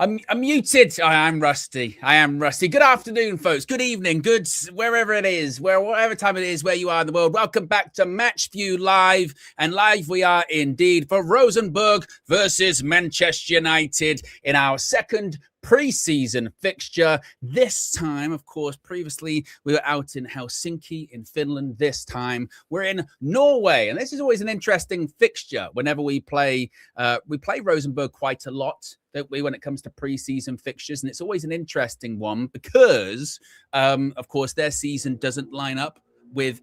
I'm muted. I'm rusty. Good afternoon, folks. Good evening. Good wherever it is, whatever time it is, where you are in the world. Welcome back to Match View Live. And live we are indeed for Rosenborg versus Manchester United in our second pre-season fixture. This time, of course, previously we were out in Helsinki in Finland. This time we're in Norway, and this is always an interesting fixture whenever we play Rosenborg quite a lot, don't we, when it comes to pre-season fixtures. And it's always an interesting one because of course their season doesn't line up with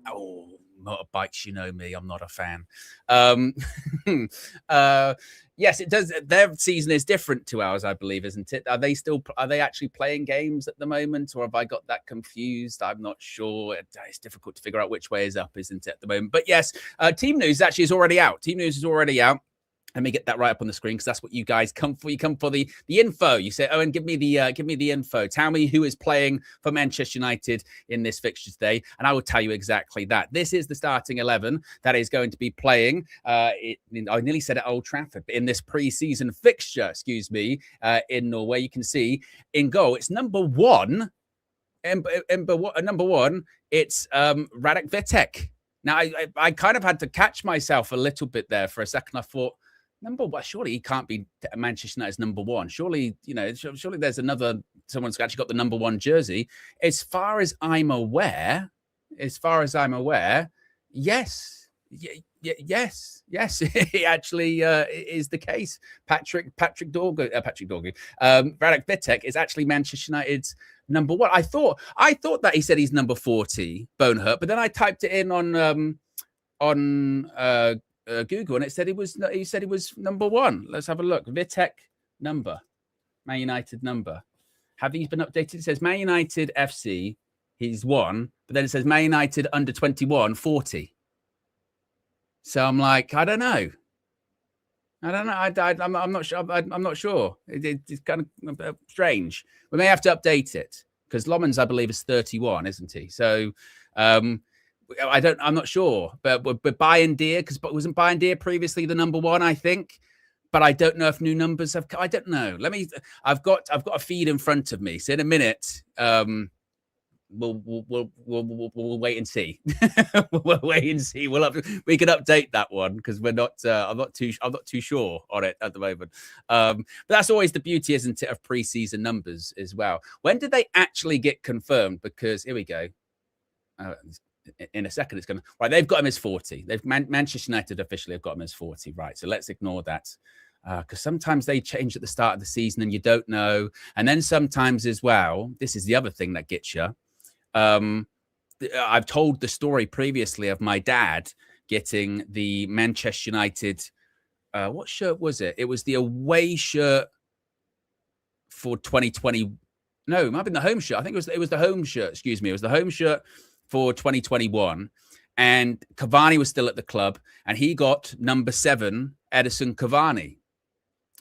motorbikes. You know me, I'm not a fan. Yes, it does. Their season is different to ours, I believe, isn't it? Are they actually playing games at the moment, or have I got that confused? I'm not sure. It's difficult to figure out which way is up, isn't it, at the moment? But yes, team news actually is already out. Team news is already out. Let me get that right up on the screen because that's what you guys come for. You come for the info. You say, Owen, give me the info. Tell me who is playing for Manchester United in this fixture today, and I will tell you exactly that. This is the starting 11 that is going to be playing. I nearly said at Old Trafford, but in this pre-season fixture, in Norway, you can see in goal it's number one. Number one, it's Radek Vitek. Now I kind of had to catch myself a little bit there for a second. I thought, number one, surely he can't be Manchester United's number one. Surely, surely there's someone's actually got the number one jersey. As far as I'm aware, yes, it actually is the case. Patrick Dorgu, Radek Vitek is actually Manchester United's number one. I thought that he said he's number 40, bone hurt, but then I typed it in on Google, and he said he was number one. Let's have a look. Vitek number, Man United number. Have these been updated? It says Man United FC, he's one, but then it says Man United under 21, 40. So I'm like, I don't know. I'm not sure. I'm not sure. It's kind of strange. We may have to update it because Lomans, I believe, is 31, isn't he? So, I'm not sure, but we're Bayern Deer, because wasn't Bayern Deer previously the number one, I think, but I don't know if new numbers have. I don't know. I've got a feed in front of me, so in a minute, we'll wait and see. We'll wait and see. We can update that one because we're not. I'm not too sure on it at the moment. But that's always the beauty, isn't it, of pre-season numbers as well. When did they actually get confirmed? Because here we go. In a second, it's going to... Right, they've got him as 40. Manchester United officially have got him as 40. Right, so let's ignore that. Because sometimes they change at the start of the season and you don't know. And then sometimes as well, this is the other thing that gets you. I've told the story previously of my dad getting the Manchester United... what shirt was it? It was the away shirt for 2020. No, it might have been the home shirt. I think it was the home shirt. Excuse me. It was the home shirt for 2021, and Cavani was still at the club, and he got number 7, Edison Cavani.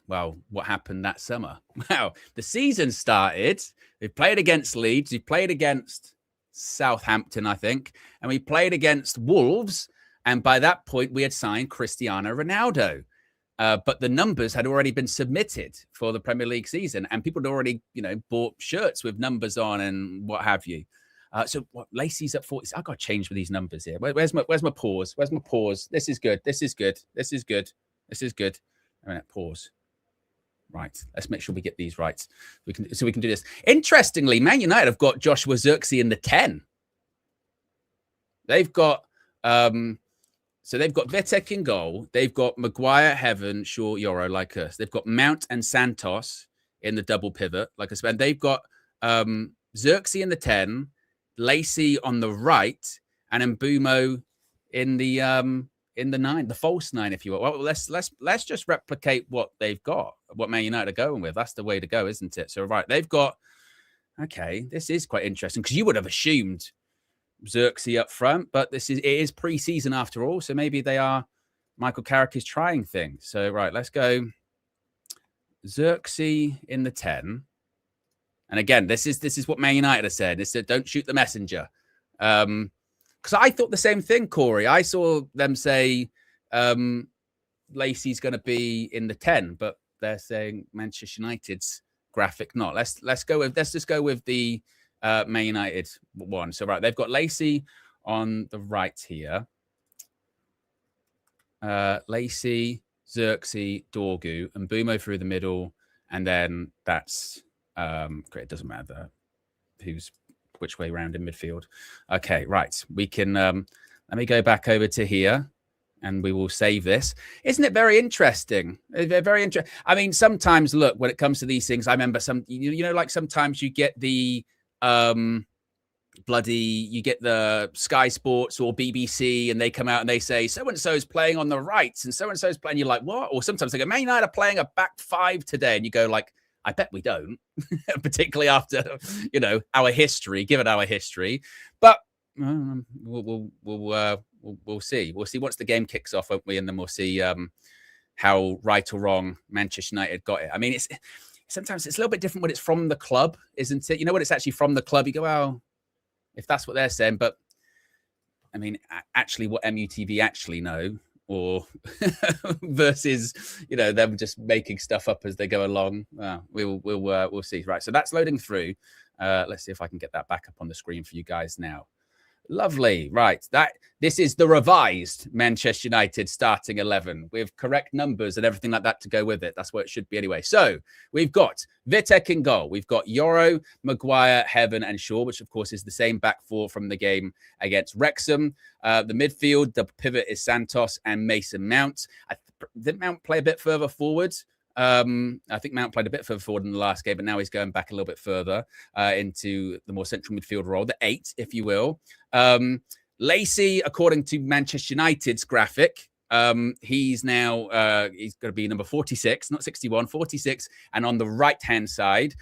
Well, what happened that summer? Well, the season started. We played against Leeds. We played against Southampton, I think, and we played against Wolves. And by that point, we had signed Cristiano Ronaldo. But the numbers had already been submitted for the Premier League season, and people had already, bought shirts with numbers on and what have you. So what? Lacey's at 40. I've got to change with these numbers here. Where's my pause? Where's my pause? This is good. This is good. A minute, pause. Right. Let's make sure we get these right. So we can do this. Interestingly, Man United have got Joshua Zirkzee in the 10. They've got they've got Vitek in goal. They've got Maguire, Heaven, Shaw, Yoro, like us. They've got Mount and Santos in the double pivot, like us. And they've got Zirkzee in the 10. Lacey on the right, and Mbumo in the 9, the false 9, if you will. Well, let's just replicate what they've got, what Man United are going with. That's the way to go, isn't it? So right, they've got. Okay, this is quite interesting because you would have assumed Zirkzee up front, but it is pre-season after all, so maybe they are. Michael Carrick is trying things. So right, let's go. Zirkzee in the 10. And again, this is what Man United have said. They said, don't shoot the messenger. Because I thought the same thing, Corey. I saw them say Lacey's going to be in the 10, but they're saying Manchester United's graphic not. Let's just go with the Man United one. So right, they've got Lacey on the right here. Lacey, Xerxes, Dorgu, and Mbumo through the middle, and then that's great. It doesn't matter who's which way around in midfield. Okay, right. We can let me go back over to here, and we will save this. Isn't it very interesting? Very interesting. I mean, sometimes look, when it comes to these things, I remember like sometimes you get the you get the Sky Sports or BBC, and they come out and they say so and so is playing on the right and so is playing. You're like, what? Or sometimes they go, Man United are playing a back five today, and you go like, I bet we don't, particularly after our history, given our history. But we'll see. We'll see once the game kicks off, won't we? And then we'll see how right or wrong Manchester United got it. I mean, sometimes it's a little bit different when it's from the club, isn't it? When it's actually from the club, you go, well, if that's what they're saying. But I mean, actually what MUTV actually know, or versus, them just making stuff up as they go along. We'll see. Right. So that's loading through. Let's see if I can get that back up on the screen for you guys now. Lovely. Right. This is the revised Manchester United starting 11 with correct numbers and everything like that to go with it. That's what it should be anyway. So we've got Vitek in goal. We've got Yoro, Maguire, Heaven, and Shaw, which of course is the same back four from the game against Wrexham. The midfield, the pivot is Santos and Mason Mount. Did Mount play a bit further forward? I think Mount played a bit further forward in the last game, but now he's going back a little bit further into the more central midfield role, the 8, if you will. Lacey, according to Manchester United's graphic, he's now he's going to be number 46, not 61, 46, and on the right-hand side,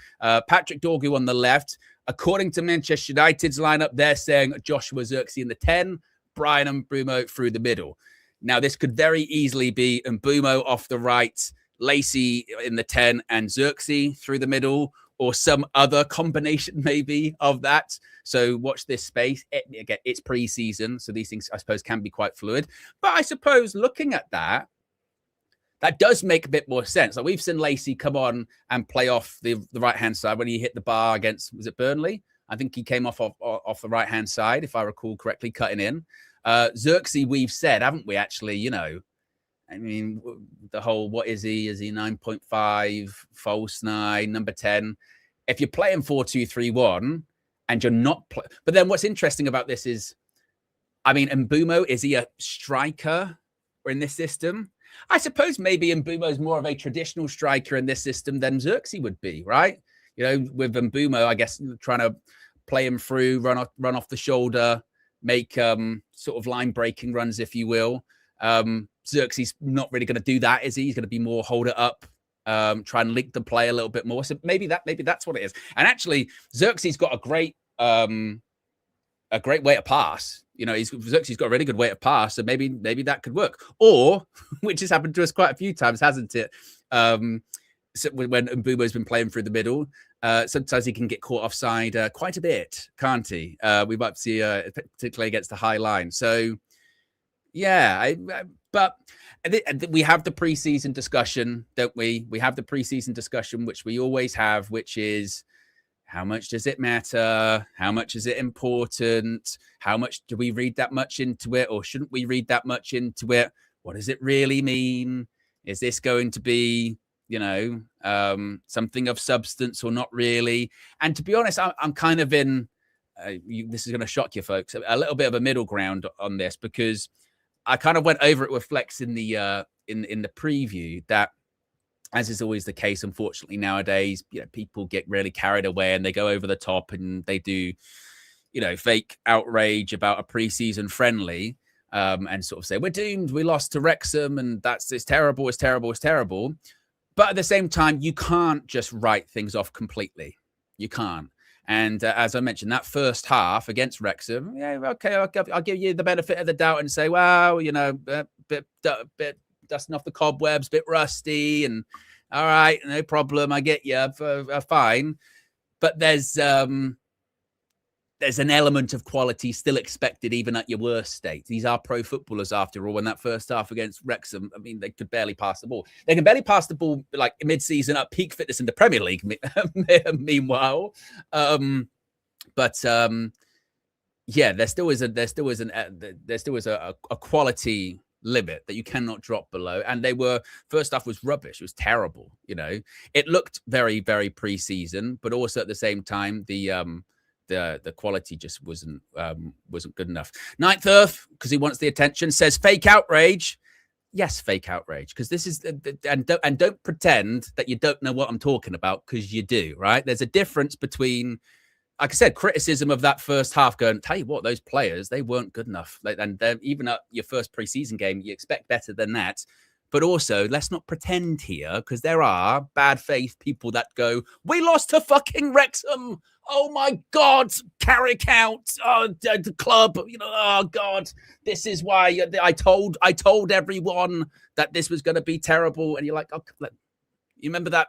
Patrick Dorgu on the left. According to Manchester United's lineup, they're saying Joshua Xerxes in the 10, Brian Mbumo through the middle. Now, this could very easily be Mbumo off the right, Lacey in the 10, and Xerxes through the middle, or some other combination maybe of that. So watch this space. Again, it's pre-season, so these things, I suppose, can be quite fluid. But I suppose looking at that does make a bit more sense. Like we've seen Lacey come on and play off the right-hand side when he hit the bar against, was it Burnley? I think he came off the right-hand side, if I recall correctly, cutting in. Xerxes, we've said, haven't we, actually, I mean, the whole, what is he? Is he 9.5, false 9, number 10? If you're playing 4-2-3-1 and you're not... But then what's interesting about this is, I mean, Mbumo, is he a striker in this system? I suppose maybe Mbumo is more of a traditional striker in this system than Xerxes would be, right? With Mbumo, I guess, trying to play him through, run off the shoulder, make sort of line-breaking runs, if you will. Xerxes not really going to do that, is he? He's going to be more hold it up, try and link the play a little bit more. So maybe that's what it is. And actually, Xerxes got a great way to pass. Xerxes got a really good way to pass, so maybe that could work. Or, which has happened to us quite a few times, hasn't it? So when Mbumo's been playing through the middle, sometimes he can get caught offside quite a bit, can't he? We might see, particularly against the high line. So. Yeah, but we have the preseason discussion, don't we? We have the preseason discussion, which we always have, which is how much does it matter? How much is it important? How much do we read that much into it, or shouldn't we read that much into it? What does it really mean? Is this going to be, something of substance or not really? And to be honest, I'm kind of in, this is going to shock you folks, a little bit of a middle ground on this, because I kind of went over it with Flex in the preview that, as is always the case, unfortunately nowadays, people get really carried away and they go over the top and they do, fake outrage about a preseason friendly, and sort of say we're doomed, we lost to Wrexham, and it's terrible, it's terrible, it's terrible. But at the same time, you can't just write things off completely. You can't. And as I mentioned, that first half against Wrexham, yeah, okay, I'll give you the benefit of the doubt and say, well, bit dusting off the cobwebs, bit rusty, and all right, no problem, I get you, fine. But there's there's an element of quality still expected even at your worst state. These are pro footballers after all. In that first half against Wrexham, I mean, they could barely pass the ball. They can barely pass the ball like mid-season at peak fitness in the Premier League. Meanwhile, yeah, there still is a quality limit that you cannot drop below. And first half was rubbish. It was terrible. You know, it looked very, very pre-season, but also at the same time, the quality just wasn't good enough. Ninth Earth, because he wants the attention, says fake outrage. Yes, fake outrage, because this is and don't pretend that you don't know what I'm talking about, because you do, right? There's a difference between, like I said, criticism of that first half, going, tell you what, those players, they weren't good enough. And even at your first preseason game, you expect better than that. But also, let's not pretend here, because there are bad faith people that go, we lost to fucking Wrexham. Oh my God, Carrick out. Oh, the club, you know, oh God, this is why I told everyone that this was going to be terrible. And you're like, oh, you remember that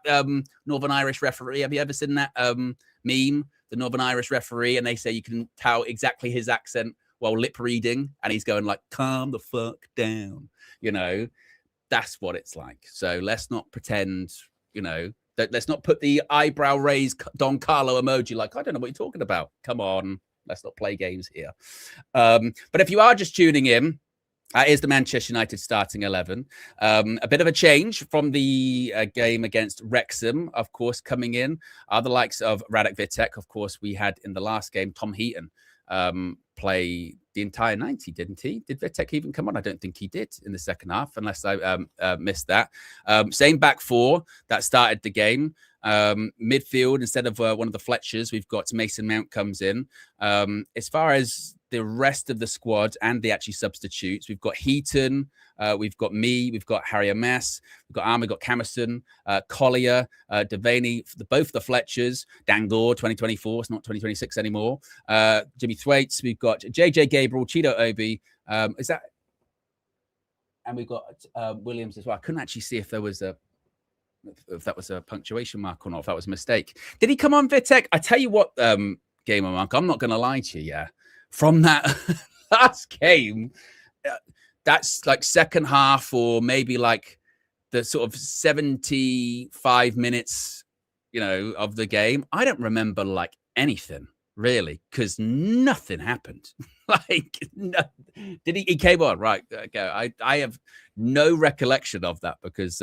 Northern Irish referee? Have you ever seen that meme? The Northern Irish referee, and they say you can tell exactly his accent while lip reading, and he's going like, calm the fuck down, you know. That's what it's like. So let's not pretend, you know, let's not put the eyebrow raised Don Carlo emoji like, I don't know what you're talking about. Come on, let's not play games here. But if you are just tuning in, here's the Manchester United starting 11. A bit of a change from the game against Wrexham, of course, coming in are the likes of Radek Vitek. Of course, we had in the last game, Tom Heaton play the entire 90, didn't he? Did Vitek even come on? I don't think he did in the second half, unless I missed that. Same back four that started the game. Midfield, instead of one of the Fletchers, we've got Mason Mount comes in. As far as the rest of the squad and the actually substitutes, we've got Heaton, we've got me, we've got Harry Ames, we've got Armour, we've got Camerson, Collier, Devaney, both the Fletchers, Dangor, 2024, it's not 2026 anymore. Jimmy Thwaites, we've got JJ Gabriel, Cheeto Obi, and we've got Williams as well. I couldn't actually see if that was a punctuation mark or not, if that was a mistake. Did he come on, Vitek? I tell you what, Gamer Mark, I'm not going to lie to you, yeah. From that last game, that's like second half, or maybe like the sort of 75 minutes, you know, of the game. I don't remember like anything really, because nothing happened. Like, did he came on? Right. Okay. I have no recollection of that, because,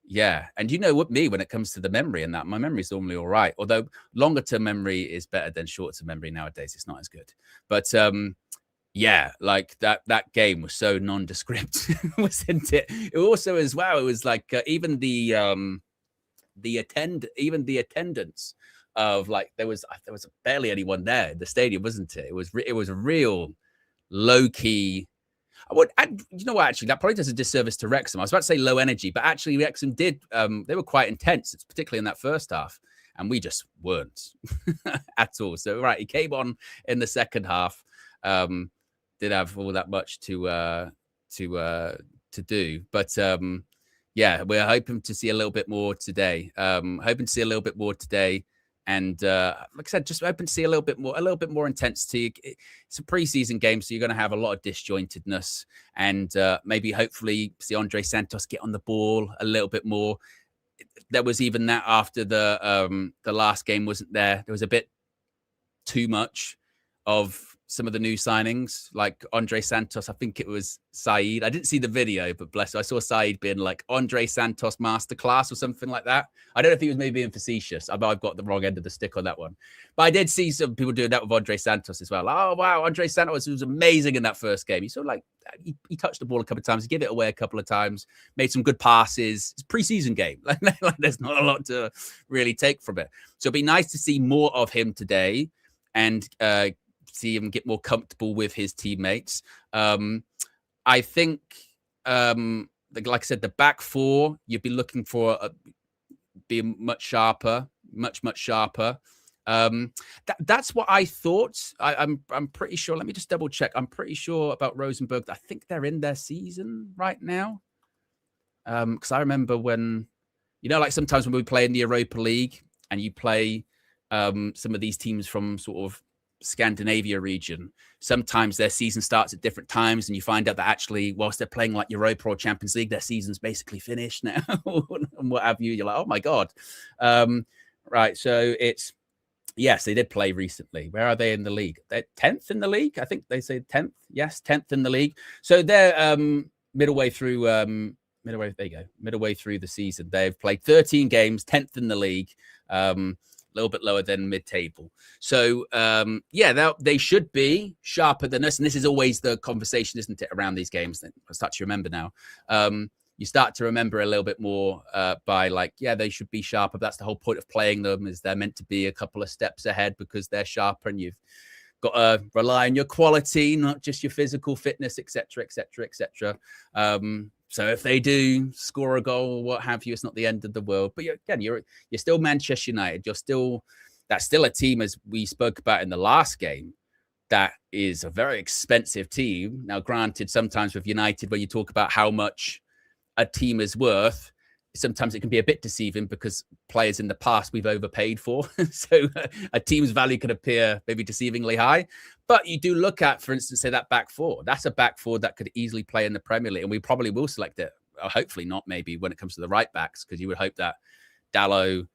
yeah. And you know what, me, when it comes to the memory and that, my memory is normally all right. Although longer term memory is better than short term memory nowadays. It's not as good. But yeah, like that game was so nondescript, wasn't it? It also as well, it was like even the attendance of, like, there was barely anyone there in the stadium, wasn't it? It was a real low key. You know what? Actually, that probably does a disservice to Wrexham. I was about to say low energy, but actually, Wrexham did. They were quite intense, particularly in that first half, and we just weren't at all. So, right, he came on in the second half. Did have all that much to do, but yeah, we're hoping to see a little bit more today. And like I said, just hoping to see a little bit more intensity. It's a preseason game, so you're going to have a lot of disjointedness, and maybe hopefully see Andre Santos get on the ball a little bit more. There was even that after the last game, wasn't there? There was a bit too much of some of the new signings, like Andre Santos. I think it was Saeed. I didn't see the video, but bless you, I saw Saeed being like Andre Santos masterclass or something like that. I don't know if he was maybe being facetious. I've got the wrong end of the stick on that one. But I did see some people doing that with Andre Santos as well. Like, oh, wow, Andre Santos was amazing in that first game. He sort of like, he touched the ball a couple of times, he gave it away a couple of times, made some good passes. It's a preseason game. Like, there's not a lot to really take from it. So it'd be nice to see more of him today, and see him get more comfortable with his teammates. I think, like I said, the back four, you'd be looking for being much sharper, much sharper. That's what I thought. I'm pretty sure. Let me just double check. I'm pretty sure about Rosenborg. I think they're in their season right now. Because I remember when, you know, like sometimes when we play in the Europa League and you play some of these teams from sort of Scandinavia region, sometimes their season starts at different times, and you find out that actually, whilst they're playing like Europa or Champions League, their season's basically finished now, and what have you. You're like, oh my God. Right. So it's, yes, they did play recently. Where are they in the league? They're 10th in the league. I think they say 10th. Yes, 10th in the league. So they're midway through the season. They've played 13 games, 10th in the league. A little bit lower than mid-table. So, they should be sharper than us. And this is always the conversation, isn't it, around these games? I start to remember now. You start to remember a little bit more by like, yeah, they should be sharper. That's the whole point of playing them, is they're meant to be a couple of steps ahead because they're sharper, and you've got to rely on your quality, not just your physical fitness, etc., etc., etc. So if they do score a goal or what have you, it's not the end of the world. But you're still Manchester United. That's still a team, as we spoke about in the last game, that is a very expensive team. Now, granted, sometimes with United, when you talk about how much a team is worth, sometimes it can be a bit deceiving because players in the past we've overpaid for. So a team's value can appear maybe deceivingly high. But you do look at, for instance, say that back four. That's a back four that could easily play in the Premier League. And we probably will select it. Hopefully not, maybe, when it comes to the right backs, because you would hope that Dalot,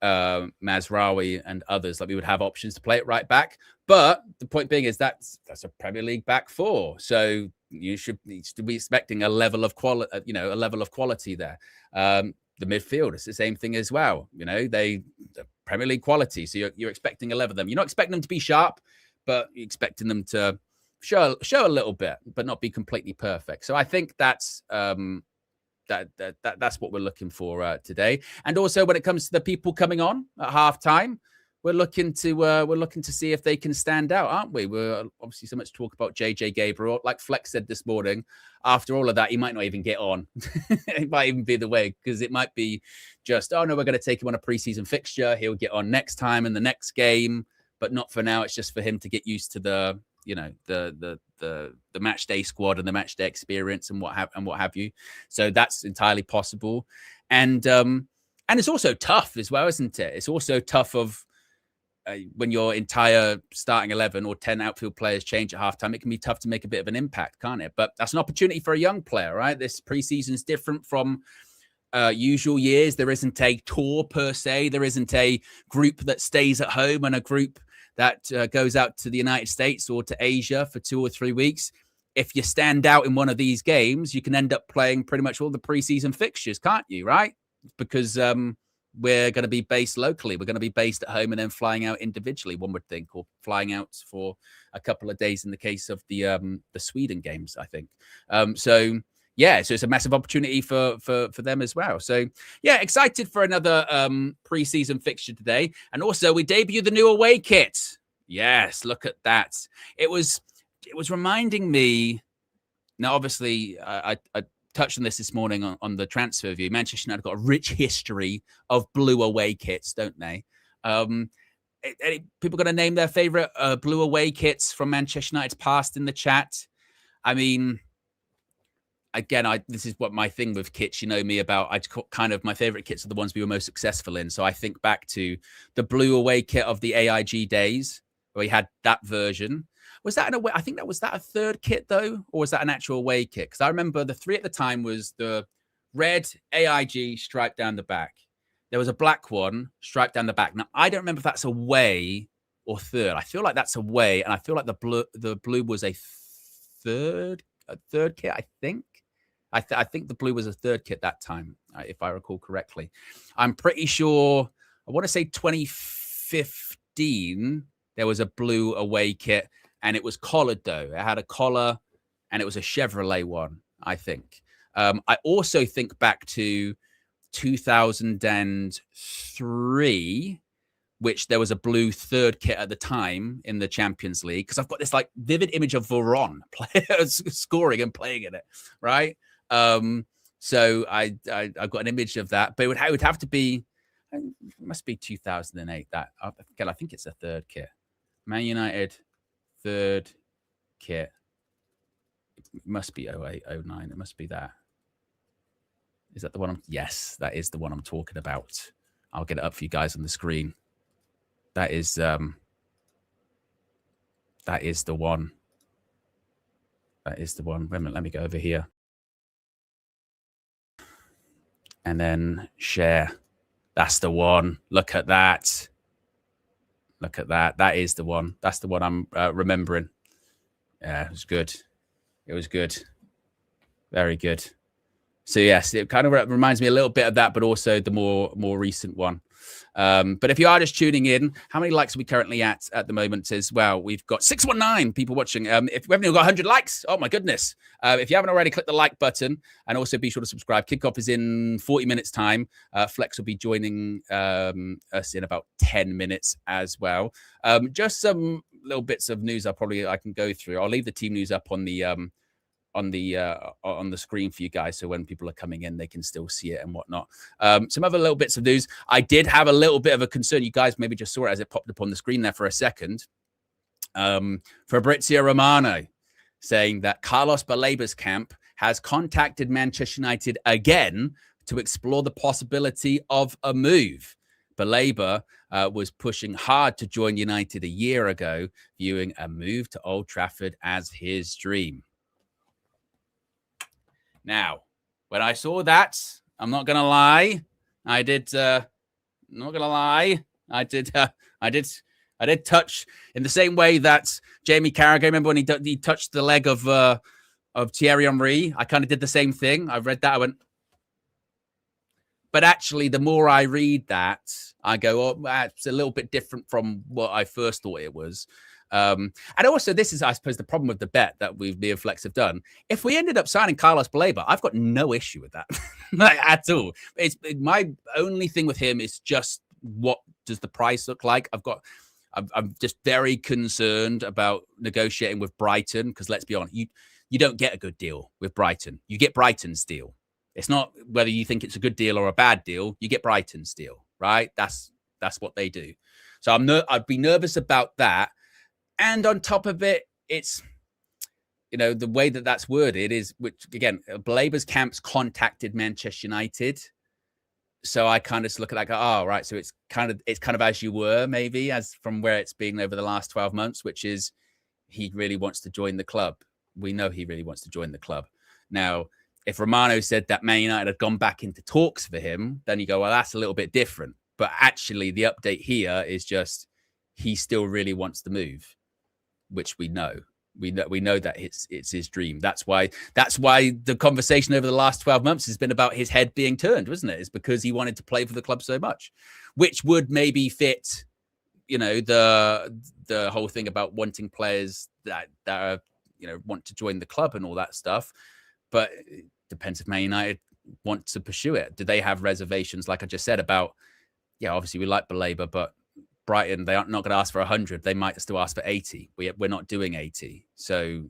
Mazraoui and others, like we would have options to play it right back. But the point being is that's a Premier League back four. So you should be expecting a level of quality there. The midfield is the same thing as well. The Premier League quality. So you're expecting a level of them. You're not expecting them to be sharp, but you're expecting them to show a little bit, but not be completely perfect. So I think that's that's what we're looking for today. And also, when it comes to the people coming on at halftime, we're looking to see if they can stand out, aren't we? We're obviously so much talk about JJ Gabriel. Like Flex said this morning, after all of that, he might not even get on. It might even be the way, because it might be just, oh no, we're going to take him on a preseason fixture. He'll get on next time in the next game, but not for now. It's just for him to get used to the match day squad and the match day experience and what have you. So that's entirely possible. And it's also tough as well, isn't it? It's also tough when your entire starting 11 or 10 outfield players change at halftime. It can be tough to make a bit of an impact, can't it? But that's an opportunity for a young player, right? This preseason is different from usual years. There isn't a tour per se. There isn't a group that stays at home and a group that goes out to the United States or to Asia for 2 or 3 weeks. If you stand out in one of these games, you can end up playing pretty much all the preseason fixtures, can't you? Right? Because we're going to be based locally. We're going to be based at home and then flying out individually, one would think, or flying out for a couple of days in the case of the Sweden games, I think. So it's a massive opportunity for them as well. So, excited for another preseason fixture today. And also, we debut the new away kit. Yes, look at that. It was reminding me. Now, obviously, I touched on this morning on the transfer view. Manchester United got a rich history of blue away kits, don't they? People going to name their favorite blue away kits from Manchester United's past in the chat? I mean, again, this is what my thing with kits, you know me about. My favorite kits are the ones we were most successful in. So I think back to the blue away kit of the AIG days, where we had that version. Was that I think was that a third kit though, or was that an actual away kit? Because I remember the three at the time was the red AIG striped down the back. There was a black one striped down the back. Now I don't remember if that's away or third. I feel like that's away, and I feel like the blue was a third kit. I think. I think the blue was a third kit that time, if I recall correctly. I'm pretty sure. I want to say 2015. There was a blue away kit. And it was collared, though. It had a collar, and it was a Chevrolet one, I think. I also think back to 2003, which there was a blue third kit at the time in the Champions League, because I've got this like vivid image of Varane scoring and playing in it, right? So I've got an image of that, but it would have to be, it must be 2008. That again, I think it's a third kit. Man United. Third kit. It must be 08, 09. It must be that. Is that the one? Yes, that is the one I'm talking about. I'll get it up for you guys on the screen. That is That is the one. That is the one. Wait a minute, let me go over here. And then share. That's the one. Look at that. Look at that. That is the one. That's the one I'm remembering. Yeah, it was good. It was good. Very good. So yes, it kind of reminds me a little bit of that, but also the more recent one. But if you are just tuning in, how many likes are we currently at the moment? As well, we've got 619 people watching. If we haven't even got 100 likes, oh my goodness. If you haven't already, click the like button and also be sure to subscribe. Kickoff is in 40 minutes time. Flex will be joining us in about 10 minutes as well. Just some little bits of news I can go through. I'll leave the team news up on the screen for you guys, so when people are coming in they can still see it and whatnot. Some other little bits of news. I did have a little bit of a concern. You guys maybe just saw it as it popped up on the screen there for a second. Fabrizio Romano saying that Carlos Balaba's camp has contacted Manchester United again to explore the possibility of a move. Balaba was pushing hard to join United a year ago, viewing a move to Old Trafford as his dream. Now, when I saw that, I'm not going to lie. I did touch in the same way that Jamie Carragher, remember when he touched the leg of Thierry Henry? I kind of did the same thing. I read that. I went, but actually, the more I read that, I go, oh, it's a little bit different from what I first thought it was. And also, this is, I suppose, the problem with the bet that me and Flex have done. If we ended up signing Carlos Balaba, I've got no issue with that at all. My only thing with him is just what does the price look like? I'm just very concerned about negotiating with Brighton because let's be honest, you don't get a good deal with Brighton. You get Brighton's deal. It's not whether you think it's a good deal or a bad deal. You get Brighton's deal, right? That's what they do. So I'd be nervous about that. And on top of it, it's, the way that that's worded is, which again, Balaba's camps contacted Manchester United. So I kind of look at that, go, oh, right. So it's kind of as you were, maybe, as from where it's been over the last 12 months, which is he really wants to join the club. We know he really wants to join the club. Now, if Romano said that Man United had gone back into talks for him, then you go, well, that's a little bit different. But actually, the update here is just he still really wants to move, which we know. We know that it's his dream. That's why the conversation over the last 12 months has been about his head being turned, wasn't it? It's because he wanted to play for the club so much, which would maybe fit, the whole thing about wanting players that are, want to join the club and all that stuff. But it depends if Man United want to pursue it. Do they have reservations, like I just said, about, obviously we like Balaba, but Brighton, they aren't not going to ask for 100. They might still ask for 80. We're not doing 80. So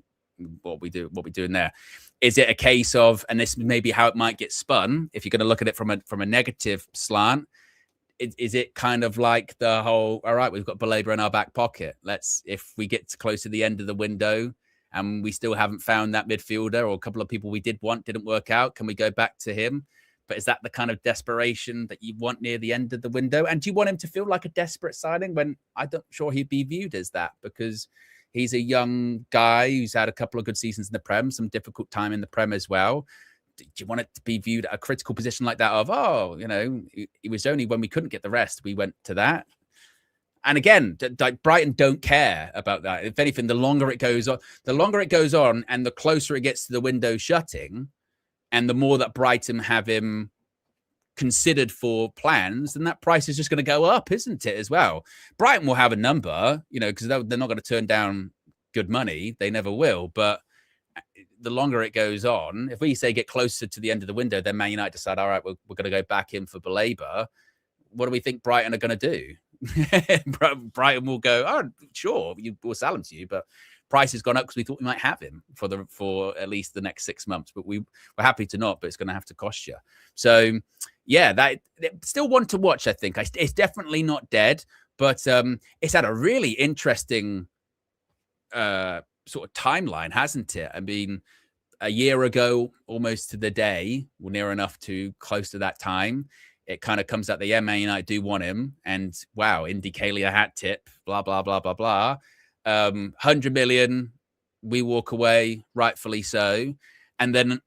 what we doing there? Is it a case of, and this may be how it might get spun, if you're going to look at it from a negative slant, is it kind of like the whole, all right, we've got Balaba in our back pocket. If we get close to the end of the window and we still haven't found that midfielder, or a couple of people we didn't work out, can we go back to him? But is that the kind of desperation that you want near the end of the window? And do you want him to feel like a desperate signing when I'm not sure he'd be viewed as that, because he's a young guy who's had a couple of good seasons in the Prem, some difficult time in the Prem as well. Do you want it to be viewed at a critical position like that of, it was only when we couldn't get the rest, we went to that? And again, Brighton don't care about that. If anything, the longer it goes on and the closer it gets to the window shutting, and the more that Brighton have him considered for plans, then that price is just going to go up, isn't it, as well? Brighton will have a number, because they're not going to turn down good money. They never will. But the longer it goes on, if we say get closer to the end of the window, then Man United decide, all right, we're going to go back in for Balaba. What do we think Brighton are going to do? Brighton will go, oh, sure, we'll sell him to you, but price has gone up because we thought we might have him for at least the next 6 months, but we're happy to not, but it's going to have to cost you. So yeah, that still one to watch. I think it's definitely not dead, but it's had a really interesting sort of timeline, hasn't it? I mean, a year ago, almost to the day, we're near enough to close to that time, it kind of comes out that, Man United do want him, and wow, Indy Kalia hat tip, blah, blah, blah, blah, blah. 100 million, we walk away, rightfully so. And then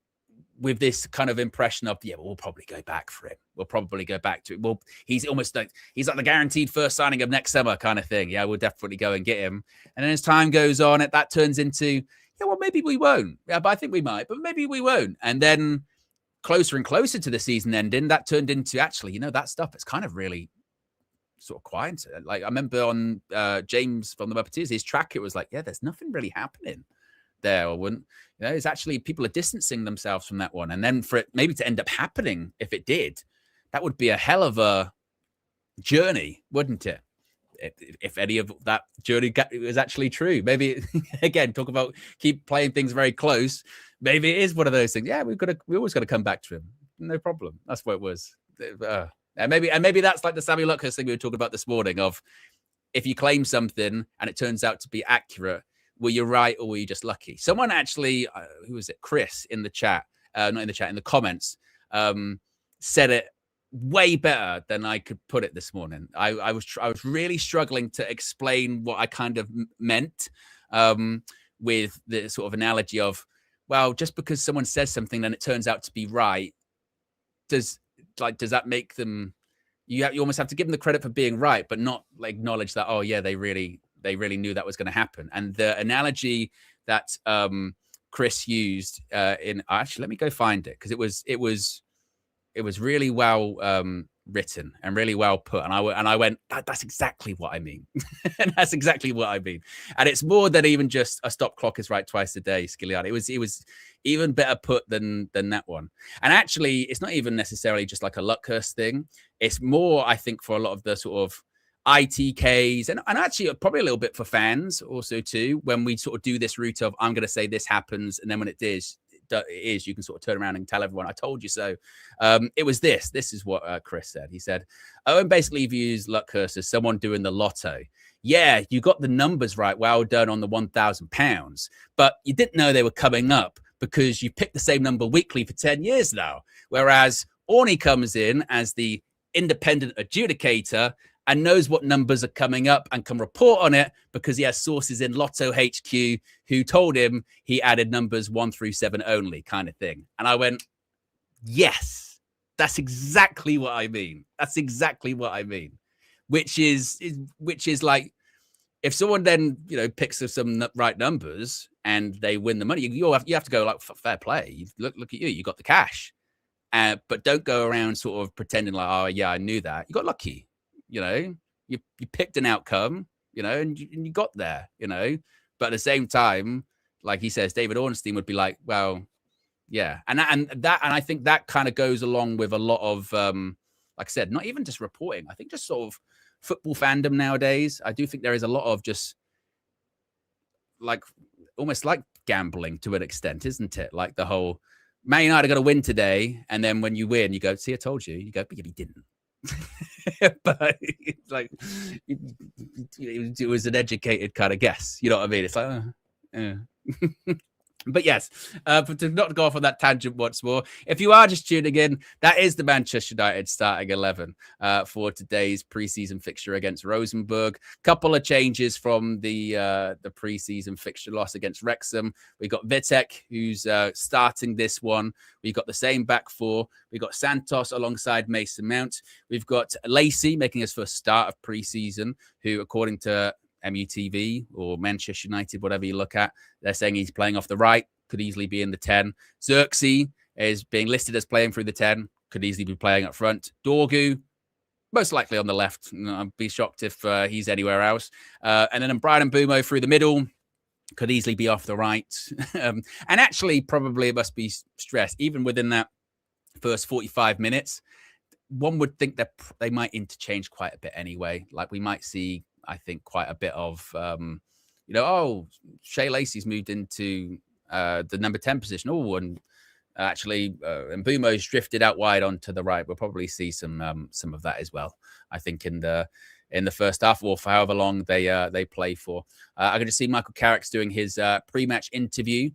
with this kind of impression of, we'll probably go back for him. We'll probably go back to it. Well, he's almost like, he's like the guaranteed first signing of next summer kind of thing. Yeah, we'll definitely go and get him. And then as time goes on, that turns into, well, maybe we won't. Yeah, but I think we might, but maybe we won't. And then closer and closer to the season ending, that turned into actually, that stuff is kind of really sort of quiet. Like I remember on James from the Muppeteers, his track, it was like, there's nothing really happening there, or wouldn't, it's actually people are distancing themselves from that one. And then for it maybe to end up happening, if it did, that would be a hell of a journey, wouldn't it? If any of that journey was actually true, maybe again, talk about keep playing things very close. Maybe it is one of those things. Yeah, we always got to come back to him. No problem. That's what it was. And maybe that's like the Sammy Luckhurst thing we were talking about this morning of if you claim something and it turns out to be accurate, were you right or were you just lucky? Someone actually, who was it? Chris in the chat, not in the chat, in the comments, said it way better than I could put it this morning. I was really struggling to explain what I kind of meant with the sort of analogy of, well, just because someone says something and it turns out to be right, does that make them? You almost have to give them the credit for being right, but not like acknowledge that. Oh yeah, they really knew that was going to happen. And the analogy that Chris used actually, let me go find it because it was really well written and really well put. And I went, that's exactly what I mean. And that's exactly what I mean. And it's more than even just a stop clock is right twice a day, Skillian. It was even better put than that one. And actually, it's not even necessarily just like a Luckhurst thing. It's more, I think, for a lot of the sort of ITKs and actually probably a little bit for fans also too, when we sort of do this route of I'm going to say this happens. And then when it is, you can sort of turn around and tell everyone, I told you so. It was this is what Chris said. He said, Owen basically views Luckhurst as someone doing the lotto. Yeah, you got the numbers right. Well done on the £1,000, but you didn't know they were coming up because you picked the same number weekly for 10 years now. Whereas Orny comes in as the independent adjudicator and knows what numbers are coming up and can report on it because he has sources in Lotto HQ who told him he added numbers 1 through 7 only, kind of thing. And I went, yes, that's exactly what I mean. That's exactly what I mean. Which is like, if someone then, picks some right numbers and they win the money, you have to go like, fair play. Look at you got the cash. But don't go around sort of pretending like, oh yeah, I knew that. You got lucky. You picked an outcome, and you got there, but at the same time, like he says, David Ornstein would be like, well, yeah. And I think that kind of goes along with a lot of, like I said, not even just reporting. I think just sort of football fandom nowadays. I do think there is a lot of just like, almost like gambling to an extent, isn't it? Like the whole Man United are going to win today. And then when you win, you go, see, I told you. You go, but yeah, he didn't. But it's like it was an educated kind of guess, you know what I mean? It's like But yes, but to not go off on that tangent once more, if you are just tuning in, that is the Manchester United starting 11 for today's preseason fixture against Rosenborg. Couple of changes from the preseason fixture loss against Wrexham. We got Vitek, who's starting this one. We got the same back four. We got Santos alongside Mason Mount. We've got Lacey making his first start of preseason, who, according to MUTV or Manchester United, whatever you look at, they're saying he's playing off the right, could easily be in the 10. Xerxes is being listed as playing through the 10, could easily be playing up front. Dorgu, most likely on the left. I'd be shocked if he's anywhere else. And then Brian Mbumo through the middle, could easily be off the right. And actually, probably it must be stressed, even within that first 45 minutes, one would think that they might interchange quite a bit anyway. Like we might see, I think, quite a bit of, Shea Lacey's moved into the number 10 position. Oh, and actually, Mbumo's drifted out wide onto the right. We'll probably see some of that as well, I think, in the first half or for however long they play for. I can just see Michael Carrick's doing his pre-match interview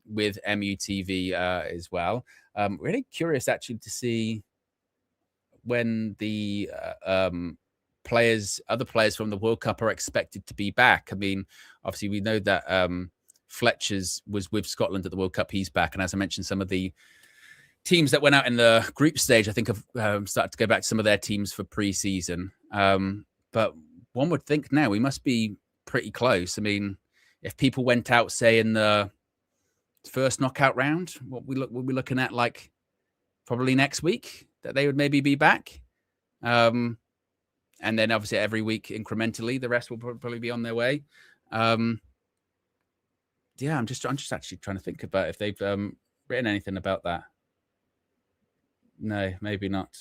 with MUTV as well. Really curious, actually, to see when the other players from the World Cup are expected to be back. I mean, obviously we know that Fletcher's was with Scotland at the World Cup. He's back. And as I mentioned, some of the teams that went out in the group stage, I think have started to go back to some of their teams for pre-season. But one would think now we must be pretty close. I mean, if people went out, say, in the first knockout round, we'll be looking at like probably next week that they would maybe be back. And then obviously every week incrementally, the rest will probably be on their way. Yeah, I'm just actually trying to think about if they've written anything about that. No, maybe not.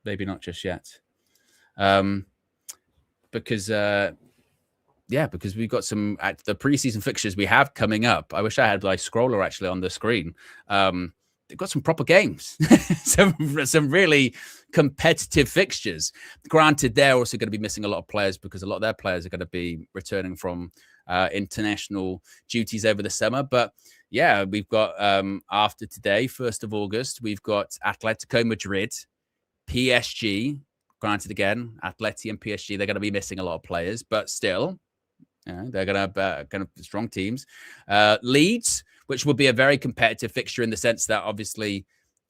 Maybe not just yet. Because we've got some at the preseason fixtures we have coming up. I wish I had my scroller actually on the screen. They've got some proper games, some really competitive fixtures. Granted, they're also going to be missing a lot of players because a lot of their players are going to be returning from international duties over the summer. But yeah, we've got after today, 1st of August, we've got Atletico Madrid, PSG. Granted, again, Atleti and PSG, they're going to be missing a lot of players, but still, they're going to kind of strong teams. Leeds, which will be a very competitive fixture in the sense that obviously,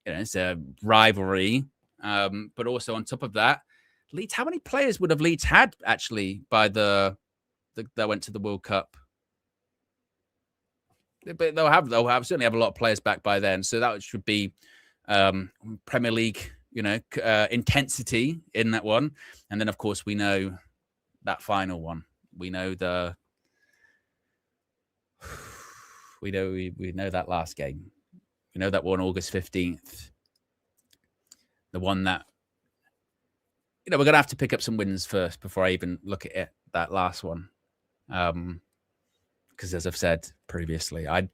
it's a rivalry. But also on top of that, Leeds, how many players would have Leeds had actually by that went to the World Cup? But they'll certainly have a lot of players back by then. So that should be Premier League, intensity in that one. And then of course we know that final one. We know we know that last game. We know that one August 15th. The one that we're gonna have to pick up some wins first before I even look at it. That last one. Because as I've said previously, I know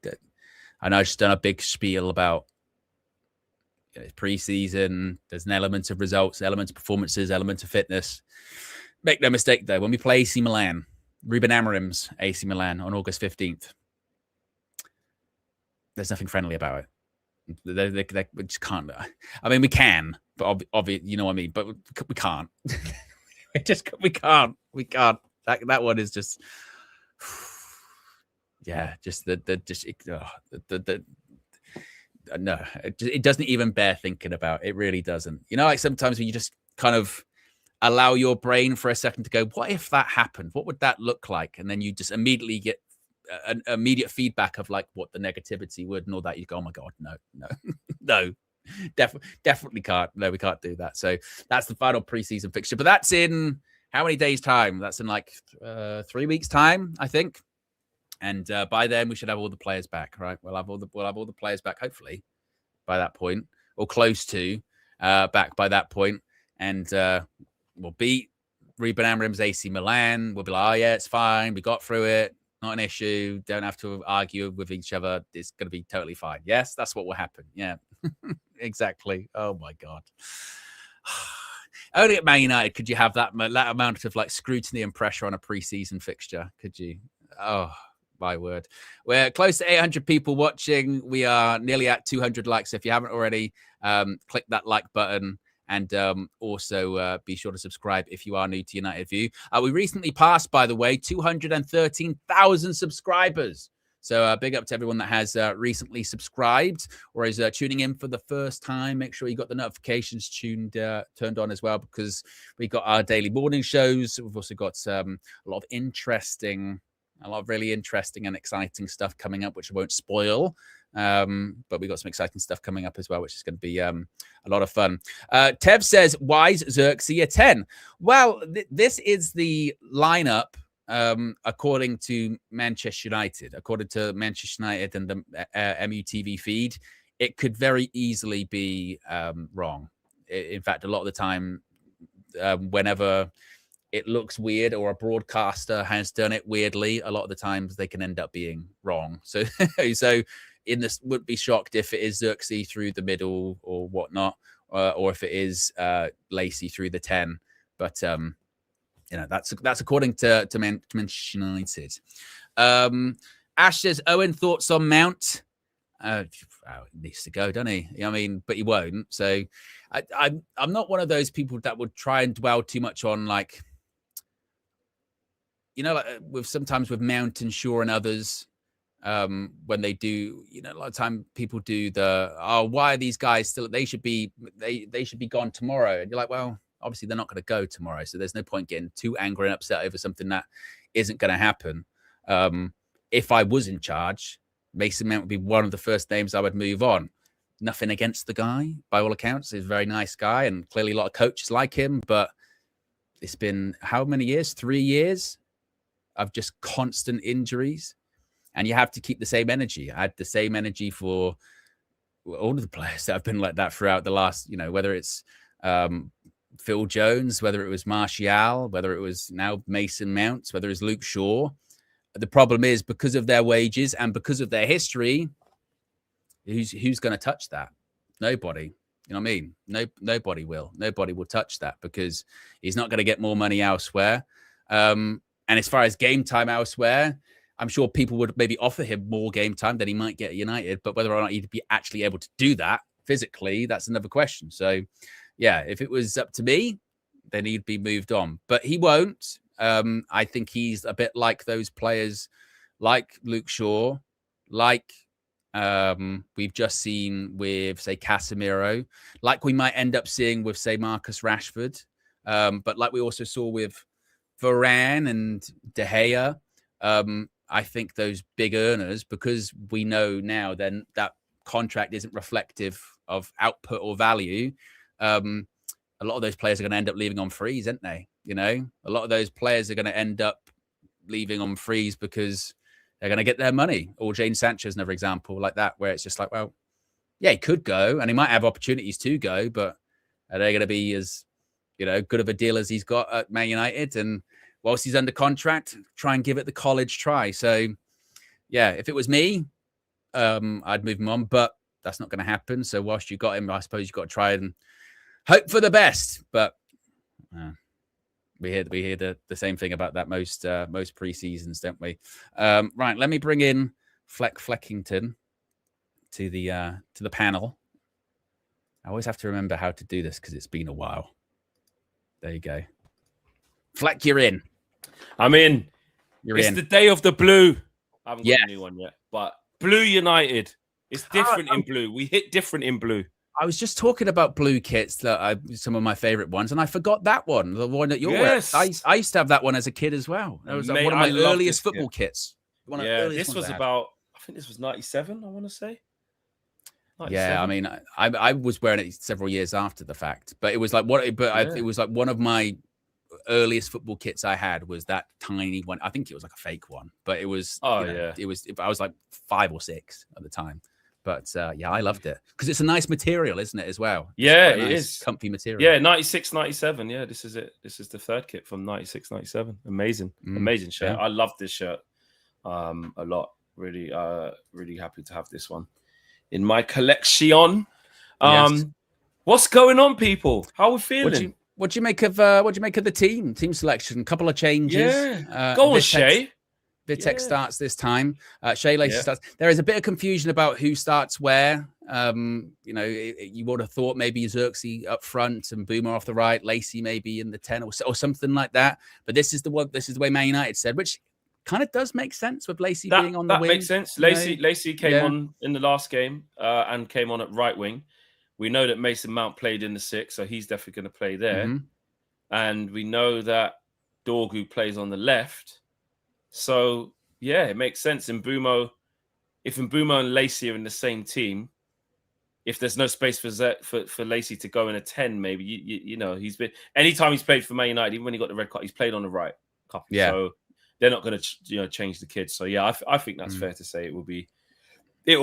I've just done a big spiel about pre-season. There's an element of results, element of performances, element of fitness. Make no mistake, though, when we play AC Milan, Ruben Amorim's AC Milan on August 15th, there's nothing friendly about it. They just can't. I mean, we can, but obviously, you know what I mean. But we can't. we can't. We can't. That one is just, yeah, just no, it doesn't even bear thinking about. It really doesn't. Like sometimes when you just kind of allow your brain for a second to go, what if that happened? What would that look like? And then you just immediately get an immediate feedback of like what the negativity would and all that. You go, oh my God, no, definitely can't. No, we can't do that. So that's the final preseason fixture. But that's in how many days' time? That's in like 3 weeks' time, I think. And by then we should have all the players back, right? We'll have all the players back, hopefully, by that point, or close to back by that point. And we'll beat Ruben Amorim's AC Milan. We'll be like, oh yeah, it's fine. We got through it. Not an issue. Don't have to argue with each other. It's going to be totally fine. Yes, that's what will happen. Yeah, exactly. Oh my God. Only at Man United could you have that amount of like scrutiny and pressure on a preseason fixture. Could you? Oh, my word. We're close to 800 people watching. We are nearly at 200 likes. So if you haven't already, click that like button. And also be sure to subscribe if you are new to United View. We recently passed, by the way, 213,000 subscribers. So big up to everyone that has recently subscribed or is tuning in for the first time. Make sure you got the notifications turned on as well, because we got our daily morning shows. We've also got a lot of really interesting and exciting stuff coming up, which I won't spoil. But we got some exciting stuff coming up as well, which is going to be a lot of fun. Tev says, why is Xerxes a 10? Well, this is the lineup according to Manchester United. According to Manchester United and the MUTV feed, it could very easily be wrong. In fact, a lot of the time, whenever it looks weird or a broadcaster has done it weirdly, a lot of the times they can end up being wrong. So in this, would be shocked if it is Xerxes through the middle or whatnot, or if it is Lacey through the 10. But that's according to Manchester United. Ash says, Owen, thoughts on Mount? He needs to go, doesn't he? I mean, but he won't. So I'm not one of those people that would try and dwell too much on, like, like sometimes with Mountain Shore and others, when they do, a lot of time people do why are these guys still? They should be gone tomorrow, and you're like, well, obviously they're not going to go tomorrow, so there's no point getting too angry and upset over something that isn't going to happen. If I was in charge, Mason Mount would be one of the first names I would move on. Nothing against the guy, by all accounts. He's a very nice guy, and clearly a lot of coaches like him, but it's been how many years? 3 years of just constant injuries. And you have to keep the same energy. I had the same energy for all of the players that have been like that throughout the last, whether it's Phil Jones, whether it was Martial, whether it was now Mason Mount, whether it's Luke Shaw. The problem is, because of their wages and because of their history, who's going to touch that? Nobody. You know what I mean? Nobody will. Nobody will touch that because he's not going to get more money elsewhere. And as far as game time elsewhere, I'm sure people would maybe offer him more game time than he might get at United, but whether or not he'd be actually able to do that physically, that's another question. So, yeah, if it was up to me, then he'd be moved on. But he won't. I think he's a bit like those players like Luke Shaw, like we've just seen with, say, Casemiro, like we might end up seeing with, say, Marcus Rashford, but like we also saw with Varane and De Gea. I think those big earners, because we know now then that contract isn't reflective of output or value, a lot of those players are going to end up leaving on frees, aren't they? A lot of those players are going to end up leaving on frees because they're going to get their money. Or Jane Sancho's another example like that, where it's just like, well, yeah, he could go and he might have opportunities to go, but are they going to be as, good of a deal as he's got at Man United? And whilst he's under contract, try and give it the college try. So, yeah, if it was me, I'd move him on, but that's not going to happen. So whilst you got him, I suppose you've got to try and hope for the best. But we hear the same thing about that most pre-seasons, don't we? Right, let me bring in Fleckington to the panel. I always have to remember how to do this because it's been a while. There you go. Fleck, you're in. I'm in. It's the day of the blue. I haven't got a new one yet, but Blue United. It's different in blue. We hit different in blue. I was just talking about blue kits, some of my favorite ones, and I forgot that one, the one that you're wearing. I used to have that one as a kid as well. That was one of my earliest football kits. This was about, I think this was 97, I want to say. 97. Yeah, I mean, I was wearing it several years after the fact, but it was like it was like one of my earliest football kits I had was that tiny one. I think it was like a fake one, but it was. It was. I was like 5 or 6 at the time, but I loved it because it's a nice material, isn't it? As well. Yeah, it is comfy material. Yeah, 96, 97. Yeah, this is it. This is the third kit from 96, 97. Amazing shirt. Yeah. I love this shirt a lot. Really, really happy to have this one in my collection. What's going on, people? How are we feeling? What do you make of the team selection? A couple of changes. Yeah. Go on, Shay. Vitek starts this time. Shay Lacey starts. There is a bit of confusion about who starts where. You would have thought maybe Xerxes up front and Boomer off the right, Lacey maybe in the 10 or something like that. But this is the way Man United said, which kind of does make sense with Lacey being on the wing. That makes sense. Lacey came on in the last game and came on at right wing. We know that Mason Mount played in the 6, so he's definitely going to play there. Mm-hmm. And we know that Dorgu plays on the left. So, yeah, it makes sense. If Mbumo and Lacey are in the same team, if there's no space for Lacey to go in a 10, maybe, he's been... Anytime he's played for Man United, even when he got the red card, he's played on the right. Yeah. So they're not going to change the kids. So, yeah, I think that's fair to say it will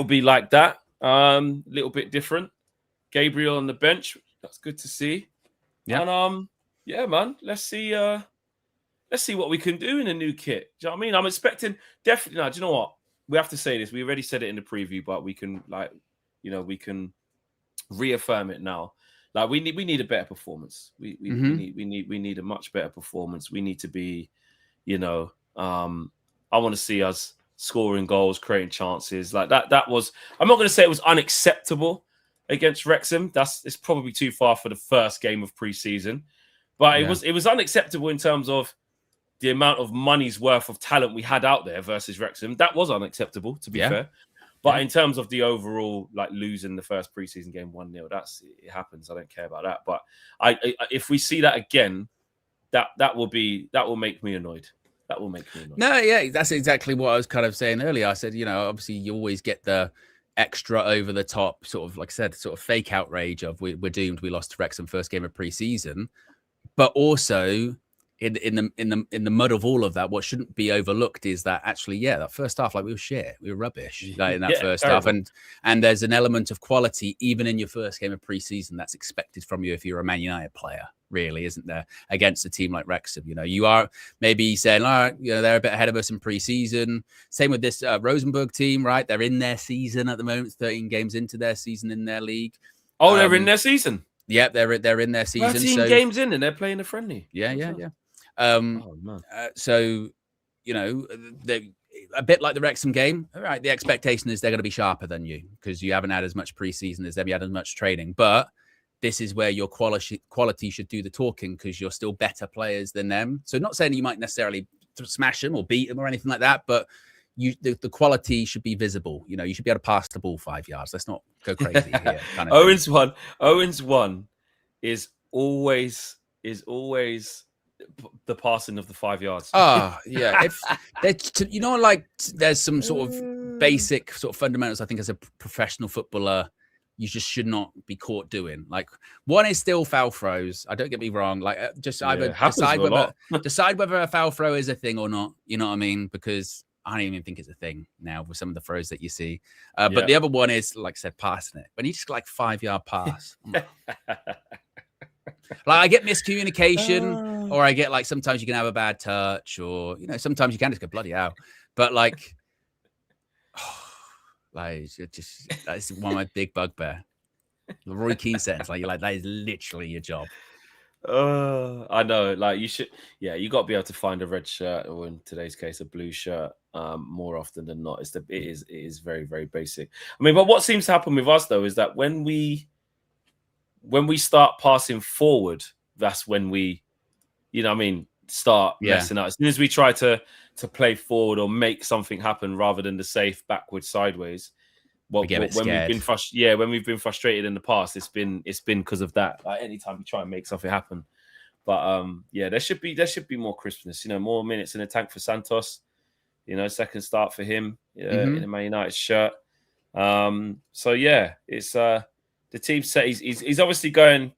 be like that. A little bit different. Gabriel on the bench. That's good to see. Yeah. And man, let's see what we can do in a new kit. Do you know what I mean? I'm expecting definitely. Now, do you know what? We have to say this. We already said it in the preview, but we can we can reaffirm it now. Like we need a better performance. We need a much better performance. We need to be, I want to see us scoring goals, creating chances like that. That was. I'm not going to say it was unacceptable against Wrexham. It's probably too far for the first game of pre-season, but it was unacceptable in terms of the amount of money's worth of talent we had out there versus Wrexham. That was unacceptable, to be fair. But in terms of the overall, like losing the first preseason game 1-0, it happens. I don't care about that. But if we see that again, that will make me annoyed. That will make me annoyed. No, yeah, that's exactly what I was kind of saying earlier. I said, obviously you always get the extra over the top sort of, like I said, sort of fake outrage of we're doomed. We lost to Wrexham first game of preseason, but also in the mud of all of that, what shouldn't be overlooked is that actually, that first half, like we were shit, we were rubbish like, in that first half, and there's an element of quality even in your first game of preseason that's expected from you if you're a Man United player, really, isn't there? Against a team like Wrexham, you are maybe saying, all right, they're a bit ahead of us in preseason. Same with this Rosenborg team, right? They're in their season at the moment, 13 games into their season in their league. Oh, they're in their season. Yeah, they're in their season. 13 games in, and they're playing a friendly. Yeah. So, they're a bit like the Wrexham game. All right, the expectation is they're going to be sharper than you because you haven't had as much preseason as them, you had as much training. But this is where your quality should do the talking because you're still better players than them. So not saying you might necessarily smash them or beat them or anything like that, but the quality should be visible. You should be able to pass the ball 5 yards. Let's not go crazy here. Kind of Owen's one is always the passing of the 5 yards. Yeah. If there's some sort of basic sort of fundamentals. I think as a professional footballer, you just should not be caught doing. Like, one is still foul throws. I don't get me wrong. Like, just either decide whether a foul throw is a thing or not. You know what I mean? Because I don't even think it's a thing now with some of the throws that you see. But the other one is, like I said, passing it. When you just 5-yard pass. Like, I get miscommunication, or I get sometimes you can have a bad touch, or sometimes you can just go bloody hell. But that's one of my big bugbear. The Roy Keane sentence, you're like, that is literally your job. I know. You should. Yeah, you got to be able to find a red shirt, or in today's case, a blue shirt. More often than not, it is very, very basic. I mean, but what seems to happen with us though is that when we start passing forward, that's when we, start messing up. As soon as we try to play forward or make something happen rather than the safe backwards sideways. When we've been frustrated in the past, it's been because of that. Anytime we try and make something happen, but there should be more crispness. More minutes in the tank for Santos. Second start for him in a Man United shirt. It's the team set. He's obviously going.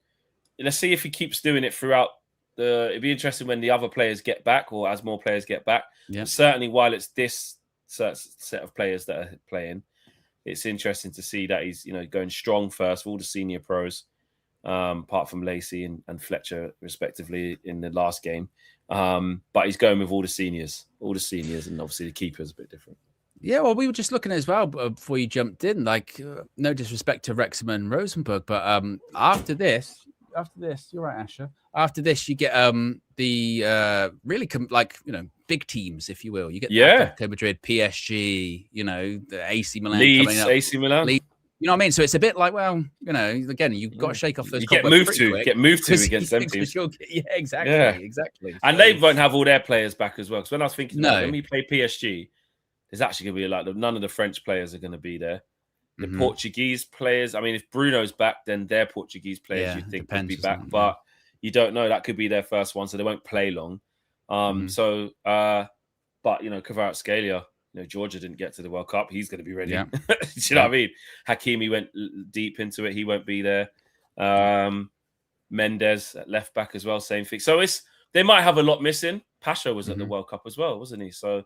Let's see if he keeps doing it throughout. It'd be interesting when the other players get back, or as more players get back. Yeah. Certainly, while it's this set of players that are playing, it's interesting to see that he's going strong first of all the senior pros, apart from Lacey and Fletcher respectively in the last game. But he's going with all the seniors, and obviously the keeper's a bit different. Yeah, well, we were just looking as well before you jumped in. No disrespect to Wrexham and Rosenborg, but after this, you're right, Asher. After this, you get the really big teams, if you will. You get Atletico Madrid, PSG, the AC Milan, Leeds, AC Milan. Leeds, you know what I mean? So it's a bit again, you've got to shake off those. You get moved to against them teams. Exactly. And they won't have all their players back as well. Because when I was thinking, when we play PSG, there's actually going to be none of the French players are going to be there. The Portuguese players, I mean, if Bruno's back, then their Portuguese players you think would be back, but you don't know. That could be their first one, so they won't play long. But Kvaratskhelia, Georgia didn't get to the World Cup. He's going to be ready. Yeah. Do you know what I mean? Hakimi went deep into it. He won't be there. Mendes at left back as well, same thing. So they might have a lot missing. Pasha was at the World Cup as well, wasn't he? So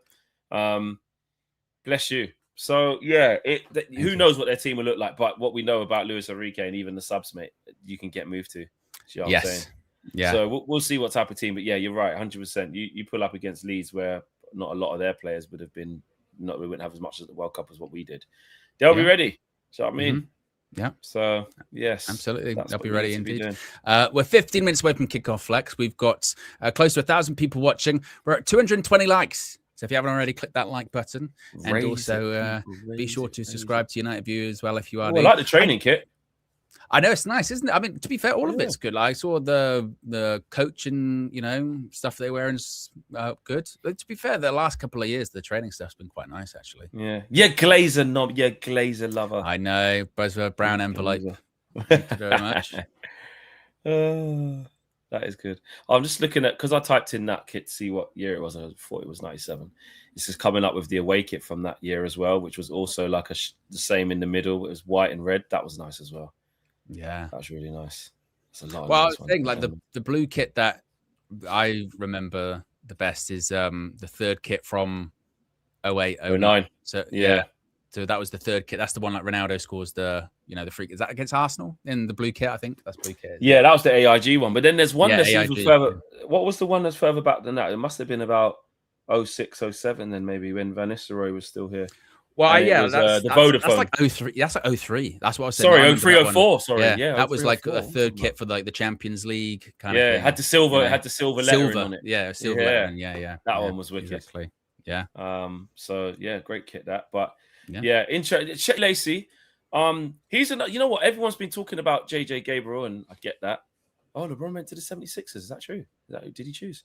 bless you. So who knows what their team will look like? But what we know about Luis Enrique and even the subs, mate, you can get moved to. You know what I'm saying? Yeah. So we'll see what type of team. But yeah, you're right, 100%. You pull up against Leeds, where not a lot of their players would have been. We wouldn't have as much at the World Cup as what we did. They'll be ready. So I mean, yeah. So yes, absolutely, they'll be ready indeed. We're 15 minutes away from kickoff, Flex. We've got close to 1,000 people watching. We're at 220 likes. So if you haven't already, click that like button, and also be sure to subscribe to United View as well if you are. I like the training kit. I know it's nice, isn't it? I mean, to be fair, all of Yeah. it's good. Like, I saw the coach and stuff they wear is good. But to be fair, the last couple of years, the training stuff's been quite nice, actually. Yeah. Glazer knob. Yeah, Glazer lover. I know. Buzzer brown envelope. Glazer. Thank you very much. That is good. I'm just looking at, because I typed in that kit to see what year it was. And I thought it was 97. This is coming up with the away kit from that year as well, which was also like the same in the middle. It was white and red. That was nice as well. Yeah, that was really nice. That's a lot. Well, I was saying, like, the blue kit that I remember the best is the third kit from 08, 09. So yeah. So that was the third kit. That's the one like Ronaldo scores the free. Is that against Arsenal in the blue kit? I think that's blue kit. Yeah, that was the AIG one. But then there's one that's even further. Yeah. What was the one that's further back than that? It must have been about 06, 07 then, maybe, when Van Nistelrooy was still here. Well, that's the Vodafone. That's like 03. That's like 03. That's what I was saying. Sorry, 03, 04. Sorry, yeah, that was like a third kit for like the Champions League kind of thing. Yeah, had the silver. It had the silver lettering on it. Yeah, silver lettering. Yeah. That one was wicked. Exactly. Yeah. So yeah, great kit that. But interesting. Chet Lacey. He's you know what? Everyone's been talking about JJ Gabriel, and I get that. Oh, LeBron went to the 76ers. Is that true? Did he choose?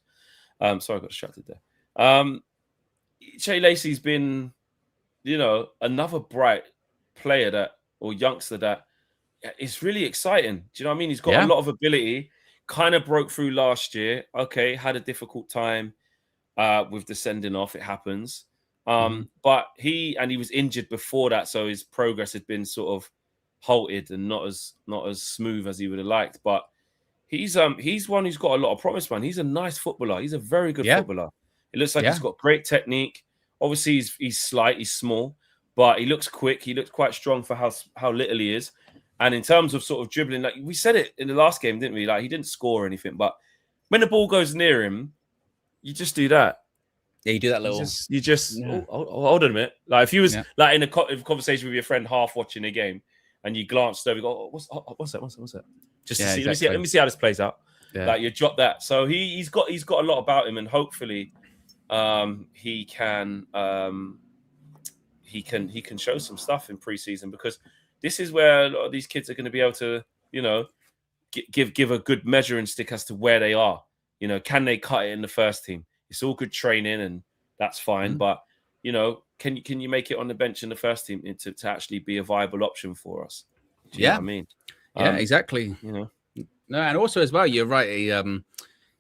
Sorry, I got distracted there. Chet Lacey's been, another bright player youngster that is really exciting. Do you know what I mean? He's got a lot of ability. Kind of broke through last year. Okay, had a difficult time with the sending off. It happens. But he was injured before that, so his progress had been sort of halted and not as smooth as he would have liked. But he's one who's got a lot of promise, man. He's a nice footballer. He's a very good footballer. It looks like he's got great technique. Obviously, he's slight, he's small, but he looks quick. He looks quite strong for how little he is. And in terms of sort of dribbling, like we said it in the last game, didn't we? Like, he didn't score or anything, but when the ball goes near him, you just do that. Yeah, you do that little. Hold on a minute. Like, if you was like in a conversation with your friend, half watching a game, and you glanced over, you go, what's that? Just to see. Exactly. Let me see how this plays out. Yeah. Like, you drop that. So he's got a lot about him, and hopefully, he can show some stuff in preseason, because this is where a lot of these kids are going to be able to, give a good measuring stick as to where they are. Can they cut it in the first team? It's all good training, and that's fine. But can you make it on the bench in the first team to actually be a viable option for us? Do you know what I mean? Yeah, exactly. No, and also as well, you're right.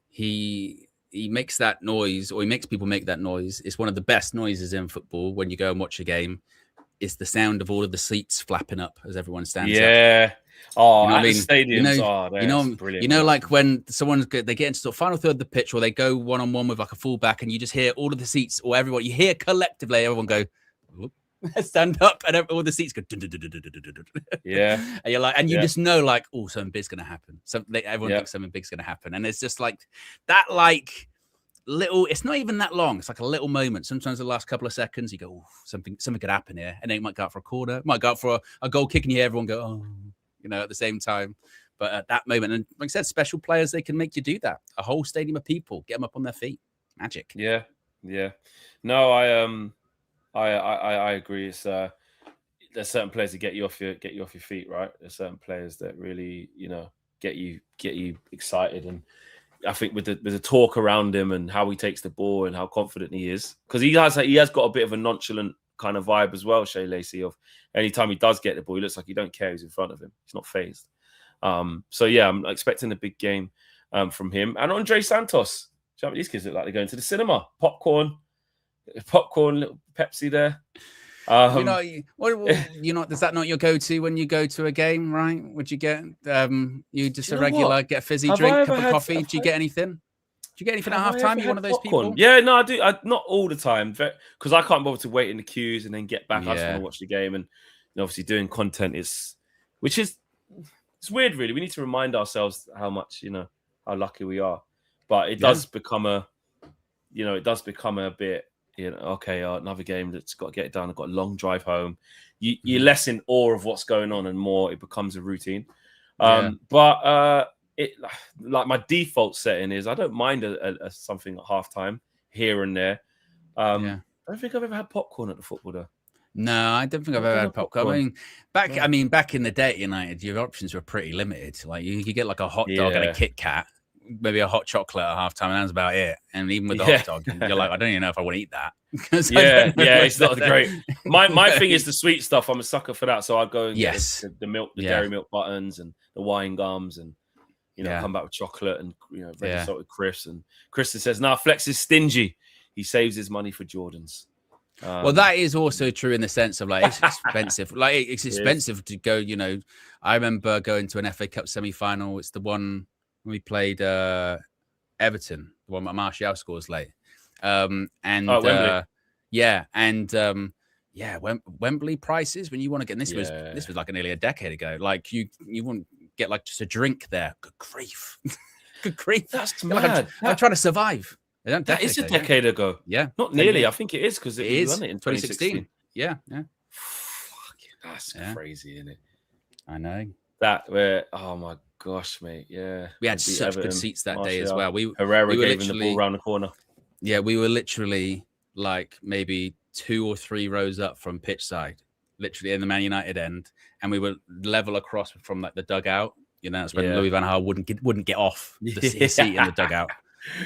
He makes that noise, or he makes people make that noise. It's one of the best noises in football when you go and watch a game. It's the sound of all of the seats flapping up as everyone stands up. Yeah. Oh, at the stadiums. Brilliant. Like when they get into the final third of the pitch, or they go one-on-one with like a fullback, and you just hear all of the seats, or everyone, you hear collectively everyone go, stand up, and all the seats go. Yeah. And you're like, and you just know, like, oh, something big's gonna happen. Everyone thinks something big's gonna happen, and it's just like that, like little. It's not even that long. It's like a little moment. Sometimes the last couple of seconds, you go, oh, something could happen here, and then it might go out for a corner, might go out for a goal kick, and you hear everyone go, oh. At the same time. But at that moment, and like I said, special players, they can make you do that. A whole stadium of people, get them up on their feet. Magic. Yeah. No, I agree. It's there's certain players that get you off your feet, right? There's certain players that really, get you excited. And I think with the talk around him and how he takes the ball and how confident he is, because he has got a bit of a nonchalant kind of vibe as well, Shea Lacey, of anytime he does get the ball, he looks like he don't care who's in front of him. He's not phased. So yeah, I'm expecting a big game from him. And Andre Santos. Do you know what these kids look like? They're going to the cinema. Popcorn, little Pepsi there. Is that not your go-to when you go to a game, right? Would you get you just a regular, get a fizzy drink, cup of coffee? Do you get anything? Do you get anything at half-time? You're one of those people? Yeah, no, I do. Not all the time, because I can't bother to wait in the queues and then get back. I just want to watch the game, and obviously doing content it's weird, really. We need to remind ourselves how much, how lucky we are. But it does become a bit, okay, another game that's got to get it done. I've got a long drive home. You're less in awe of what's going on, and more it becomes a routine. But it, like, my default setting is I don't mind a something at halftime here and there. I don't think I've ever had popcorn at the football though. No, I don't think I've Never ever had had popcorn. popcorn. I No. mean, back in the day at United, your options were pretty limited. Like you could get like a hot dog and a Yeah. Kit Kat, maybe a hot chocolate at halftime, and that's about it. And even with the Yeah. hot dog, you're like, I don't even know if I want to eat that. 'Cause I Yeah, don't know yeah, what's it's not there. great. My thing is the sweet stuff. I'm a sucker for that, so I'd go and Yes. get the milk, the Yeah. dairy milk buttons, and the wine gums, and Yeah. come back with chocolate and ready Yeah. salted crisps. And Kristen says, "Now Flex is stingy. He saves his money for Jordans." Well, that is also true in the sense of like it's expensive. Like it's expensive to go. I remember going to an FA Cup semi-final. It's the one when we played Everton, the one that Martial scores late. Wembley. Wembley prices when you want to get this was like nearly a decade ago. Like you wouldn't get like just a drink there. Good grief. Good grief. That's Like, mad. I'm trying to survive. That is a decade ago. Yeah. Not nearly. I think it is because It we is won it in 2016. Yeah. Fuck, that's crazy, isn't it? I know. Oh my gosh, mate. Yeah. We had such good seats that day as well. Herrera gave him the ball around the corner. Yeah, we were literally like maybe 2 or 3 rows up from pitch side, literally in the Man United end, and we were level across from like the dugout. That's when Louis van Gaal wouldn't get off the seat in the dugout.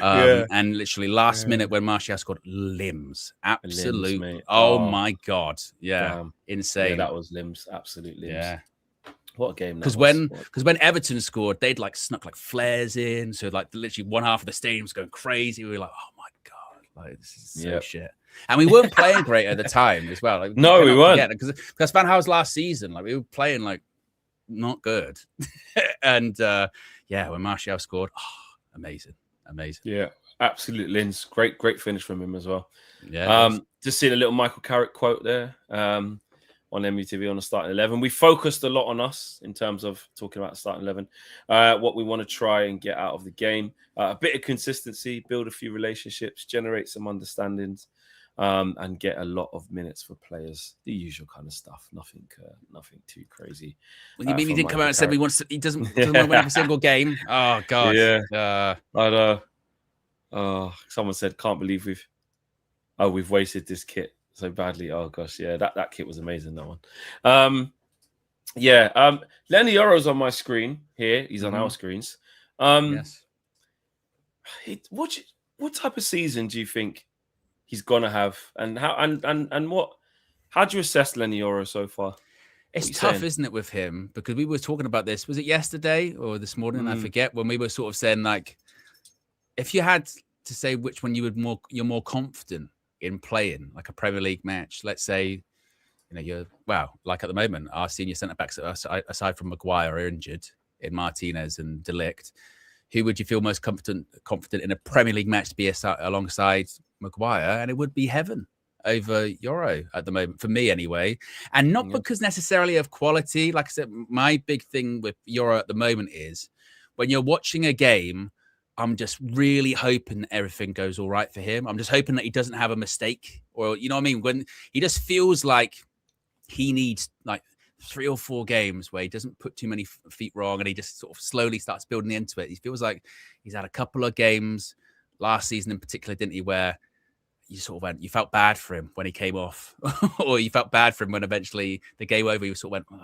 And literally last minute when Martial scored, limbs, absolute. Limbs, oh my god, insane. Yeah, that was limbs, absolute limbs. Yeah. What a game! Because when Everton scored, they'd like snuck like flares in, so like literally one half of the stadium's going crazy. We were like, oh my god, like this is so shit. And we weren't playing great at the time as well. Like, no, we weren't. Because Van Gaal's last season, like we were playing like not good. And when Martial scored, amazing. Yeah, absolute lens. Great finish from him as well. Yeah. Just seeing a little Michael Carrick quote there on MUTV on the starting 11. We focused a lot on us in terms of talking about the starting 11, what we want to try and get out of the game, a bit of consistency, build a few relationships, generate some understandings, and get a lot of minutes for players. The usual kind of stuff. Nothing too crazy. Well, you mean he didn't come out and say he doesn't want to win every single game? Oh god. Yeah. I know. Oh, someone said, "Can't believe we've wasted this kit so badly." Oh gosh, yeah, that kit was amazing. That one. Lenny Yoro's on my screen here. He's on our screens. Yes. What type of season do you think he's gonna have, and how do you assess Lenny Yoro so far? It's tough, isn't it, with him? Because we were talking about this. Was it yesterday or this morning? I forget, when we were sort of saying like, if you had to say which one you're more confident in playing, like a Premier League match, let's say, like at the moment, our senior centre backs aside from Maguire are injured in Martinez and De Ligt. Who would you feel most confident in a Premier League match to be alongside Maguire? And it would be heaven over Yoro at the moment, for me anyway. And not because necessarily of quality. Like I said, my big thing with Yoro at the moment is when you're watching a game, I'm just really hoping everything goes all right for him. I'm just hoping that he doesn't have a mistake, or you know what I mean? When he just feels like he needs like 3 or 4 games where he doesn't put too many feet wrong and he just sort of slowly starts building into it. He feels like he's had a couple of games last season in particular, didn't he, where you sort of you felt bad for him when he came off, or you felt bad for him when eventually the game over, you sort of went,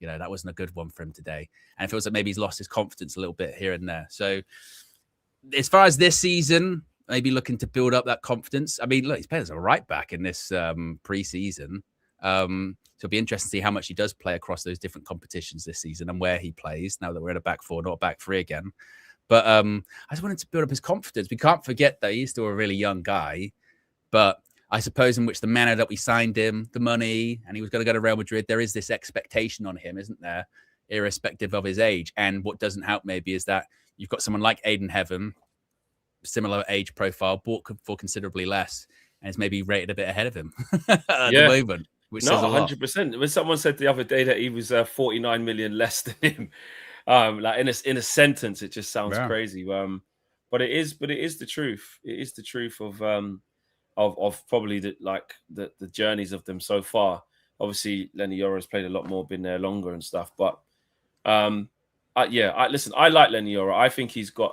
that wasn't a good one for him today. And it feels like maybe he's lost his confidence a little bit here and there. So as far as this season, maybe looking to build up that confidence. I mean, look, he's playing as a right back in this pre-season. So it'll be interesting to see how much he does play across those different competitions this season and where he plays now that we're in a back 4, not a back 3 again. But I just wanted to build up his confidence. We can't forget that he's still a really young guy. But I suppose in which the manner that we signed him, the money, and he was going to go to Real Madrid, there is this expectation on him, isn't there? Irrespective of his age. And what doesn't help maybe is that you've got someone like Aiden Heaven, similar age profile, bought for considerably less, and is maybe rated a bit ahead of him at the moment. Which says a lot. 100%. When someone said the other day that he was 49 million less than him, like in a sentence, it just sounds crazy. But it is the truth. It is the truth of probably the journeys of them so far. Obviously, Lenny Yoro has played a lot more, been there longer and stuff. But listen, I like Lenny Yoro. I think he's got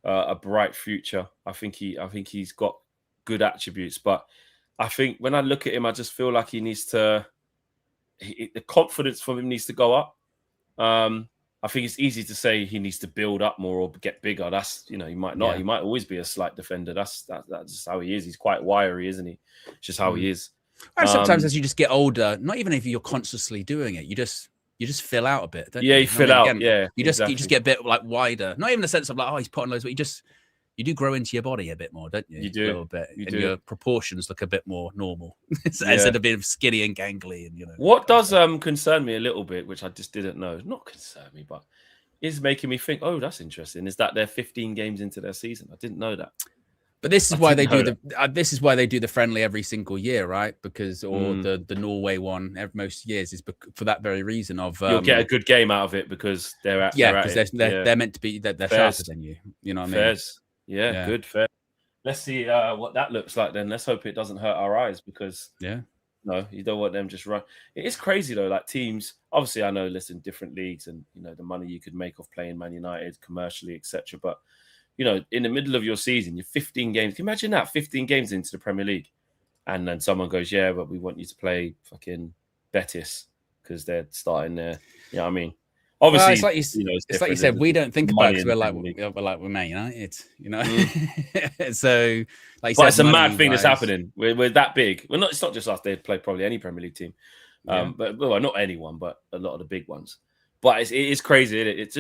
a bright future. I think he's got good attributes, but I think when I look at him, I just feel like he needs to. The confidence from him needs to go up. I think it's easy to say he needs to build up more or get bigger. That's, he might not. Yeah. He might always be a slight defender. That's just how he is. He's quite wiry, isn't he? It's just how he is. And sometimes as you just get older, not even if you're consciously doing it, you just fill out a bit, don't Yeah, you? you fill out. Yeah, you just get a bit like wider. Not even the sense of like, oh, he's putting loads, but you do grow into your body a bit more, don't you? You do a little bit, and your proportions look a bit more normal instead of being skinny and gangly. And what does concern me a little bit, which I just didn't know, not concern me, but is making me think, oh, that's interesting, is that they're 15 games into their season. I didn't know that. But this is why they do the friendly every single year, right? Because the Norway one most years is for that very reason of you'll get a good game out of it because they're meant to be they're sharper than you. You know what I mean? Fairs. Yeah, good, fair. Let's see what that looks like then. Let's hope it doesn't hurt our eyes because no, you don't want them just run. It is crazy though, like teams. Obviously, I know, listen, different leagues and the money you could make off playing Man United commercially, etc. But in the middle of your season, you're 15 games. Can you imagine that? 15 games into the Premier League, and then someone goes, "Yeah, but we want you to play fucking Betis because they're starting there." You know what I mean? Obviously, it's like you said, we don't think about it because we're Man United, so like, but it's a mad thing that's happening. We're that big. It's not just us. They play probably any Premier League team, but not anyone, but a lot of the big ones. But it is crazy. Isn't it? It's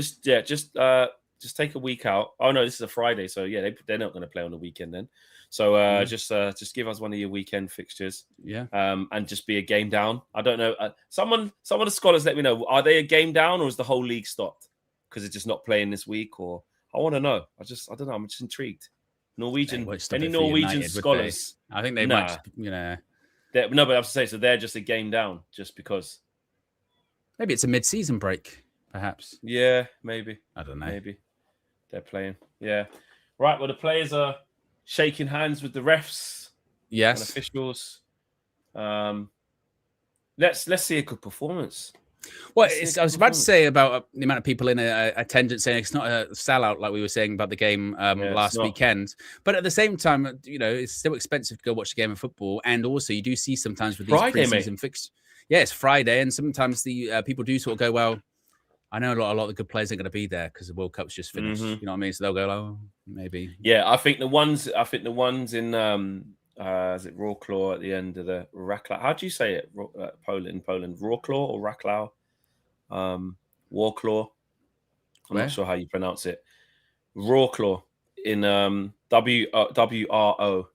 just take a week out. Oh no, this is a Friday, so yeah, they're not going to play on the weekend then. So just give us one of your weekend fixtures, and just be a game down. I don't know. Some of the scholars let me know. Are they a game down, or is the whole league stopped because it's just not playing this week? Or I want to know. I don't know. I'm just intrigued. Any Norwegian scholars? I think they might. No, but I have to say, so they're just a game down, just because. Maybe it's a mid-season break, perhaps. Yeah, maybe. I don't know. Maybe they're playing. Yeah, right. Well, the players are shaking hands with the refs, and officials. Let's see a good performance. Well, I was about to say about the amount of people in attendance, saying it's not a sellout like we were saying about the game last weekend. But at the same time, it's still expensive to go watch the game of football, and also you do see sometimes with these preseason fixtures. Yeah, it's Friday, and sometimes the people do sort of go, well, I know a lot of the good players are going to be there because the World Cup's just finished. You know what I mean? So they'll go, oh, maybe. Yeah, I think the ones in is it Wroclaw at the end of the Wroclaw? How do you say it? Poland, Wroclaw or Wroclaw? Wroclaw. I'm not sure how you pronounce it. Wroclaw in WRO.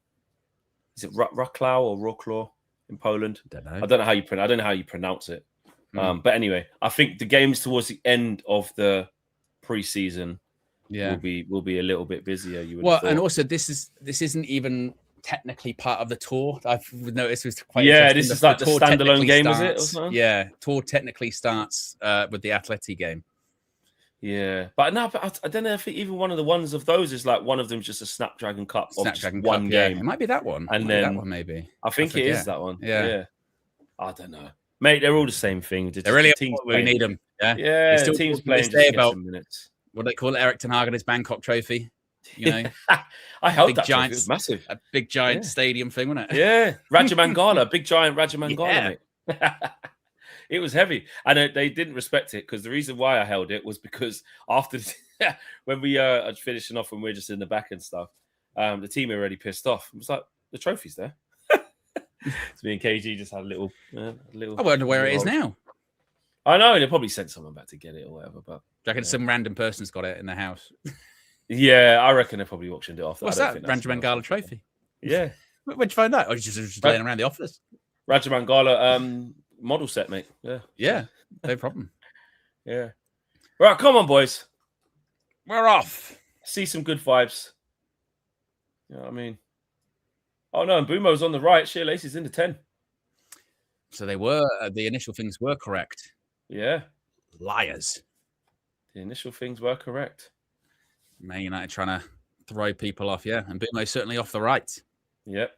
Is it Wroclaw or Wroclaw in Poland? I don't know how you pronounce it. But anyway, I think the games towards the end of the preseason will be a little bit busier. And also this isn't even technically part of the tour. I've noticed it was quite this is like the standalone game, is it? Or something? Yeah, tour technically starts with the Atleti game. Yeah, but I don't know if even one of the ones of those is like one of them just a Snapdragon Cup of one game. It might be that one, and then that one maybe. I think it is that one. Yeah. I don't know, mate. They're all the same thing. They're really teams. We need them. Yeah. The teams playing. Say about minutes. What do they call it? Eric Ten Hag and his Bangkok trophy. I held that trophy. It was massive. A big giant stadium thing, wasn't it? Yeah, Rajamangala, big giant Rajamangala, mate. It was heavy, and they didn't respect it because the reason why I held it was because after when we are finishing off and we're just in the back and stuff, the team already pissed off. It was like the trophy's there. So me and KG just had a little. I wonder where it is now. I know they probably sent someone back to get it or whatever. But do you reckon some random person's got it in their house? Yeah, I reckon they probably auctioned it off. What's that? Rajamangala trophy? Yeah. Where'd you find that? Or just laying around the office? Rajamangala model set, mate. Yeah, no problem. Yeah. Right, come on, boys. We're off. See some good vibes. You know what I mean? Oh, no, and Bumo's on the right. Sheer Lacey's in the 10. So they were, the initial things were correct. Yeah. Liars. The initial things were correct. Man United trying to throw people off, yeah. And Bumo certainly off the right. Yep.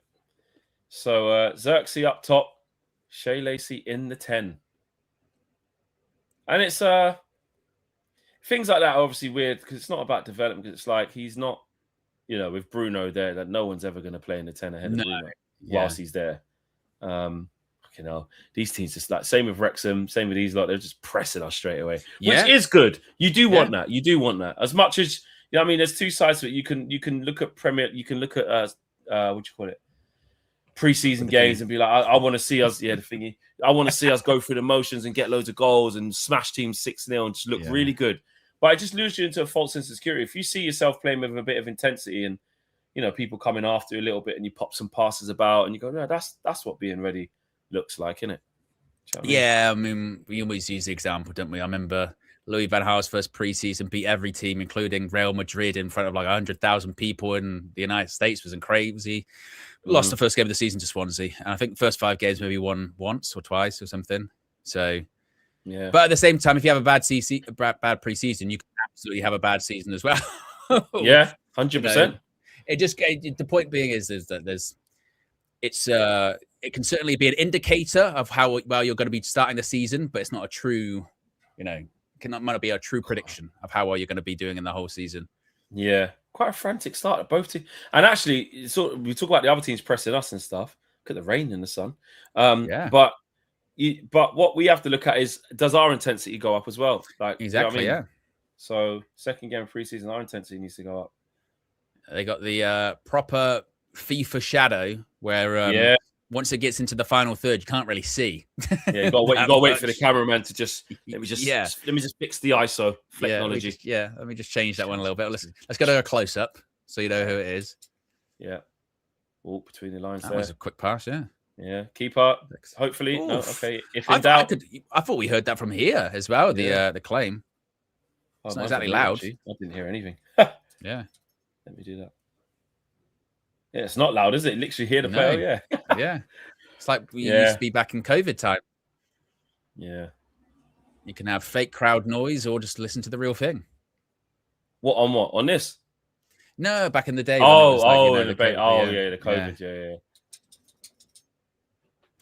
So Xerxes up top. Shea Lacey in the 10. And it's things like that are obviously weird because it's not about development, because it's like he's not, with Bruno there, that no one's ever going to play in the 10 ahead of Bruno. whilst he's there. You know, these teams just like same with Wrexham, same with these lot. They're just pressing us straight away, which is good. You do want that. You do want that as much as you know. I mean, there's two sides to it. You can look at Premier. You can look at what do you call it? Pre-season games and be like, I want to see us. Yeah, the thingy. I want to see us go through the motions and get loads of goals and smash teams 6-0 and just look really good. But it just lures you into a false sense of security. If you see yourself playing with a bit of intensity and you know people coming after you a little bit and you pop some passes about and you go, no, that's what being ready looks like, isn't it? I mean, we always use the example, don't we? I remember Louis van Gaal's first preseason beat every team, including Real Madrid, in front of like 100,000 people in the United States. Was crazy. Lost the first game of the season to Swansea, and I think the first 5 games maybe won once or twice or something. So, but at the same time, if you have a bad preseason, you can absolutely have a bad season as well. 100%. The point being is that it can certainly be an indicator of how well you're going to be starting the season, but it's not a true, might be a true prediction of how well you're going to be doing in the whole season. Yeah, quite a frantic start at both teams. And actually, we talk about the other teams pressing us and stuff. Look at the rain and the sun. But what we have to look at is, does our intensity go up as well? Like exactly, you know what I mean? So second game of preseason, our intensity needs to go up. They got the proper FIFA shadow where once it gets into the final third, you can't really see. You got to wait for the cameraman to let me just fix the ISO technology. Let me just change that one a little bit. Let's go to a close up so you know who it is. Yeah, walk between the lines. That was a quick pass. Yeah. Keeper. Hopefully, no, okay. If in I doubt, I thought we heard that from here as well. The claim. It's not exactly loud. Actually. I didn't hear anything. Yeah. Let me do that. Yeah, it's not loud, is it? Literally hear the player. Yeah. It's like we used to be back in COVID time. Yeah. You can have fake crowd noise or just listen to the real thing. What? On this? No, back in the day. The COVID. Yeah.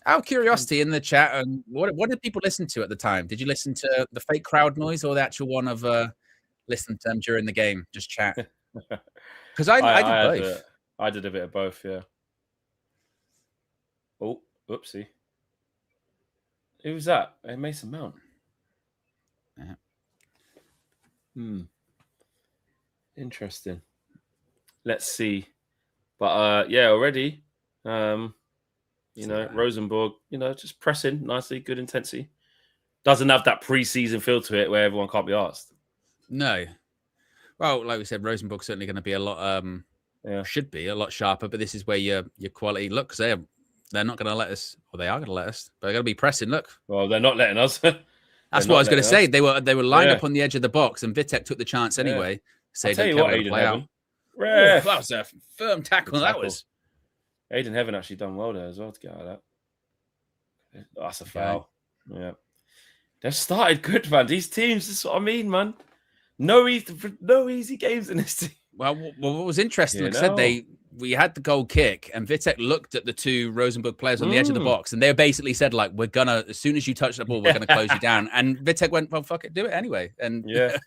Out of curiosity in the chat, and what did people listen to at the time? Did you listen to the fake crowd noise or the actual one of listen to them during the game? Just chat. Because I did both. I did a bit of both, yeah. Oh, whoopsie. Who was that? Mason Mount. Yeah. Interesting. Let's see. But already, Rosenborg, just pressing nicely, good intensity. Doesn't have that pre-season feel to it where everyone can't be asked. No. Well, like we said, Rosenborg's certainly going to be a lot should be a lot sharper, but this is where your quality look, because they're not going to let us, or they are going to let us, but they're going to be pressing. Look, well, they're not letting us. That's what I was going to say. They were lined up on the edge of the box, and Vitek took the chance anyway. I'll tell you what, Aiden Heaven. That was a firm tackle. That was. Aiden Heaven actually done well there as well to get out of that. That's a foul. Yeah, they've started good, man. These teams, this is what I mean, man. No easy games in this team. Well, what was interesting, like I said, we had the goal kick, and Vitek looked at the two Rosenborg players on the edge of the box, and they basically said, like, we're gonna, as soon as you touch the ball, we're gonna close you down. And Vitek went, well, fuck it, do it anyway. And I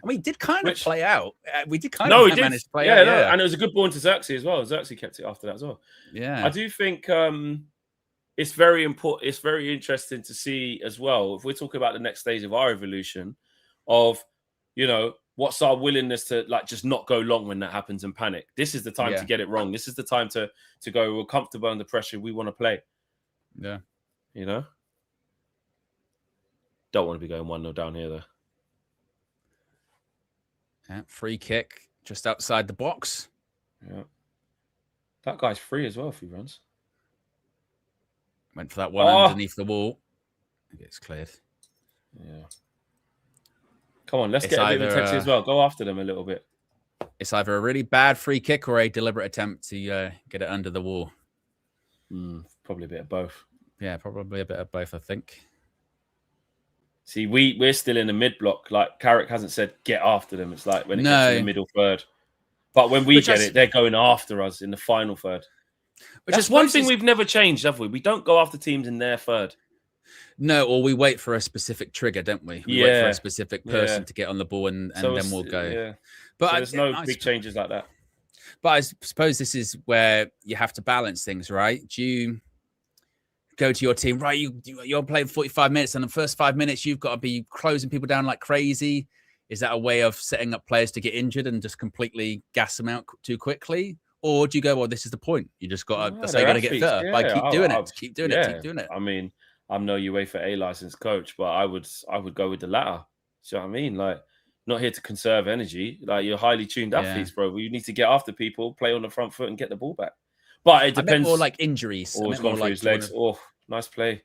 mean, it did kind of play out. We did kind of manage to play out. And it was a good ball into Xerxes as well. Xerxes kept it after that as well. Yeah, I do think it's very important. It's very interesting to see as well, if we're talking about the next stage of our evolution, of what's our willingness to just not go long when that happens and panic. This is the time to get it wrong. This is the time to go, we're comfortable under pressure. We want to play. Yeah. Don't want to be going 1-0 down here, though. Yeah, free kick just outside the box. Yeah. That guy's free as well if he runs. Went for that one underneath the wall. It gets cleared. Yeah. Come on, let's get a bit of intensity as well. Go after them a little bit. It's either a really bad free kick or a deliberate attempt to get it under the wall. Probably a bit of both. Yeah, probably a bit of both, I think. See, we're still in the mid block. Like, Carrick hasn't said get after them. It's like when it gets to the middle third. But when we get it, they're going after us in the final third. That's one thing we've never changed, have we? We don't go after teams in their third. No, or we wait for a specific trigger, don't we? We wait for a specific person to get on the ball, and then we'll go. Yeah. But there's no big changes like that. But I suppose this is where you have to balance things, right? Do you go to your team, right? You're playing 45 minutes, and the first 5 minutes, you've got to be closing people down like crazy. Is that a way of setting up players to get injured and just completely gas them out too quickly? Or do you go, well, this is the point. You just got to, that's how you got to get fitter. By keep doing it. Keep doing it. I mean, I'm no UEFA A licensed coach, but I would go with the latter. Do you know what I mean? Like, not here to conserve energy. Like, you're highly tuned athletes, bro. You need to get after people, play on the front foot, and get the ball back. But it depends. More like injuries. Or it's gone through his legs. Oh, nice play.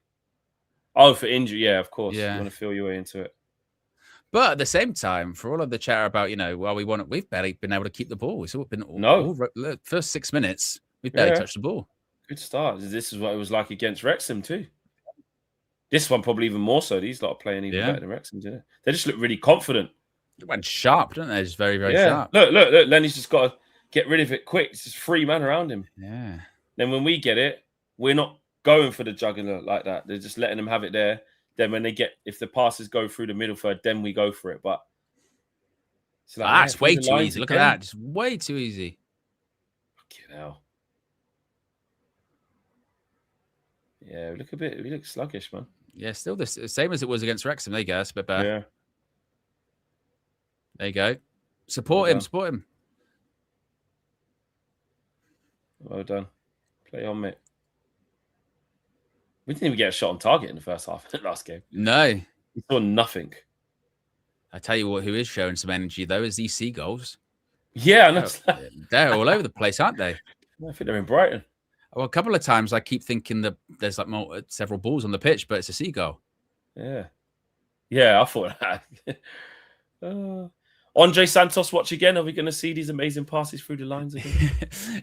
Oh, for injury, yeah, of course. Yeah. You want to feel your way into it. But at the same time, for all of the chatter about, we've barely been able to keep the ball. It's all been first 6 minutes, we've barely touched the ball. Good start. This is what it was like against Wrexham too. This one probably even more so. These lot are playing even better than Wrexham, didn't they? They just look really confident. They went sharp, don't they? Just very, very sharp. Look. Lenny's just got to get rid of it quick. It's just 3 men around him. Yeah. Then when we get it, we're not going for the jugular like that. They're just letting them have it there. Then when if the passes go through the middle third, then we go for it. But it's like, that's way too easy. Look at that. Just way too easy. Fucking hell. Yeah, we look sluggish, man. Yeah, still the same as it was against Wrexham. There you go. It's a bit better. Yeah. There you go. Support him. Well done. Play on, mate. We didn't even get a shot on target in the first half of the last game. No. We saw nothing. I tell you what, who is showing some energy, though, is these Seagulls. Yeah, I know. They're all over the place, aren't they? I think they're in Brighton. Well, a couple of times I keep thinking that there's like several balls on the pitch, but it's a seagull. Yeah. Yeah, I thought that. Andre Santos watch again. Are we going to see these amazing passes through the lines again?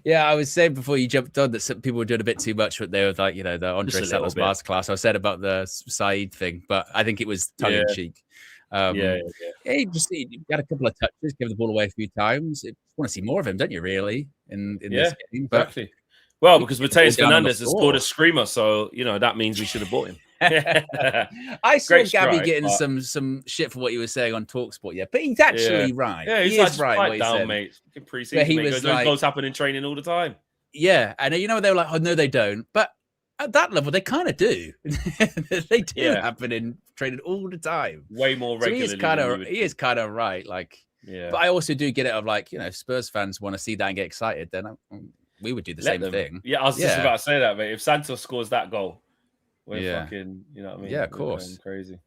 Yeah, I was saying before you jumped on that some people were doing a bit too much with they were like, the Andre Santos masterclass. I said about the Saeed thing, but I think it was tongue in cheek. He had a couple of touches, gave the ball away a few times. You want to see more of him, don't you, really, in this game? But exactly. Well, because Mateus Fernandes has scored a screamer, so, that means we should have bought him. I saw Gabby getting some shit for what he was saying on TalkSport, but he's actually right. Yeah, he is right. What down, he said. Mate. Pre-season, he was those goals happen in training all the time. Yeah, and they were like, oh no, they don't. But at that level, they kind of do. They do happen in training all the time. Way more regularly. So he is kind of right. Like, but I also do get it of like, Spurs fans want to see that and get excited. Then we would do the same thing. Yeah, I was just about to say that, mate. If Santos scores that goal, we're fucking, you know what I mean? Yeah, of course. Crazy.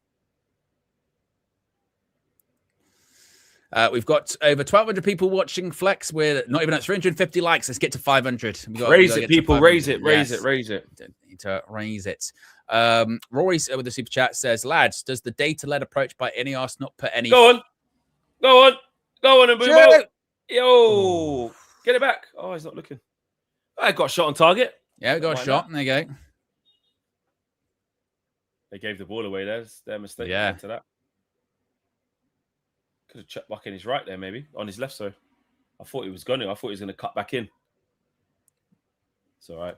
We've got over 1,200 people watching Flex. We're not even at 350 likes. Let's get to 500. Raise it, people. Raise it. Raise it. Need to raise it. Rory with the super chat says, lads, does the data-led approach by Ineos not put any... Go on and move out. Yo, get it back. Oh, he's not looking. I got a shot on target. Yeah, we got a shot. There you go. They gave the ball away. There's their mistake. Yeah. To that. Could have checked back in his right there, maybe. On his left, so. I thought he was going to cut back in. It's all right.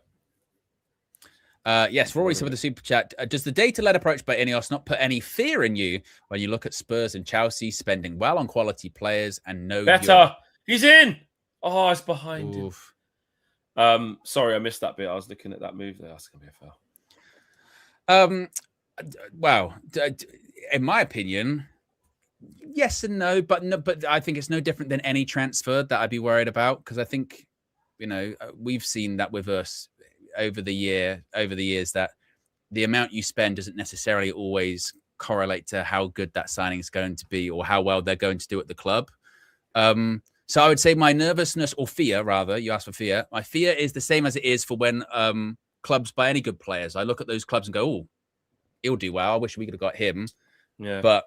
Yes, Rory said with the super chat, does the data-led approach by Ineos not put any fear in you when you look at Spurs and Chelsea spending well on quality players and no... Better. He's in. Oh, it's behind him. Sorry, I missed that bit. I was looking at that move there. That's going to be a foul. Well, in my opinion, yes and no, but I think it's no different than any transfer that I'd be worried about, because I think, we've seen that with us over the years that the amount you spend doesn't necessarily always correlate to how good that signing is going to be or how well they're going to do at the club. So I would say my nervousness, or fear rather, you asked for fear. My fear is the same as it is for when clubs buy any good players. I look at those clubs and go, oh, he'll do well. I wish we could have got him. Yeah. But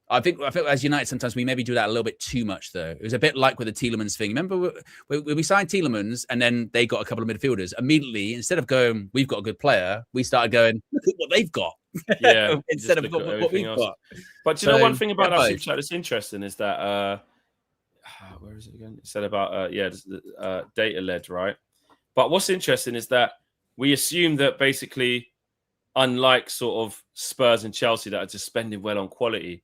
I think as United, sometimes we maybe do that a little bit too much, though. It was a bit like with the Tielemans thing. Remember when we signed Tielemans and then they got a couple of midfielders? Immediately, instead of going, we've got a good player, we started going, look at what they've got. Yeah. Instead of what we've got. But you know, one thing about that super chat that's interesting is that, where is it again? It said about, data-led, right? But what's interesting is that we assume that basically, unlike sort of Spurs and Chelsea that are just spending well on quality,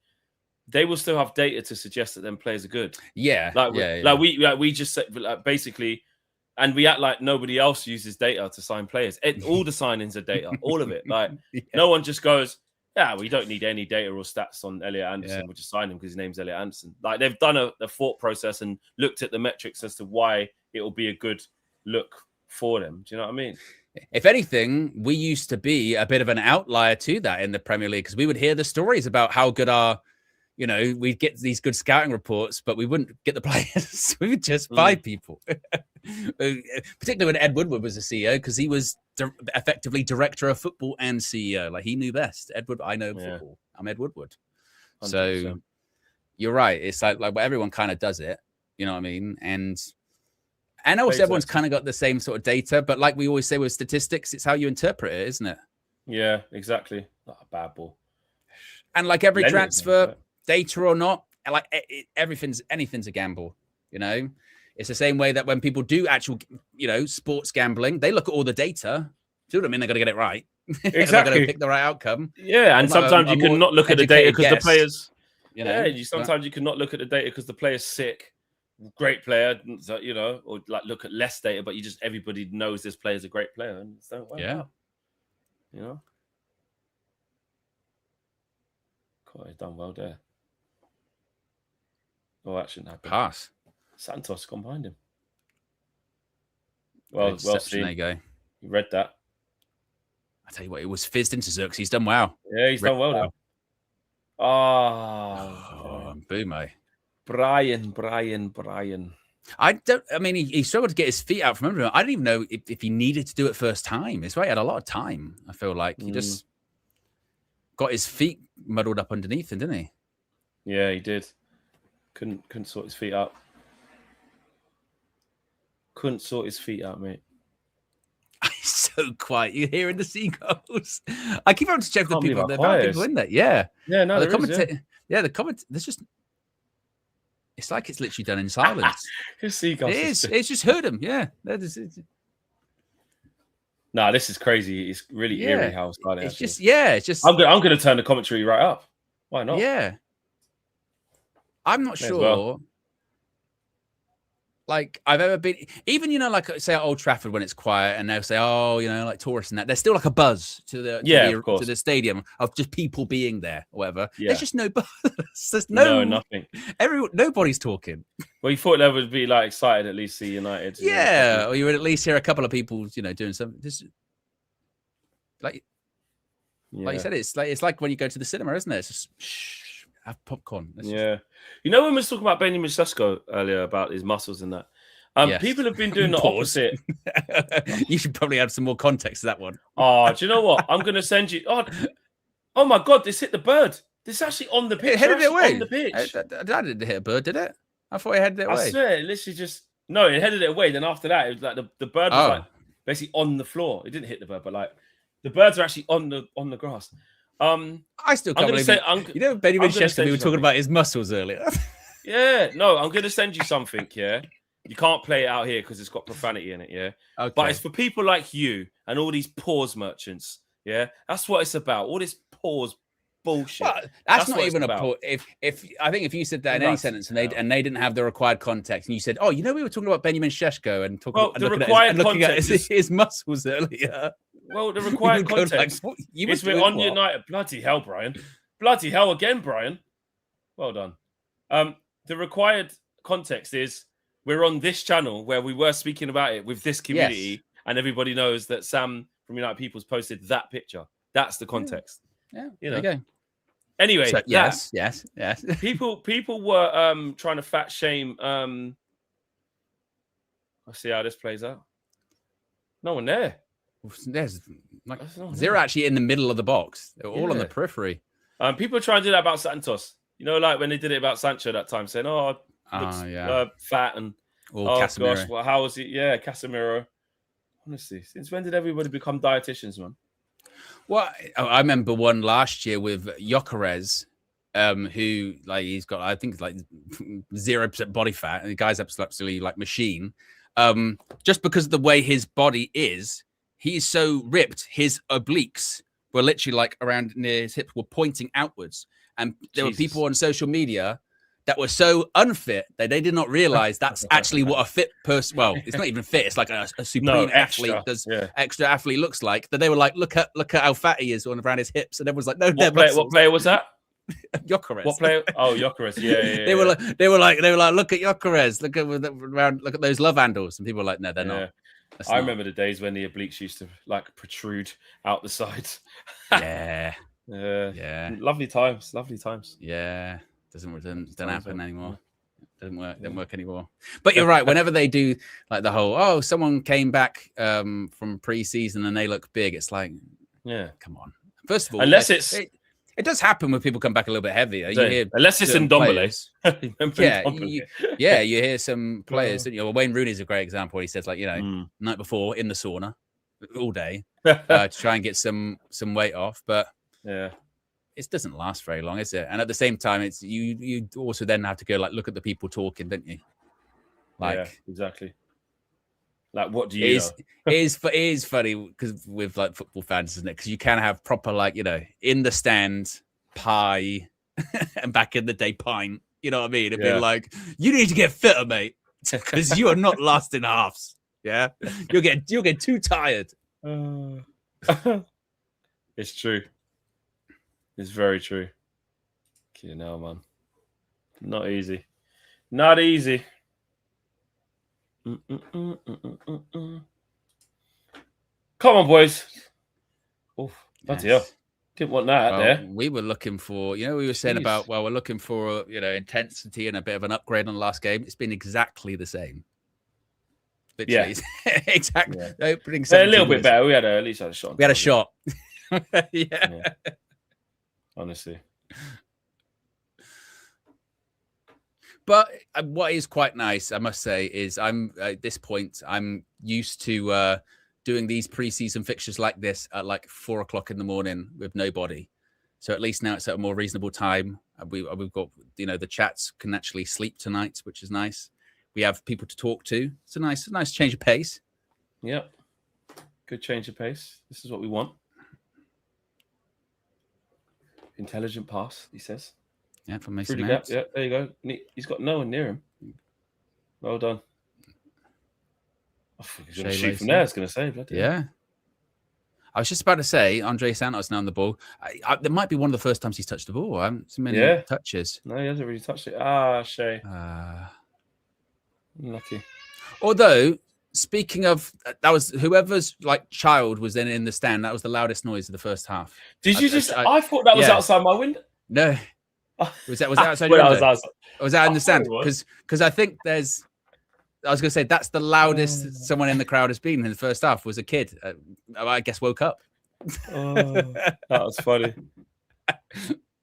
they will still have data to suggest that them players are good. Yeah, we just said, basically, and we act like nobody else uses data to sign players. All the signings are data, all of it. Like no one just goes, yeah, we don't need any data or stats on Elliot Anderson. We'll just sign him because his name's Elliot Anderson. Like they've done a thought process and looked at the metrics as to why it will be a good look for them. Do you know what I mean? If anything, we used to be a bit of an outlier to that in the Premier League because we would hear the stories about how good our, we'd get these good scouting reports, but we wouldn't get the players. We would just buy people. Particularly when Ed Woodward was a CEO, because he was effectively director of football and CEO. Like he knew best. I know football. I'm Ed Woodward. 100%. So you're right. It's like everyone kind of does it. You know what I mean? And also everyone's kind of got the same sort of data, but like we always say with statistics, it's how you interpret it, isn't it? Yeah, exactly. Not a bad ball. And like every transfer, data or not, like anything's a gamble. It's the same way that when people do actual, sports gambling, they look at all the data. Do what I mean? They're going to get it right. Exactly. They're going to pick the right outcome. Yeah, and sometimes you can not look at the data because the players. Sometimes you cannot look at the data because the player's sick. Great player, or like look at less data, but everybody knows this player's a great player, and so out. God, he's done well there. Oh, that shouldn't happen. Pass. Santos gone behind him. Well seen. There you go. You read that. I tell you what, it was fizzed into Zirks. He's done well. Yeah, he's done well there. Oh, Boomo. Brian. He struggled to get his feet out from under him. I don't even know if he needed to do it first time. It's right. He had a lot of time. I feel like he just got his feet muddled up underneath him, didn't he? Yeah, he did. Couldn't sort his feet out. Couldn't sort his feet out, mate. He's so quiet. You're hearing the seagulls. I keep having to check the people. There are people in there. Yeah. Yeah, no, the comment. There's just. It's like it's literally done in silence. His seagulls. It is. It's just heard them. Yeah. No, this is crazy. It's really eerie how it's done. It's just. I'm going to turn the commentary right up. Why not? Yeah. I'm not sure. Like I've ever been, even like say at Old Trafford when it's quiet, and they'll say, "Oh, like tourists and that." There's still like a buzz to the stadium of just people being there, or whatever. Yeah. There's just no buzz. There's nothing. Nobody's talking. Well, you thought there would be like excited at least see United. Yeah, or you would at least hear a couple of people, doing something. Just like you said, it's like when you go to the cinema, isn't it? It's just shh, have popcorn. When we were talking about Benjamin Sesko earlier about his muscles and that, people have been doing the opposite. You should probably add some more context to that one. Oh, do you know what? I'm going to send you. Oh my God! This hit the bird. This is actually on the pitch. It headed it away. On the pitch. That didn't hit a bird, did it? I thought it headed it away. I swear, it literally just it headed it away. Then after that, it was like the bird was like basically on the floor. It didn't hit the bird, but like the birds are actually on the grass. I still can't believe it. Benjamin Sesko, we were talking about his muscles earlier. Yeah, no, I'm going to send you something, yeah? You can't play it out here because it's got profanity in it, yeah? Okay. But it's for people like you and all these pause merchants, yeah? That's what it's about. All this pause bullshit. Well, that's not even a pause. If I think if you said that in any sentence and they didn't have the required context and you said, "Oh, we were talking about Benjamin Sesko and looking at his muscles earlier." Well, the required context is we're on United. Bloody hell, Brian. Bloody hell again, Brian. Well done. The required context is we're on this channel where we were speaking about it with this community, and everybody knows that Sam from United People's posted that picture. That's the context. Yeah. There you go. Anyway, so, yes. people were trying to fat shame. I'll see how this plays out. No one there. There's like they're actually in the middle of the box. They're all on the periphery. People are trying to do that about Santos. Like when they did it about Sancho that time, saying, "Oh, looks fat," and Casemiro. Gosh, well, how was he? Yeah, Casemiro. Honestly, since when did everybody become dietitians, man? Well, I remember one last year with Gyökeres, who he's got, I think, 0% body fat, and the guy's absolutely like machine. Just because of the way his body is, he's so ripped, his obliques were literally like around near his hips were pointing outwards. And there were people on social media that were so unfit that they did not realize that's actually what a fit person. Well, it's not even fit. It's like a supreme athlete does. Extra athlete looks like that. They were like, look at how fat he is on around his hips, and everyone's like, no, what player was that? Jokeres. What player? Oh, Jokeres. Yeah. They were like, look at Jokeres. Look at those love handles, and people were like, no, they're not. I remember the days when the obliques used to like protrude out the sides. Yeah. Lovely times. Yeah. Doesn't happen anymore. Doesn't work anymore. But you're right. Whenever they do like the whole, someone came back from pre-season and they look big, it's like, come on. First of all, unless it does happen when people come back a little bit heavier. You hear unless it's in Dombele. You hear some players. Wayne Rooney's a great example. He says night before in the sauna all day to try and get some weight off, but it doesn't last very long, is it? And at the same time, it's you also then have to go look at the people talking, don't you? Exactly. Like, what do you know? It is funny because with football fans, isn't it? Because you can have proper in the stand pie and back in the day pint. You know what I mean? It'd be like, you need to get fitter, mate, because you are not lasting halves. Yeah, you'll get too tired. It's true. It's very true. Man. Not easy. Not easy. Come on, boys. Oh, bloody hell. Didn't want that there. We were looking for, we were saying about, we're looking for, intensity and a bit of an upgrade on the last game. It's been exactly the same. Literally. Exactly. Yeah. Opening a little bit better. We at least had a shot. We had a shot. Honestly. But what is quite nice, I must say, is I'm at this point, I'm used to doing these pre-season fixtures like this at 4 o'clock in the morning with nobody. So at least now it's at a more reasonable time. We've got, the chats can actually sleep tonight, which is nice. We have people to talk to. It's a nice change of pace. Yep. Good change of pace. This is what we want. Intelligent pass, he says. Yeah, from Mason Through the gap. Yeah, there you go. He's got no one near him. Well done. I think he's going to shoot from there. I was going to say. Yeah. I was just about to say, Andre Santos now on the ball. There might be one of the first times he's touched the ball. I haven't seen many touches. No, he hasn't really touched it. Shay. Lucky. Although, speaking of, that was whoever's child was then in the stand. That was the loudest noise of the first half. Did you I thought that was outside my window. No. Was that outside your window? Or was that in the stand? Because I think I was going to say that's the loudest someone in the crowd has been in the first half was a kid. I guess woke up. That was funny.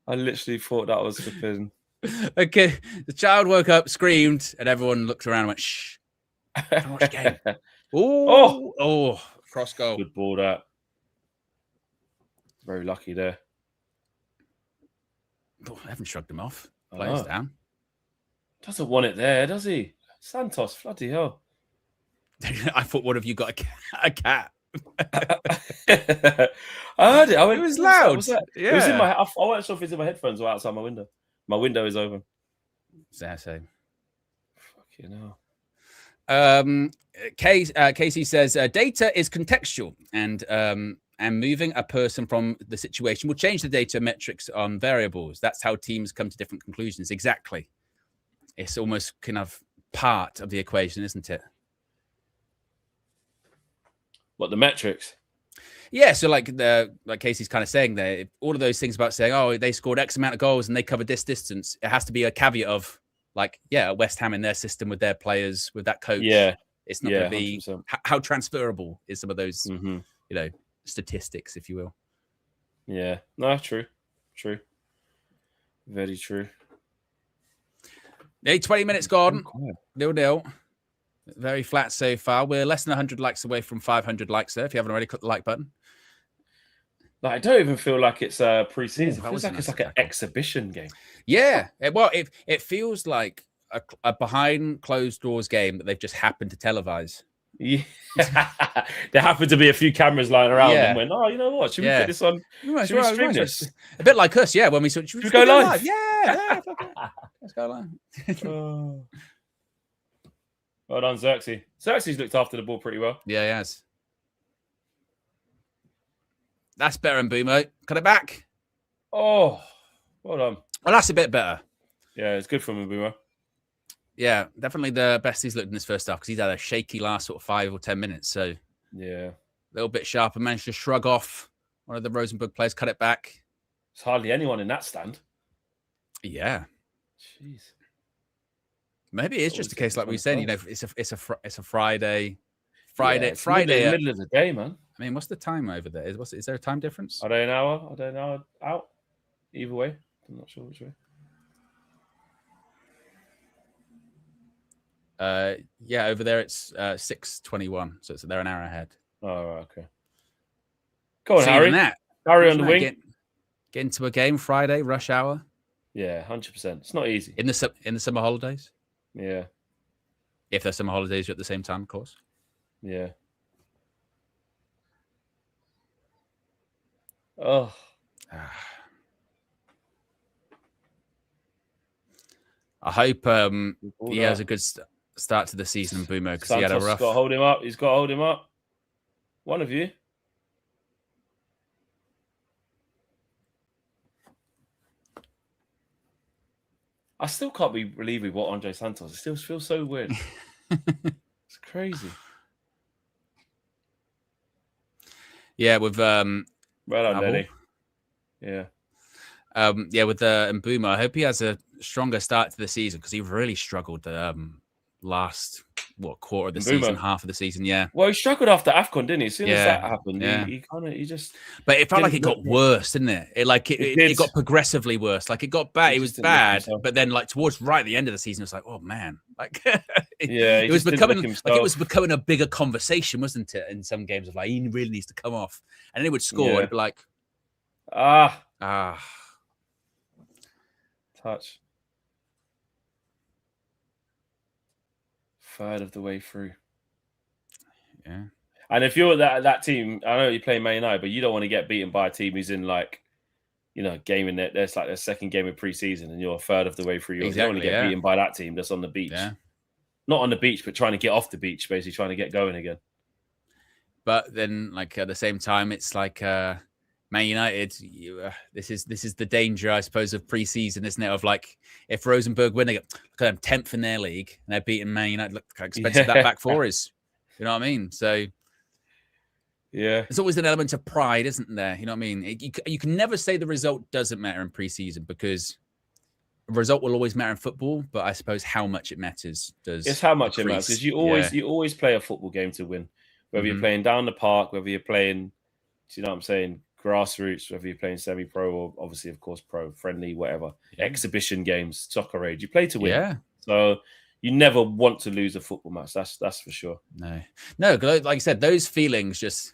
I literally thought that was flipping. Okay, the child woke up, screamed, and everyone looked around and went, shh. Don't watch the game. Oh, cross goal. Good ball, that. Very lucky there. Oh, I haven't shrugged him off. Players down. Doesn't want it there, does he? Santos, bloody hell. I thought one of you got a cat. I heard it. It was loud. It was in my. I wasn't sure if it's in my headphones or outside my window. My window is open. Same. Fucking hell. Casey says data is contextual and moving a person from the situation will change the data metrics on variables. That's how teams come to different conclusions. Exactly. It's almost kind of part of the equation, isn't it? What, the metrics? Yeah, so like Casey's kind of saying there, all of those things about saying, they scored X amount of goals and they covered this distance. It has to be a caveat of West Ham in their system with their players, with that coach. Yeah. It's not going to be how transferable is some of those, statistics, if you will. Yeah. No, true. Very true. 20 minutes gone. 0-0. Very flat so far. We're less than 100 likes away from 500 likes there. If you haven't already, click the like button. I don't even feel like it's pre-season. It feels like it's like an exhibition game. Yeah. It feels like a behind closed doors game that they've just happened to televise. Yeah. There happened to be a few cameras lying around Yeah. and went, oh, you know what? Should we put this on? Right, Should we stream this? A bit like us, yeah. When we should we go live? Yeah. Let's go live. Oh. Well done, Xerxes. Xerxes looked after the ball pretty well. Yeah, he has. That's better than Bumo. Cut it back. Oh, well done. Well, that's a bit better. Yeah, it's good from Bumo. Yeah, definitely the best he's looked in this first half because he's had a shaky last sort of 5 or 10 minutes. So yeah, a little bit sharper. Managed to shrug off one of the Rosenborg players, cut it back. There's hardly anyone in that stand. Yeah. Jeez. Maybe it's just a case like we said. You know, it's a Friday. Yeah, Friday. In the middle of the day, man. I mean, what's the time over there? Is there a time difference? Are they an hour? Are they an hour out? Either way, I'm not sure which way. Yeah, over there it's 6:21, so they're an hour ahead. Oh, right, okay. Go on, Harry. Harry on the wing. Get into a game Friday, rush hour. Yeah, 100%. It's not easy in the summer holidays. Yeah, if there's summer holidays at the same time, of course. Yeah. Oh. I hope he has a good start to the season, Bumo, because he had a rough. Got to hold him up. He's got to hold him up. One of you. I still can't believe we bought Andre Santos. It still feels so weird. It's crazy. Yeah, with well done, Denny. Yeah. Yeah, with Mbuma, I hope he has a stronger start to the season because he really struggled last quarter of the season, half of the season. Yeah. Well, he struggled after AFCON, didn't he? As soon as that happened, he just. But it felt like it got worse, didn't it? It got progressively worse. Like it got bad. It was bad, but then like towards right at the end of the season, it was like, oh man, like it was becoming like it was becoming a bigger conversation, wasn't it? In some games of like he really needs to come off, and then he would score. And it'd be like, touch. Third of the way through. Yeah. And if you're that team, I know you play Man United, but you don't want to get beaten by a team who's in like, game in there's like their second game of preseason and you're a third of the way through. You don't want to get beaten by that team that's on the beach. Yeah. Not on the beach, but trying to get off the beach, basically trying to get going again. But then like at the same time, it's like Man United, this is the danger, I suppose, of preseason, isn't it? Of like, if Rosenborg win, they go, look at them 10th in their league, and they're beating Man United. Look how expensive that back four is. You know what I mean? So, yeah, there's always an element of pride, isn't there? You know what I mean? You can never say the result doesn't matter in preseason because the result will always matter in football. But I suppose how much it matters does. It's how much it matters because you always play a football game to win, whether you're playing down the park, whether you're playing, you know what I'm saying, grassroots, whether you're playing semi-pro or obviously, of course, pro, friendly, whatever, exhibition games, soccer age, you play to win. Yeah. So you never want to lose a football match. That's for sure. No, like I said, those feelings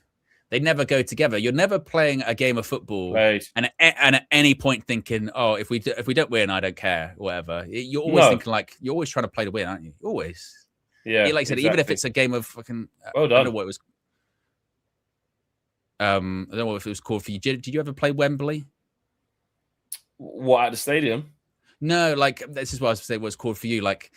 they never go together. You're never playing a game of football and at any point thinking, oh, if we don't win, I don't care, whatever. You're always thinking like you're always trying to play to win, aren't you? Always. Yeah. Like I said, even if it's a game of fucking. Well done. I don't know what it was. I don't know if it was called for you. Did you ever play Wembley? What, at the stadium? No, like this is what I was saying was called for you. Like,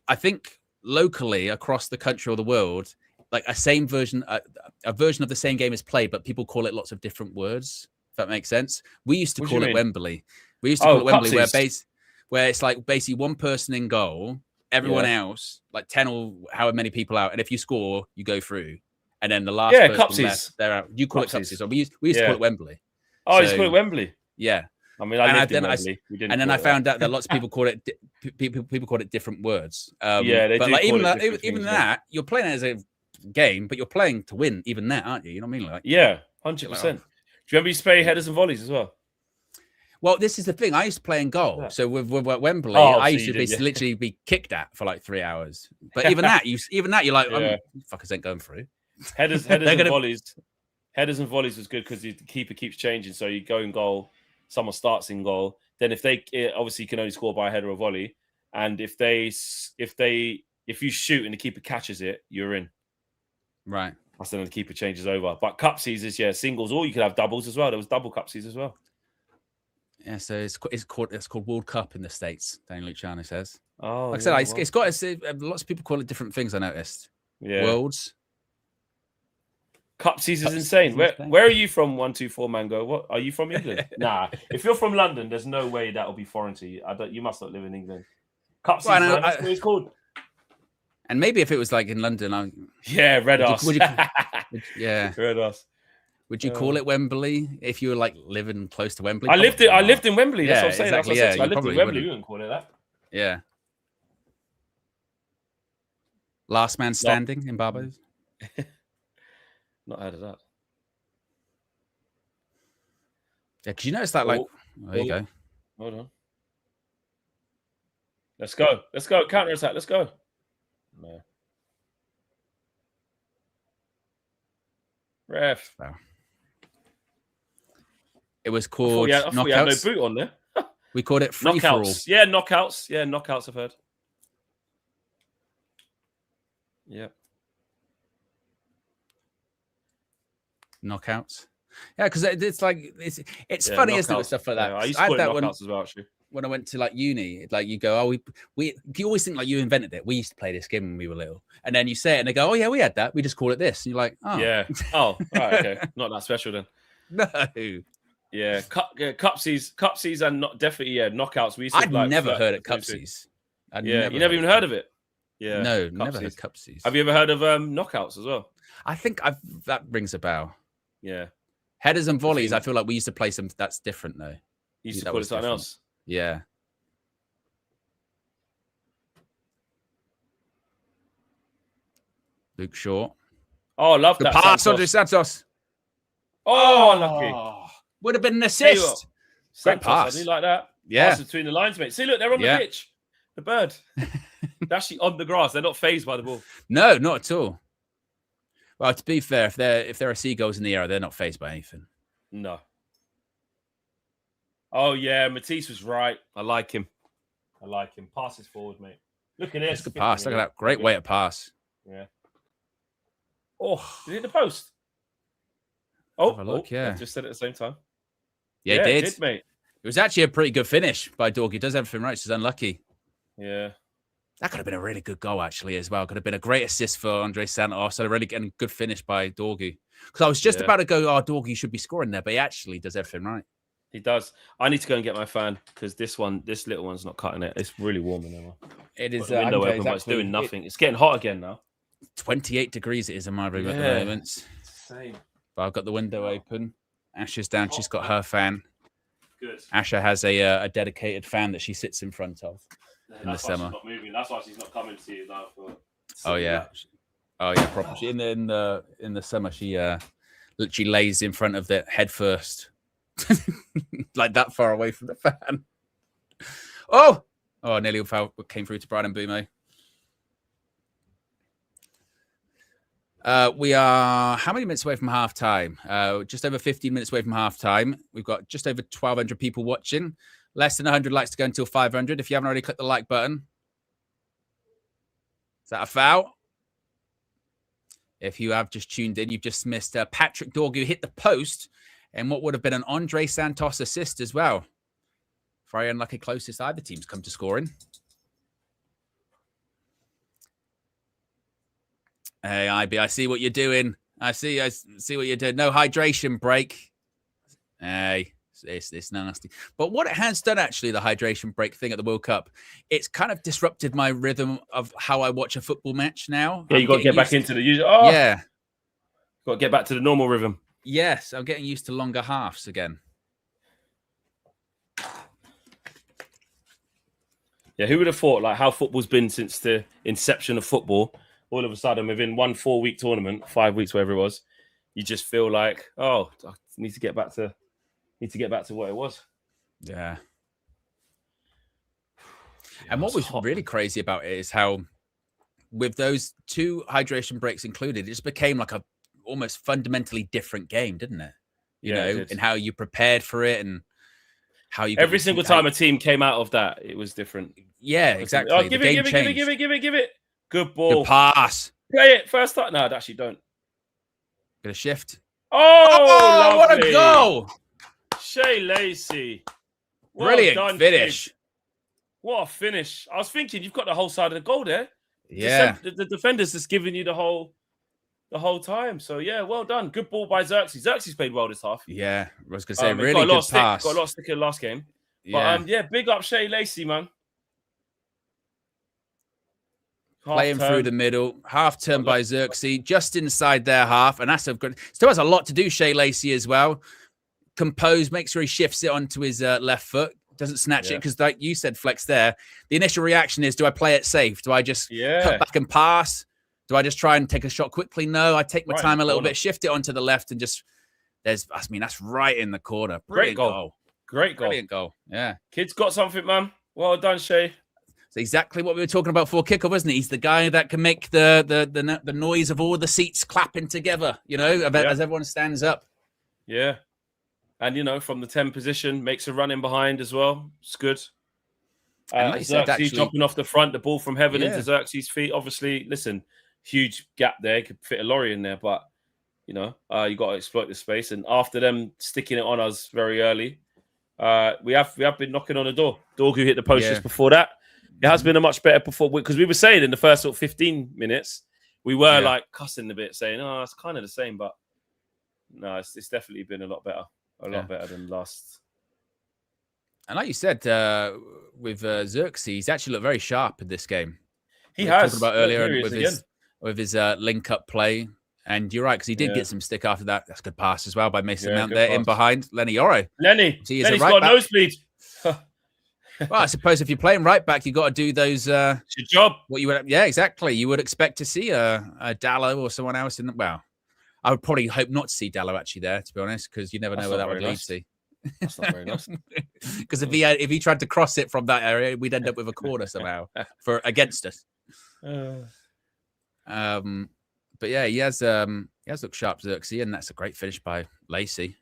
I think locally across the country or the world, like a version of the same game is played, but people call it lots of different words. If that makes sense. We used to call it Wembley. We used to call it Wembley, where it's like basically one person in goal, everyone else, like 10 or however many people out, and if you score, you go through. And then the last person left, they're out. You call it Cupsies. So we used to call it Wembley. Oh, you used to call it Wembley? Yeah. I mean, I lived in Wembley. And then I found out that lots of people call it people call it different words. They but do. Like even that, you're playing it as a game, but you're playing to win even that, aren't you? You know what I mean? Like 100%. Do you remember you spray headers and volleys as well? Well, this is the thing. I used to play in goal. So with Wembley, I used to literally be kicked at for like 3 hours. But even that, you're like, fuckers ain't going through. Headers and volleys. Headers and volleys was good because the keeper keeps changing. So you go in goal, someone starts in goal. Then if obviously you can only score by a header or volley, and if you shoot and the keeper catches it, you're in. Right. That's when the keeper changes over. But cup seasons, yeah, singles, or you could have doubles as well. There was double cup seasons as well. Yeah, so it's called World Cup in the States, Daniel Luciano says. Oh, like I said, it's got lots of people call it different things, I noticed. Yeah. Worlds. Cup season's insane. Where are you from, 124 Mango? What are you from England? Nah. If you're from London, there's no way that'll be foreign to you. You must not live in England. Cup season, that's what it's called. And maybe if it was like in London, red ass. Yeah. Red ass. Would you call it Wembley if you were like living close to Wembley? I lived in Wembley. That's what I'm saying. Exactly. That's what I lived in Wembley. We wouldn't call it that. Yeah. Last man standing in Barbados. Not heard of that. Yeah, because you notice that, like, there you go. Hold on. Let's go. Counter attack. Let's go. No. Ref. Wow. It was called knockouts. I thought you had no boot on there. We called it free for all. Yeah, knockouts. Yeah, knockouts. I've heard. Yeah. Knockouts. Yeah, because it's like it's funny, isn't it, with stuff like that. Yeah, I used to call it knockouts as well, actually. When I went to like uni, like you go, you always think like you invented it. We used to play this game when we were little, and then you say it, and they go, oh yeah, we had that. We just call it this. And you're like, oh yeah, oh right, okay, not that special then. No. Yeah, cupsies, and not definitely knockouts. We used to. I'd never heard of cupsies. You never even heard of it. Yeah, no, never heard cupsies. Have you ever heard of knockouts as well? I think that rings a bell. Yeah, headers and volleys. I feel like we used to play some. That's different though. You used to call it something else. Yeah. Luke Shaw. Oh, love that pass, Andre Santos. Oh, lucky. Would have been an assist. Great pass. I do like that. Yeah. Pass between the lines, mate. See, look, they're on the pitch. The bird. They're actually on the grass. They're not phased by the ball. No, not at all. Well, to be fair, if there are seagulls in the air, they're not phased by anything. No. Oh, yeah. Matisse was right. I like him. Passes forward, mate. Look at this. That's a good pass. Look at that. Great way to pass. Yeah. Oh, did it hit the post? Oh, look, yeah. I just said it at the same time. Yeah, it did, mate. It was actually a pretty good finish by Dorgy. He does everything right. She's unlucky. Yeah. That could have been a really good goal, actually, as well. Could have been a great assist for Andre Santos. A really good finish by Dorgy. Because I was just about to go, Dorgy should be scoring there, but he actually does everything right. He does. I need to go and get my fan because this little one's not cutting it. It's really warm in there. It is. Window open, but it's doing nothing. It's getting hot again now. 28 degrees it is in my room at the moment. It's insane. But I've got the window open. Asha's down. She's got her fan. Good. Asha has a dedicated fan that she sits in front of in the summer. She's not moving. That's why she's not coming to you now. Oh yeah, proper. In the summer, she literally lays in front of the head first, like that far away from the fan. Oh, nearly came through to Brian Mbumo. We are how many minutes away from half time? Just over 15 minutes away from half time. We've got just over 1,200 people watching. Less than 100 likes to go until 500. If you haven't already clicked the like button. Is that a foul? If you have just tuned in, you've just missed Patrick Dorgu hit the post and what would have been an Andre Santos assist as well. Very unlucky closest either teams come to scoring. Hey, IB, I see what you're doing. I see what you're doing. No hydration break. Hey, it's nasty. But what it has done, actually, the hydration break thing at the World Cup, it's kind of disrupted my rhythm of how I watch a football match now. Yeah, you got to get back into the usual. Oh, yeah. Got to get back to the normal rhythm. Yes, I'm getting used to longer halves again. Yeah, who would have thought, like, how football's been since the inception of football? All of a sudden, within 1 4-week tournament, 5 weeks, whatever it was, you just feel like, I need to get back to what it was. Yeah. And what was really crazy about it is how, with those 2 hydration breaks included, it just became like a almost fundamentally different game, didn't it? You know, and how you prepared for it and how you every single time a team came out of that, it was different. Yeah, exactly. Oh, give it. Good ball. Good pass. Play it first time. No, actually don't. Gonna shift. Oh, what lovely. a goal! Shay Lacey. Well Brilliant done, finish. kid. What a finish. I was thinking you've got the whole side of the goal there. Yeah. The defender's just giving you the whole time. So, yeah, well done. Good ball by Xerxes. Xerxes played well this half. Yeah. I was going to say, really got a lot good pass. Got a lot of stick in the last game. Yeah. But, big up Shay Lacey, man. Playing through the middle. Half turn by Xerxes. Just inside their half. And that's a good... Still has a lot to do, Shay Lacey, as well. Composed. Makes sure he shifts it onto his left foot. Doesn't snatch it because, like you said, Flex, there, the initial reaction is, do I play it safe? Do I just cut back and pass? Do I just try and take a shot quickly? No, I take my time a little bit, shift it onto the left, and just that's right in the corner. Brilliant goal. Great goal. Brilliant goal. Yeah. Kid's got something, man. Well done, Shay. It's exactly what we were talking about before kickoff, isn't it? He's the guy that can make the noise of all the seats clapping together, as everyone stands up. Yeah. And, from the 10 position, makes a run in behind as well. It's good. Like Xerxes dropping off the front, the ball from heaven into Xerxes' feet. Obviously, listen, huge gap there. You could fit a lorry in there, but, you got to exploit the space. And after them sticking it on us very early, we have been knocking on the door. Dorgu hit the post just before that. It has been a much better performance because we were saying in the first 15 minutes, we were like cussing a bit, saying, "Oh, it's kind of the same," but no, it's definitely been a lot better. A lot better than last. And like you said, with Xerxes, he's actually looked very sharp in this game. He has. Talking about earlier with his link-up play. And you're right, because he did get some stick after that. That's a good pass as well by Mason Mount there in behind. Lenny Oro. Lenny's got nosebleed. Well, I suppose if you're playing right back, you've got to do those. It's your job. Exactly. You would expect to see a Dallo or someone else in the... Well, I would probably hope not to see Dallo actually there, to be honest, because you never know where that would lead to. That's not very nice. Because if he tried to cross it from that area, we'd end up with a corner somehow against us. But yeah, he has looked sharp, Xerxes, and that's a great finish by Lacey.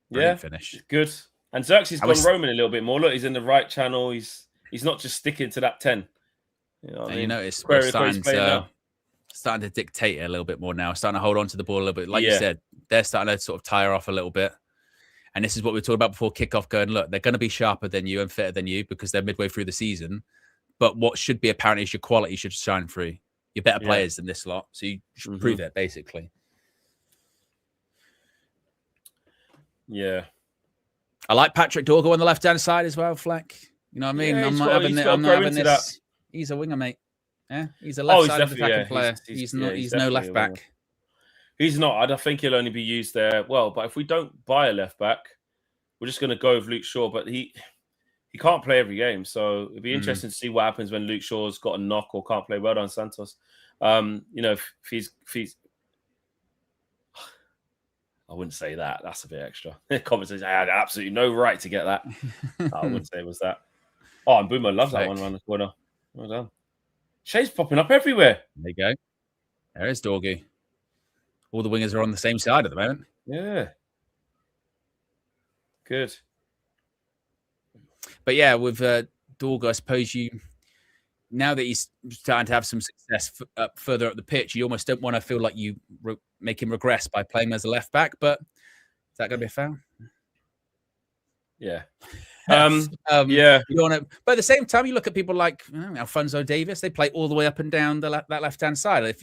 Brilliant finish. Good. And Xerxes gone roaming a little bit more. Look, he's in the right channel. He's not just sticking to that 10. You notice we're starting to dictate it a little bit more now, starting to hold on to the ball a little bit. Like you said, they're starting to sort of tire off a little bit. And this is what we were talking about before kickoff, going, look, they're going to be sharper than you and fitter than you because they're midway through the season. But what should be apparent is your quality should shine through. You're better players than this lot. So you should prove it, basically. Yeah. I like Patrick Dorgo on the left-hand side as well, Fleck. You know what I mean? Yeah, I'm not having this. That. He's a winger, mate. Yeah, he's a left-sided attacking player. He's no left back. He's not. I think he'll only be used there. Well, but if we don't buy a left back, we're just going to go with Luke Shaw. But he can't play every game, so it'd be interesting to see what happens when Luke Shaw's got a knock or can't play. Well done, Santos. If he's, I wouldn't say that. That's a bit extra. Comments says I had absolutely no right to get that. I wouldn't say it was that. Oh, and Boomer loves that one around the corner. Well done. Shay's popping up everywhere. There you go. There is Dorgu. All the wingers are on the same side at the moment. Yeah. Good. But yeah, with Dorgu, I suppose now that he's starting to have some success further up the pitch, you almost don't want to feel like you make him regress by playing him as a left back. But is that going to be a foul? Yeah. Yeah. You want to, but at the same time, you look at people like Alfonso Davis. They play all the way up and down that left-hand side. If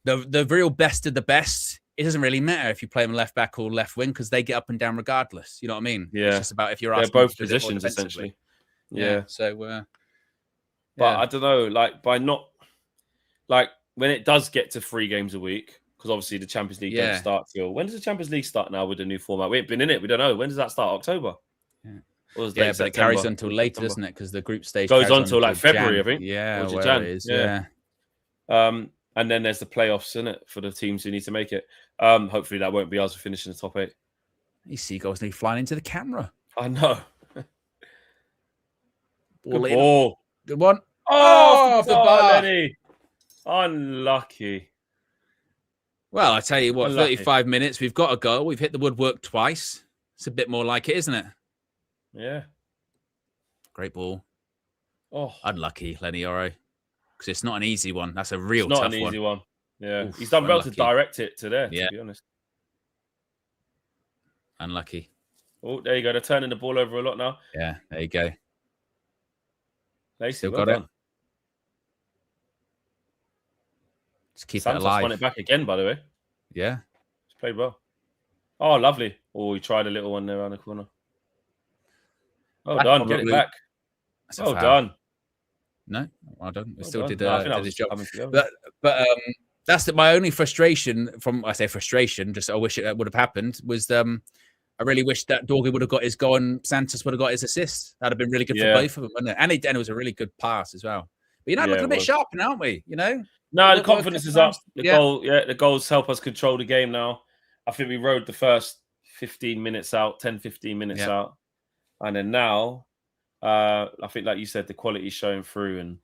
the real best of the best, it doesn't really matter if you play them left back or left wing because they get up and down regardless. You know what I mean? Yeah. It's just about if you're asking both positions essentially. Yeah. So, but I don't know. Like when it does get to 3 games a week, because obviously the Champions League doesn't start till when does the Champions League start now with the new format? We ain't been in it. We don't know. When does that start? October. Yeah. But it carries until later, doesn't it? Because the group stage goes on until like February, Jan. I think. Yeah, or Jan. It is. Yeah. And then there's the playoffs in it for the teams who need to make it. Hopefully that won't be us finishing the top 8. These seagulls need flying into the camera. I know. Ball. Good one. Oh, off the bar, Lenny. Unlucky. Well, I tell you what, 35 minutes. We've got a goal. We've hit the woodwork twice. It's a bit more like it, isn't it? Yeah. Great ball. Oh, unlucky, Lenny Oro. Because it's not an easy one. That's a real tough one. Not an easy one. Yeah. He's done well to direct it to there, to be honest. Unlucky. Oh, there you go. They're turning the ball over a lot now. Yeah, there you go. Lacey, Still well got done. it. Just keep Santos it alive. won it back again, by the way. Yeah. He's played well. Oh, lovely. Oh, he tried a little one there around the corner. Well done. Get it back. Well done. No, well done. We Well still done. did, No, I think that did was his job. coming together. But that's my only frustration I say frustration, just I wish it would have happened, was I really wish that Dorgy would have got his goal and Santos would have got his assist. That'd have been really good for both of them, wouldn't it? And it was a really good pass as well. But looking a bit sharp now, aren't we? No, the confidence is up. The goals help us control the game now. I think we rode the first 15 minutes out, 10, 15 minutes out. And then now, I think, like you said, the quality is showing through, and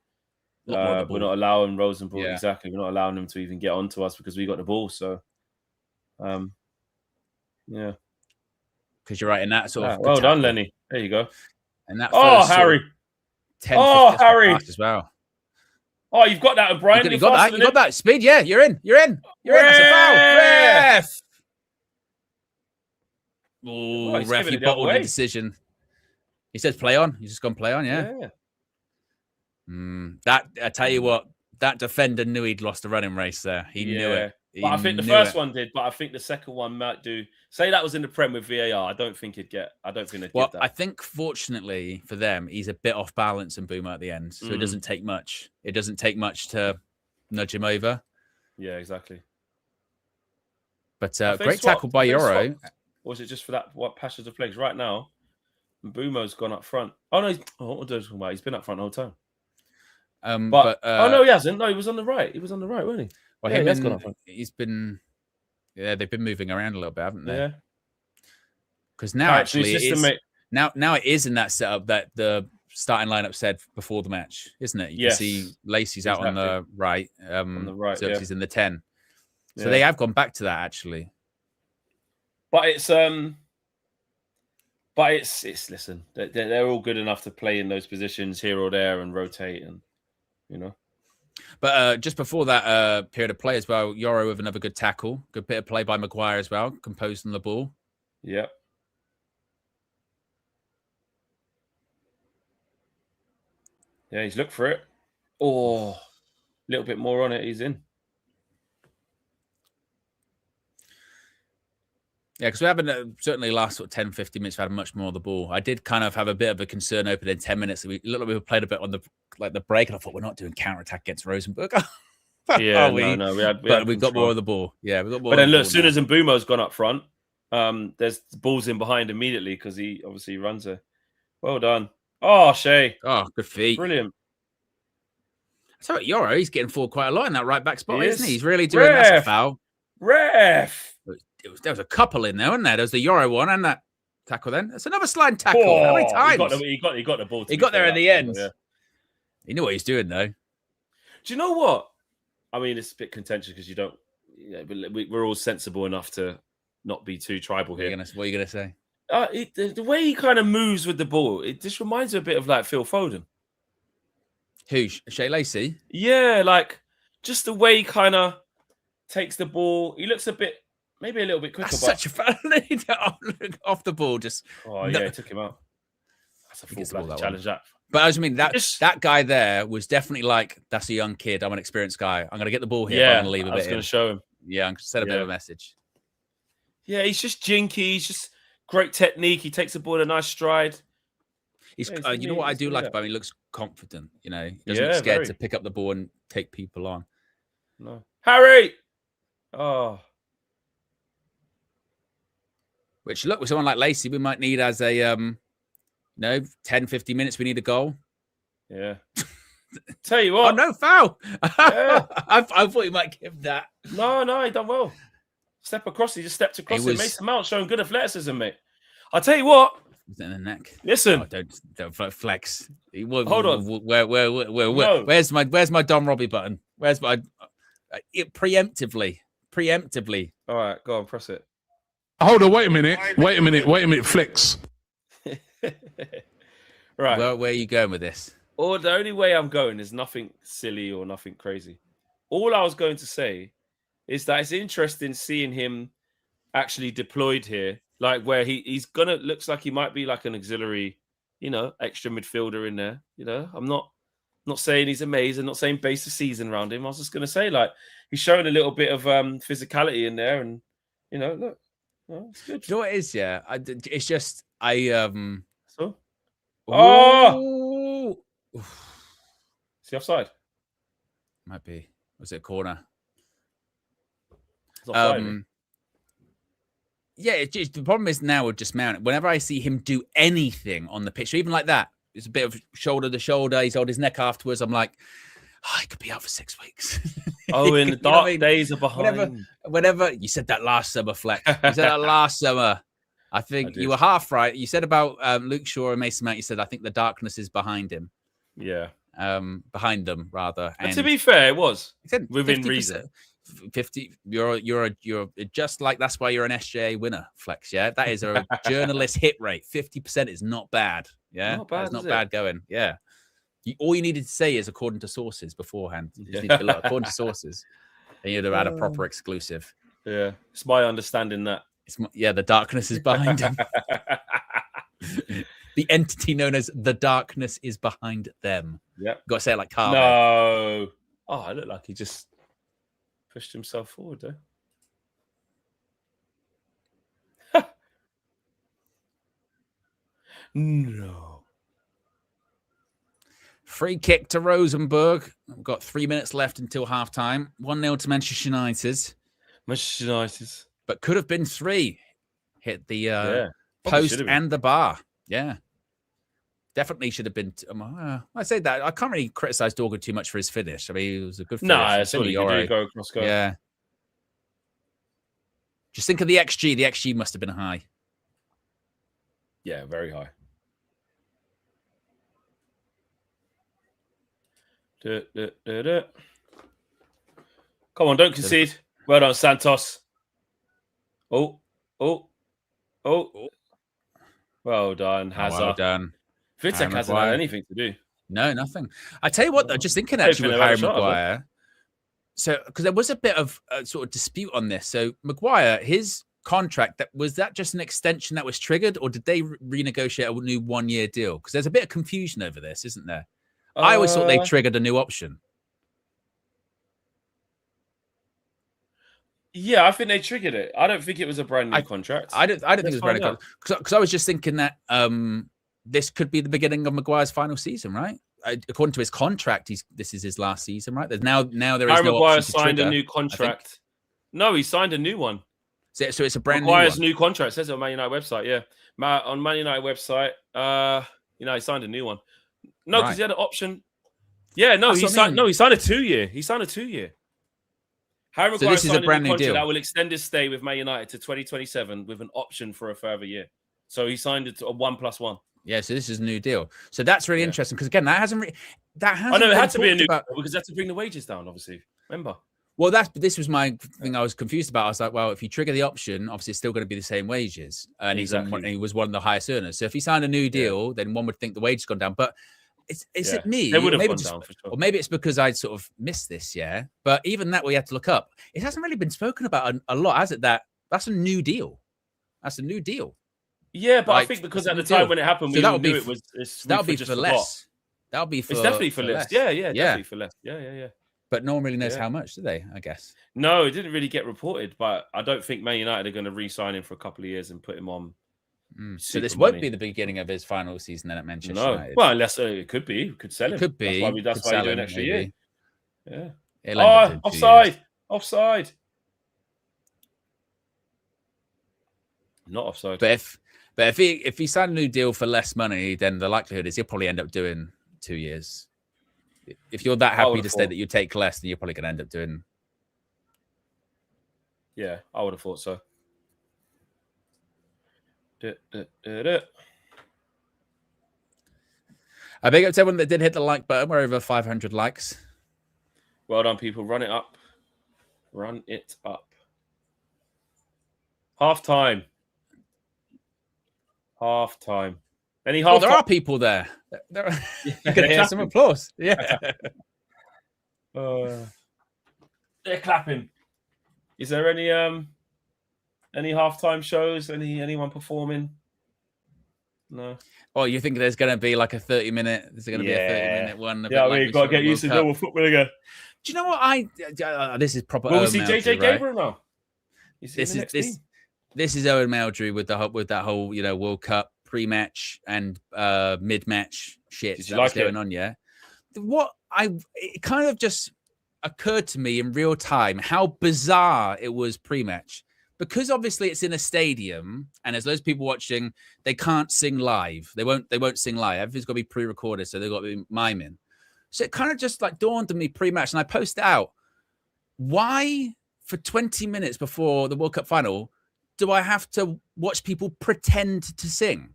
we're not allowing Rosenborg, exactly. We're not allowing them to even get onto us because we got the ball. So, yeah. Because you're right in that sort of. Well done, Lenny. There you go. And that Harry. 10, Harry. As well. Oh, you've got that, O'Brien. You got that. You got that speed. Yeah, you're in. You're in. That's a foul. Ref. Oh, ref, you bottled the decision. He says play on. He's just gone play on. Yeah. That I tell you what, that defender knew he'd lost the running race there. He knew it. But I think the first one did, but I think the second one might do. Say that was in the Prem with VAR. I don't think they'd get that. I think fortunately for them, he's a bit off balance and Boomer at the end. So it doesn't take much. It doesn't take much to nudge him over. Yeah, exactly. But great tackle by Euro. Or was it just for that passage of legs? Right now, Mbumo's gone up front. Oh no, what are you talking about? He's been up front the whole time. Oh no, he hasn't. No, he was on the right. He was on the right, wasn't he? Well, he's been. Yeah, they've been moving around a little bit, haven't they? Yeah. Because now now it is in that setup that the starting lineup said before the match, isn't it? You can see Lacey's out on the right. On the right, Xerxes in the 10. So they have gone back to that actually. But it's listen, they're all good enough to play in those positions here or there and rotate, and But just before that period of play as well, Yoro with another good tackle. Good bit of play by Maguire as well, composed on the ball. Yeah. Yeah, he's looked for it. Oh, a little bit more on it. He's in. Yeah, because we haven't certainly last 10, 15 minutes, we've had much more of the ball. I did kind of have a bit of a concern opening 10 minutes. We played a bit on the break, and I thought we're not doing counter-attack against Rosenborg. We've got more of the ball. Yeah, we've got more. But then look, as soon as Mbumo's gone up front, there's balls in behind immediately because he obviously runs a. Well done. Oh, Shay. Oh, good feet. Brilliant. So Yoro, he's getting forward quite a lot in that right back spot, isn't he? He's really doing that's a foul. Ref. There was a couple in there, wasn't there? There was the Euro one and that tackle then. That's another sliding tackle. How many times? He got the ball. He got there at the end. Yeah. He knew what he's doing, though. Do you know what? I mean, it's a bit contentious because you don't. We're all sensible enough to not be too tribal here. What are you gonna say? The way he kind of moves with the ball, it just reminds me a bit of like Phil Foden. Who? Shay Lacey? Yeah, like just the way he kind of takes the ball. He looks maybe a little bit quicker. That's such a fun off the ball. Just he took him out. That's a full challenge. That. But I mean, that guy there was definitely like, that's a young kid. I'm an experienced guy. I'm going to get the ball here. Yeah, I'm going to leave a bit. I was going to show him. Yeah, I'm going to send a bit of a message. Yeah, he's just jinky. He's just great technique. He takes the ball in a nice stride. He's, you know what I do like about him? He looks confident. He doesn't look scared to pick up the ball and take people on. No, Harry. Oh. Which, look, with someone like Lacey, we might need as a, 10, 15 minutes, we need a goal. Yeah. Tell you what. Oh, no, foul. Yeah. I thought you might give that. No, he done well. Step across. He just stepped across it. Mason Mount showing good athleticism, mate. I'll tell you what. Was it in the neck? Listen. Oh, don't flex. Hold on. Where's my Don Robbie button? Where's my... Preemptively. All right, go on, press it. Hold on, wait a minute, flex. Right. Well, where are you going with this? Or the only way I'm going is nothing silly or nothing crazy. All I was going to say is that it's interesting seeing him actually deployed here like where he's gonna looks like he might be like an auxiliary, extra midfielder in there. I'm not saying he's amazing, not saying base the season around him. I was just gonna say like he's showing a little bit of physicality in there, and look, it's good. You know what it is? Yeah, it's just So, oh, is he offside? Might be. Was it a corner? It's offside. Yeah, the problem is now with just Mount. Whenever I see him do anything on the pitch, or even like that, it's a bit of shoulder to shoulder. He's held his neck afterwards. I'm like, he could be out for 6 weeks. Oh, in the dark days are behind. Whenever you said that last summer, Flex. You said that last summer. I think you were half right. You said about Luke Shaw and Mason Mount. You said I think the darkness is behind him. Yeah. Behind them rather. And to be fair, it was within 50%. Reason. 50. You're just like that's why you're an SJA winner, Flex. Yeah, that is a journalist hit rate. 50% is not bad. Yeah, not bad, it's not bad going. Yeah, all you needed to say is according to sources beforehand. You just need to look according to sources, and you'd have had a proper exclusive. Yeah, it's my understanding that. The darkness is behind him. The entity known as the darkness is behind them. Yeah, got to say it like Carver. No. Oh, I look like he just pushed himself forward though. No. Free kick to Rosenborg. We've got 3 minutes left until half time. 1-0 to Manchester United. Manchester United. But could have been 3. Hit the post and the bar. Yeah. Definitely should have been. I say that. I can't really criticize Dorgan too much for his finish. I mean, it was a good finish. No, that's what he did. Go across goal. Yeah. Just think of the XG. The XG must have been high. Yeah, very high. Come on, don't concede. Well done, Santos. Oh. Well done, Hazard. Well done. Vitek hasn't had anything to do. No, nothing. I tell you what, though, just thinking actually with Harry Maguire. So, because there was a bit of sort of dispute on this. So, Maguire, his contract, was that just an extension that was triggered, or did they renegotiate a new 1-year deal? Because there's a bit of confusion over this, isn't there? I always thought they triggered a new option. Yeah, I think they triggered it. I don't think it was a brand new contract. I don't think it was a brand new contract. Because I was just thinking that this could be the beginning of Maguire's final season, right? According to his contract, this is his last season, right? There's now there is Harry no Maguire option to signed trigger, a new contract. No, he signed a new one. So it's a brand Maguire's new contract. It says it on Man United website. Yeah, on Man United website. He signed a new one. No, because he had an option. Yeah, no, he signed. No, he signed a 2-year. He signed a 2-year. Harry Maguire signed a brand new deal that will extend his stay with Man United to 2027 with an option for a further year. So he signed it to a 1+1. Yeah, so this is a new deal. So that's really interesting because again, that hasn't. I know it had to be a new deal because they had to bring the wages down. Obviously, remember. Well, this was my thing. I was confused about. I was like, well, if you trigger the option, obviously it's still going to be the same wages, and he was one of the highest earners. So if he signed a new deal, then one would think the wages gone down. But is it me? They would have gone down for sure. Or maybe it's because I'd sort of missed this. Yeah, but even that we had to look up. It hasn't really been spoken about a lot, has it? That's a new deal. That's a new deal. Yeah, but I think because at the time when it happened, we knew it was. That would be for less. That would be for. It's definitely for less. Yeah, definitely for less. Yeah. But no one really knows how much, do they? I guess. No, it didn't really get reported. But I don't think Man United are going to re-sign him for a couple of years and put him on. So this won't be the beginning of his final season then at Manchester United. Well, unless it could be. We could sell him. It could be. That's why you do an extra year. Yeah. Offside. Not offside. But if he signed a new deal for less money, then the likelihood is he'll probably end up doing 2 years. If you're that happy to say that you take less, then you're probably going to end up doing. Yeah, I would have thought so. I big up to everyone that did hit the like button. We're over 500 likes. Well done, people. Run it up. Run it up. Half time. Any half? There are people there. You can hear some applause. Yeah. They're clapping. Is there any Any halftime shows? Anyone performing? No. Oh, you think there's going to be like a 30-minute? There's going to be a 30-minute one. Yeah, like we've got to get used to normal football again. Do you know what this is proper? Will we see JJ Gabriel right? now? This is Owen Meldrew with that whole World Cup pre-match and mid-match shit that's going on. Yeah, it kind of just occurred to me in real time how bizarre it was pre-match, because obviously it's in a stadium and there's loads of people watching. They can't sing live. They won't sing live. Everything's got to be pre-recorded, so they've got to be miming. So it kind of just like dawned on me pre-match, and I posted out, why for 20 minutes before the World Cup final do I have to watch people pretend to sing?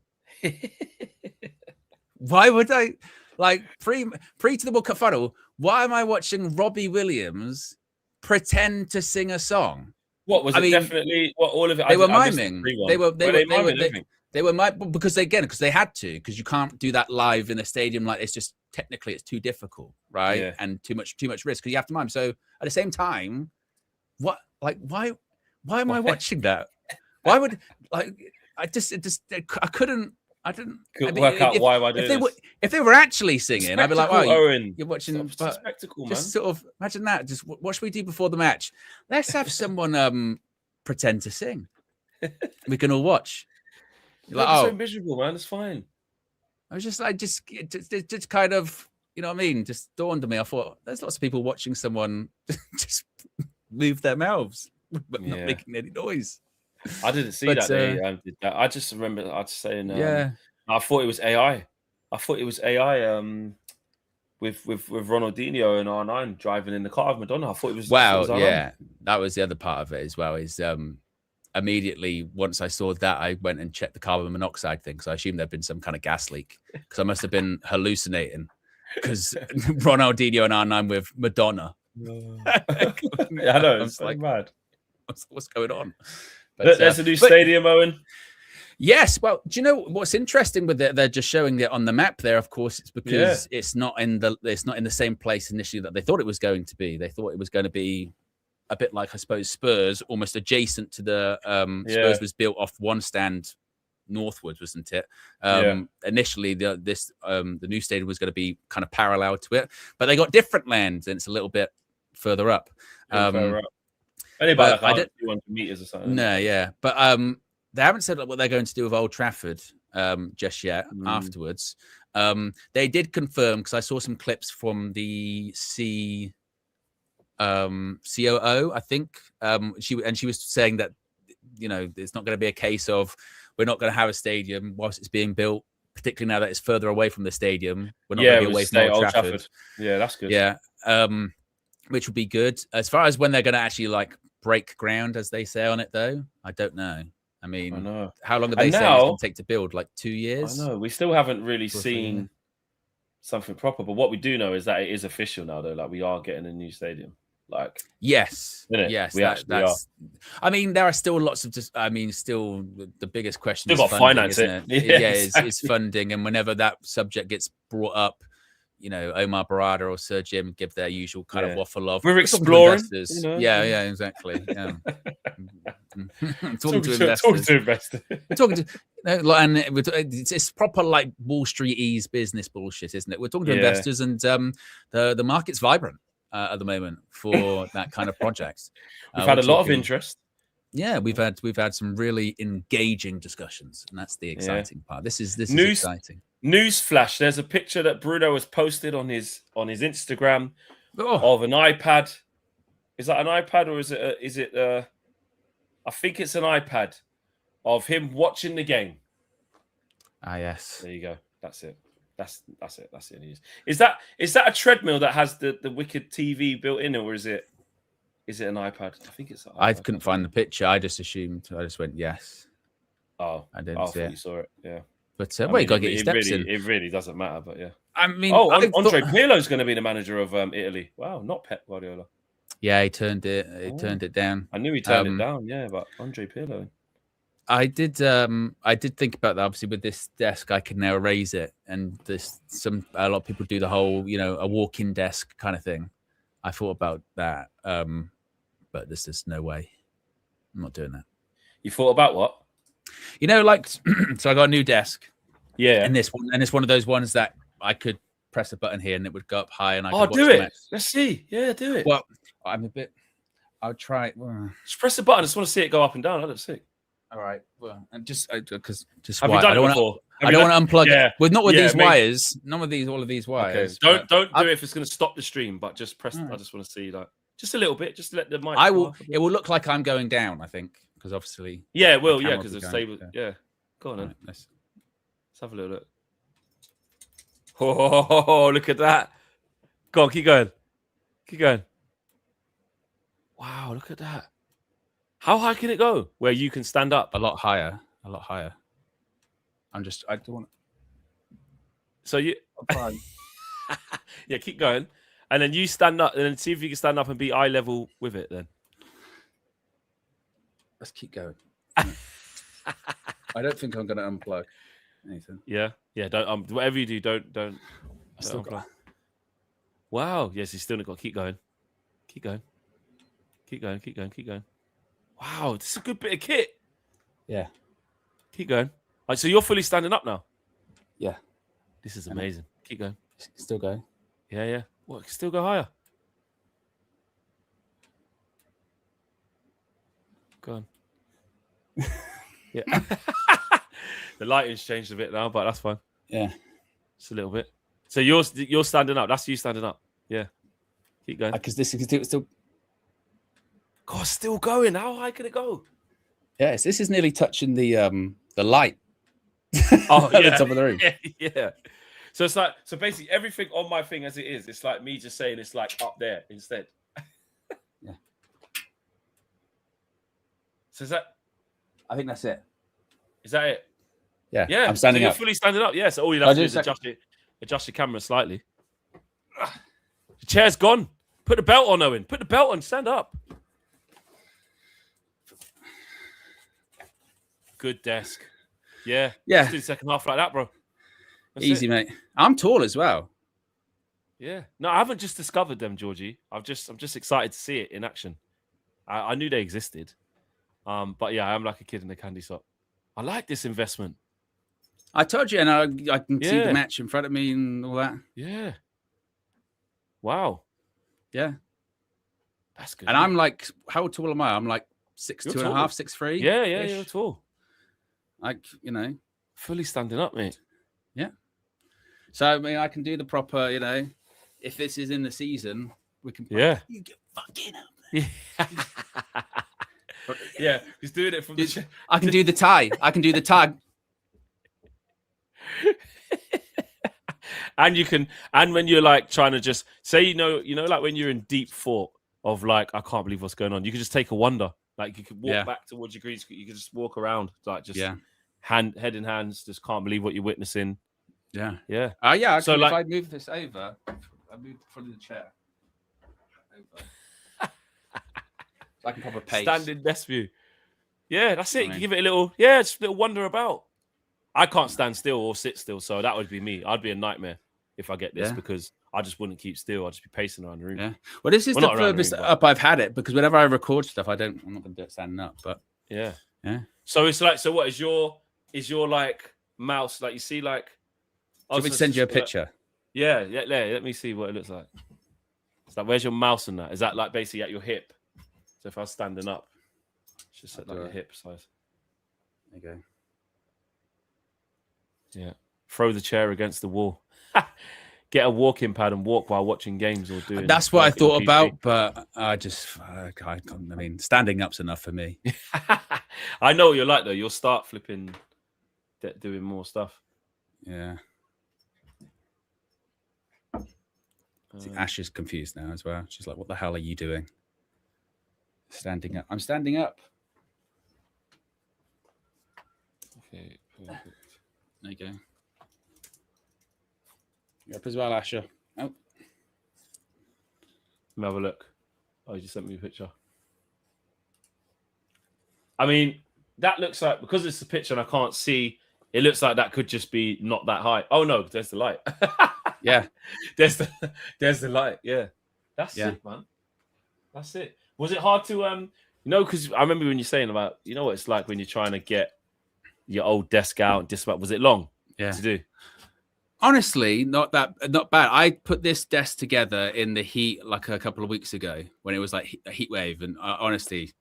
Why would I, like, pre to the World Cup final, why am I watching Robbie Williams pretend to sing a song? What was it? Definitely what all of it? They were miming. They were because they had to, because you can't do that live in a stadium. Like, it's just technically it's too difficult, right? Yeah. And too much risk, because you have to mime. So at the same time, why am I watching that? Why would I couldn't work out why I do this. If they were actually singing, I'd be like, "Oh, Owen, you're watching spectacle, man." Just sort of imagine that. Just what should we do before the match? Let's have someone pretend to sing. We can all watch. You're like, so miserable, man. It's fine. I was just like, just kind of, you know what I mean? Just dawned on me. I thought there's lots of people watching someone just move their mouths but not making any noise. I didn't see that they did that. I just remember I was saying, I thought it was AI. With Ronaldinho and R9 driving in the car with Madonna. I thought it was that was the other part of it as well. Is immediately once I saw that, I went and checked the carbon monoxide thing, because I assumed there'd been some kind of gas leak, because I must have been hallucinating, because Ronaldinho and R9 with Madonna. I know, it's like mad. What's going on? But, there's a new stadium, Owen. Yes. Well, do you know what's interesting with it? They're just showing it on the map there. Of course, it's because it's not in the same place initially that they thought it was going to be. They thought it was going to be a bit like, I suppose, Spurs, almost adjacent to the Spurs was built off one stand northwards, wasn't it? Initially, the new stadium was going to be kind of parallel to it, but they got different lands, and it's a little bit further up. Only about like 200 meters or something. No, but they haven't said what they're going to do with Old Trafford just yet. Afterwards, they did confirm, because I saw some clips from the COO, I think. She was saying that, you know, it's not going to be a case of we're not going to have a stadium whilst it's being built, particularly now that it's further away from the stadium. We're not going to be away from Old Trafford. Yeah, that's good. Yeah, which would be good. As far as when they're going to actually like break ground, as they say on it, though, I don't know. I mean, how long are they saying it's going to take to build? Like 2 years? I know. We still haven't really seen something proper, but what we do know is that it is official now, though. Like, we are getting a new stadium. Like, yes, we actually are. I mean, there are still lots of still the biggest question is funding, finance isn't it? Exactly. Is funding, and whenever that subject gets brought up, you know, Omar Barada or Sir Jim give their usual kind of waffle of we're exploring. You know? Yeah, exactly. Yeah. talking to investors. And it's proper like Wall Street ease business bullshit, isn't it? We're talking to investors, and the market's vibrant at the moment for that kind of project. We've had a lot of interest. Yeah, we've had some really engaging discussions, and that's the exciting part. This is exciting. News flash: there's a picture that Bruno has posted on his Instagram of an iPad. Is that an iPad, or is it? I think it's an iPad of him watching the game. Ah, yes. There you go. That's it. That's it. That's the news. Is that a treadmill that has the wicked TV built in, or is it an iPad? I think it's an iPad. I couldn't find the picture. I just assumed. I just went yes. Oh, I didn't see it. You saw it. Yeah. But you got to get your steps in. It really doesn't matter, but yeah. I mean, Andre Pirlo's going to be the manager of Italy. Wow, not Pep Guardiola. Yeah, he turned it down. I knew he turned it down. Yeah, but Andre Pirlo. I did think about that. Obviously, with this desk, I can now raise it, and a lot of people do the whole, you know, a walk-in desk kind of thing. I thought about that, but there's just no way. I'm not doing that. You thought about what? You know, like, so I got a new desk. Yeah. And it's one of those ones that I could press a button here and it would go up high and I could watch do the it. match. Let's see. Yeah, do it. Well, I'll try it. Just press the button. I just want to see it go up and down. That looks sick. All right. Well, and just have you you done it before? I don't want to unplug yeah. it. Well, not with Yeah, these maybe. wires. None of these, all of these wires. Okay. Don't do it if it's going to stop the stream, but just press. I just want to see like just a little bit. Just let the mic. It will look like I'm going down. I think because obviously. Yeah, it will. Yeah, because it's stable. Yeah. Go on then. Right, let's have a little look. Oh, look at that. Go on, keep going. Keep going. Wow, look at that. How high can it go? Where you can stand up? a lot higher. A lot higher. I don't want. So you. Yeah, keep going. And then you stand up and then see if you can stand up and be eye level with it then. Let's keep going. I don't think I'm going to unplug anything. Yeah. Don't whatever you do, don't unplug. Wow. Yes, you still got to keep going. Keep going. Keep going. Keep going. Keep going. Wow, this is a good bit of kit. Yeah. Keep going. Right, so you're fully standing up now. Yeah. This is amazing. Keep going. Still going. Yeah. Well, it can still go higher. Go on. Yeah. The lighting's changed a bit now, but that's fine. Yeah. Just a little bit. So you're standing up. That's you standing up. Yeah. Keep going. Because this is still. God, still going. How high can it go? Yes, this is nearly touching the light. Oh, at yeah. the top of the room. Yeah. So it's like basically everything on my thing as it is, it's like me just saying it's like up there instead. Yeah. So is that? I think that's it. Is that it? Yeah. Yeah. I'm standing you're up. fully standing up. Yeah. So all you have to do is adjust your camera slightly. The chair's gone. Put the belt on, Owen. Put the belt on. Stand up. Good desk. Yeah. Yeah. Let's do the second half like that, bro. That's Easy, it. mate. I'm tall as well. Yeah. No, I haven't just discovered them, Georgie. I'm just excited to see it in action. I knew they existed. But yeah, I'm like a kid in a candy shop. I like this investment. I told you, and I can see the match in front of me and all that. Yeah. Wow. Yeah. That's good. And I'm like, how tall am I? I'm like 6'2.5", 6'3". Yeah, you're tall. Like, you know. Fully standing up, mate. Yeah. So, I mean, I can do the proper, you know, if this is in the season, we can. Yeah. You get fucking up. Yeah. He's doing it from the. I can do the tie. I can do the tag. And when you're like trying to just say, you know, like when you're in deep thought of like, I can't believe what's going on. You can just take a wander. Like you could walk back towards your green screen. You could just walk around, like just head in hands. Just can't believe what you're witnessing. Yeah. Yeah. Yeah. So if I move this over, I move the front of the chair over. So I can proper pace. Standing desk view. Yeah, that's it. You give it a little, just a little wander about. I can't stand still or sit still, so that would be me. I'd be a nightmare if I get this because I just wouldn't keep still. I'd just be pacing around the room. Yeah. Well, this is the furthest up I've had it because whenever I record stuff, I'm not going to do it standing up. But yeah. So it's like, so what is your like mouse? Like you see, like. Let me send you a picture. Yeah. Let me see what it looks like. It's like, where's your mouse in that? Is that like basically at your hip? So if I was standing up, it's just at like your hip size. There you go. Yeah. Throw the chair against the wall. Get a walking pad and walk while watching games or doing. That's what I thought about, but I mean, standing up's enough for me. I know what you're like though. You'll start flipping, doing more stuff. Yeah. See, Ash is confused now as well. She's like, "What the hell are you doing?" Standing up. I'm standing up. Okay, perfect. There you go. You're up as well, Asher. Oh. Let me have a look. Oh, you just sent me a picture. I mean, that looks like, because it's a picture and I can't see, it looks like that could just be not that high. Oh, no, there's the light. Yeah. There's the light. Yeah. That's it, man. That's it. Was it hard to, Because I remember when you're saying about, what it's like when you're trying to get your old desk out and dismantle. Was it long to do? Honestly, not bad. I put this desk together in the heat like a couple of weeks ago when it was like a heat wave, and honestly,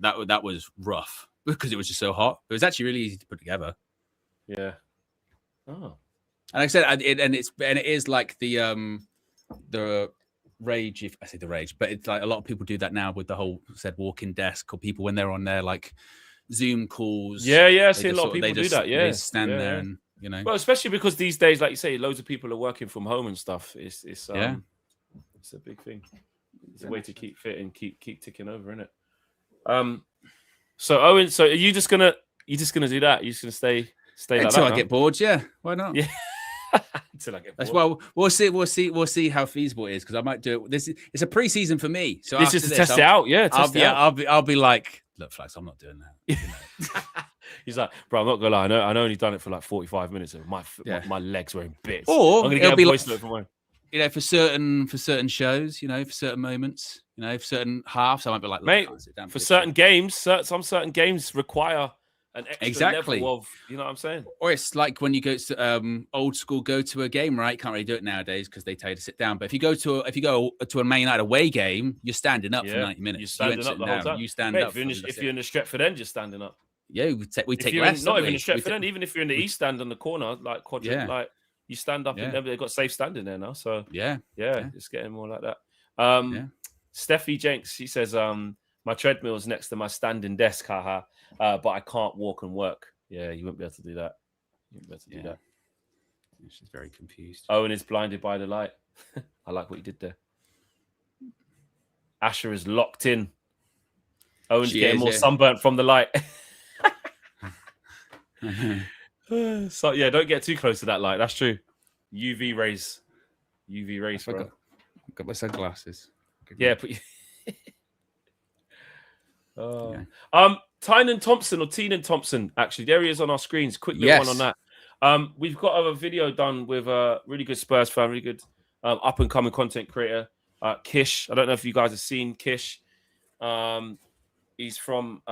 that was rough because it was just so hot. It was actually really easy to put together. Yeah. Oh. And like I said, it is like the rage. If I say the rage, but it's like a lot of people do that now with the whole walk-in desk, or people when they're on their like Zoom calls. Yeah. I see a lot of people do that. Yeah. They stand there and. Well, especially because these days, like you say, loads of people are working from home and stuff. It's a big thing. It's a way to keep fit and keep ticking over, isn't it? So Owen, are you just gonna do that? You're just gonna stay like until that, I get bored? Yeah, why not? Yeah, until I get bored. That's well, we'll see how feasible it is, because I might do it. It's a pre-season for me, so this is to test it out. Yeah, I'll be like, look, Flax, I'm not doing that. He's like, bro, I'm not gonna lie. I know only done it for like 45 minutes. And my legs were in bits. Or I'm gonna get a voice note from mine. For certain shows, for certain moments, for certain halves, I might be like, mate, for certain games, some certain games require an extra level of, you know what I'm saying? Or it's like when you go to old school, go to a game, right? Can't really do it nowadays because they tell you to sit down. But if you go to a Man United away game, you're standing up for 90 minutes. You're standing up the whole time. You stand up. If you're in the Stretford End, you're standing up. Yeah, we take less. Not even in the Stretford End, even if you're in the East Stand on the corner, like quadrant, like you stand up, and they've got safe standing there now. So yeah, it's getting more like that. Steffi Jenks, she says, my treadmill is next to my standing desk, haha. But I can't walk and work. Yeah, you wouldn't be able to do that. Yeah, she's very confused. Owen is blinded by the light. I like what you did there. Asher is locked in. Owen's getting more sunburnt from the light. So yeah, don't get too close to that light. That's true. UV rays, bro. Got my sunglasses. Yeah, but Tynan Thompson or Teenan Thompson. Actually, there he is on our screens. Quick little one on that. We've got a video done with a really good Spurs fan, really good up and coming content creator, Kish. I don't know if you guys have seen Kish. He's from.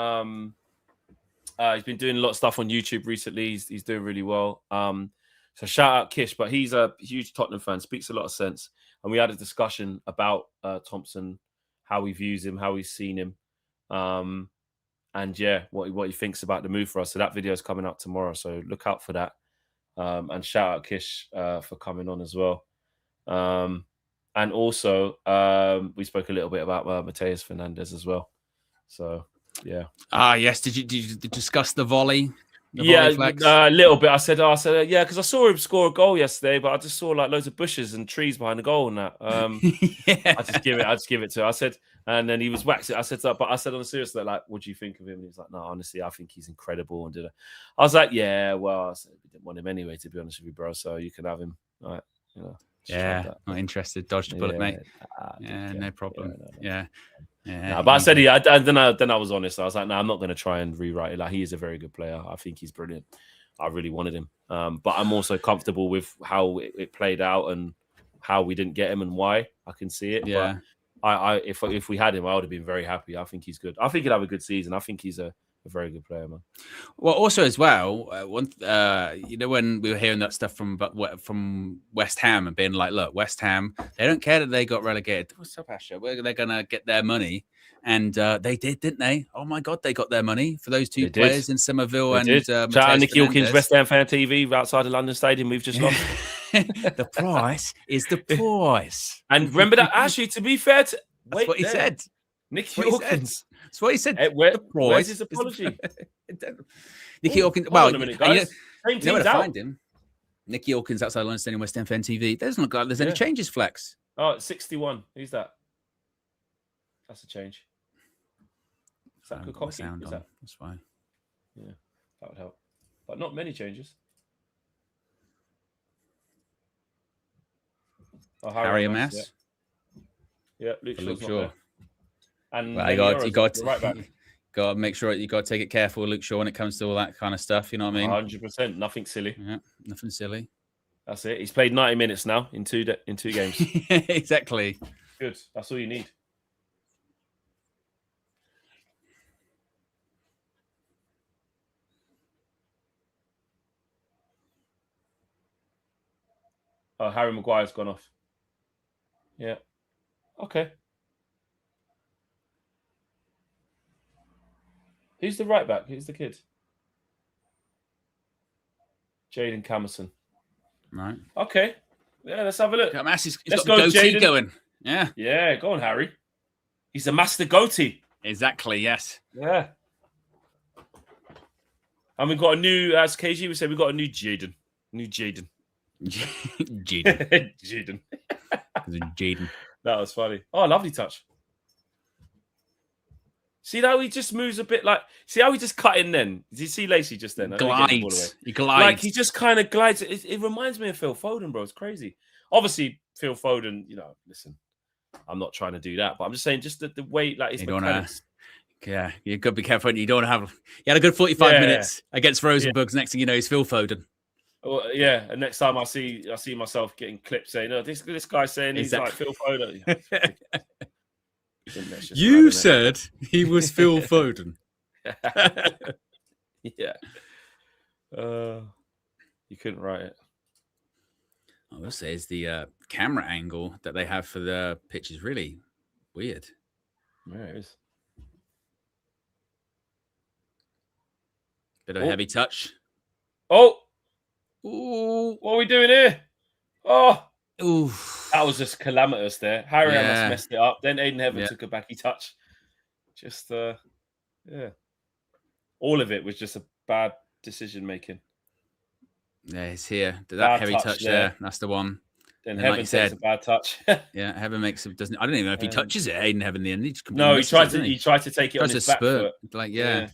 He's been doing a lot of stuff on YouTube recently. He's doing really well. So shout out Kish, but he's a huge Tottenham fan. Speaks a lot of sense. And we had a discussion about Thompson, how he views him, how he's seen him, and what he thinks about the move for us. So that video is coming out tomorrow. So look out for that. And shout out Kish for coming on as well. And also we spoke a little bit about Mateus Fernandes as well. So. Yeah. Yes. Did you discuss the volley? A little bit. I said, yeah, because I saw him score a goal yesterday, but I just saw like loads of bushes and trees behind the goal and that. I just give it to. I said, and then he was waxing. I said, on a serious note, like, what do you think of him? And he's like, no, honestly, I think he's incredible. And I was like, yeah, well, I said, we didn't want him anyway, to be honest with you, bro. So you can have him. All right, not interested. Dodged a bullet, mate. No problem. Yeah. But I said, then I was honest. I was like, no, I'm not going to try and rewrite it. Like, he is a very good player. I think he's brilliant. I really wanted him. But I'm also comfortable with how it played out and how we didn't get him and why. I can see it. Yeah. But if we had him, I would have been very happy. I think he's good. I think he'll have a good season. I think he's a very good player, man. Well, also as well, when we were hearing that stuff from West Ham and being like, look, West Ham, they don't care that they got relegated. What's up, Asher? They're gonna get their money, and they did, didn't they? Oh my God, they got their money for those two players in Somerville and shout out Nicky Hawkins, West Ham Fan TV outside the London Stadium. We've just lost. The price is the price. And remember that, actually, to be fair, that's what he said. Nicky Hawkins. That's what he said. Where's his apology? Nicky Hawkins. Well, on a minute, guys. You know where to find him. Nicky Hawkins outside London Stadium, West Ham Fan TV. Doesn't look like there's any changes, Flex. Oh, 61. Who's that? That's a change. Is that good copy? That's fine. Yeah, that would help. But not many changes. Oh, Harry Mass. Yeah, Luke Shaw. And you got to make sure you got to take it careful, Luke Shaw, when it comes to all that kind of stuff. You know what I mean? 100%. Nothing silly. Yeah, nothing silly. That's it. He's played 90 minutes now in two games. Exactly. Good. That's all you need. Oh, Harry Maguire's gone off. Yeah. Okay. Who's the right back? Who's the kid? Jaden Camerson. Right. Okay. Yeah, let's have a look. He's Let's got the go, goatee Jaden. going. Yeah. Yeah, go on, Harry. He's a master goatee. Exactly, yes. Yeah. And we've got a new, as KG would say, we've got a new Jaden. New Jaden. Jaden. Jaden. Jaden. That was funny. Oh, lovely touch. See how he just moves a bit like. See how he just cut in then? Did you see Lacey just then? Glides. He glides. Like he just kind of glides. It reminds me of Phil Foden, bro. It's crazy. Obviously, Phil Foden, listen, I'm not trying to do that, but I'm just saying just the way, like, his mechanics. Yeah, you got to be careful. You don't have. He had a good 45 minutes against Rosenborg. Yeah. Next thing you know, he's Phil Foden. Well, yeah, and next time I see myself getting clips saying, "Oh, this guy saying he's like Phil Foden." You said he was Phil Foden. Yeah. You couldn't write it. I will say is the camera angle that they have for the pitch is really weird. Yeah, it is. Bit of heavy touch. Oh! Ooh. What are we doing here? Oh! Ooh. That was just calamitous there. Harry almost messed it up. Then Aiden Heaven took a backy touch. Just, all of it was just a bad decision making. Yeah, it's here. That bad heavy touch there. That's the one. Then Heaven like takes a bad touch. Yeah, Heaven makes it. Doesn't. I don't even know if he touches it. Aiden Heaven in the end. He tried to take it on his back foot. Like yeah.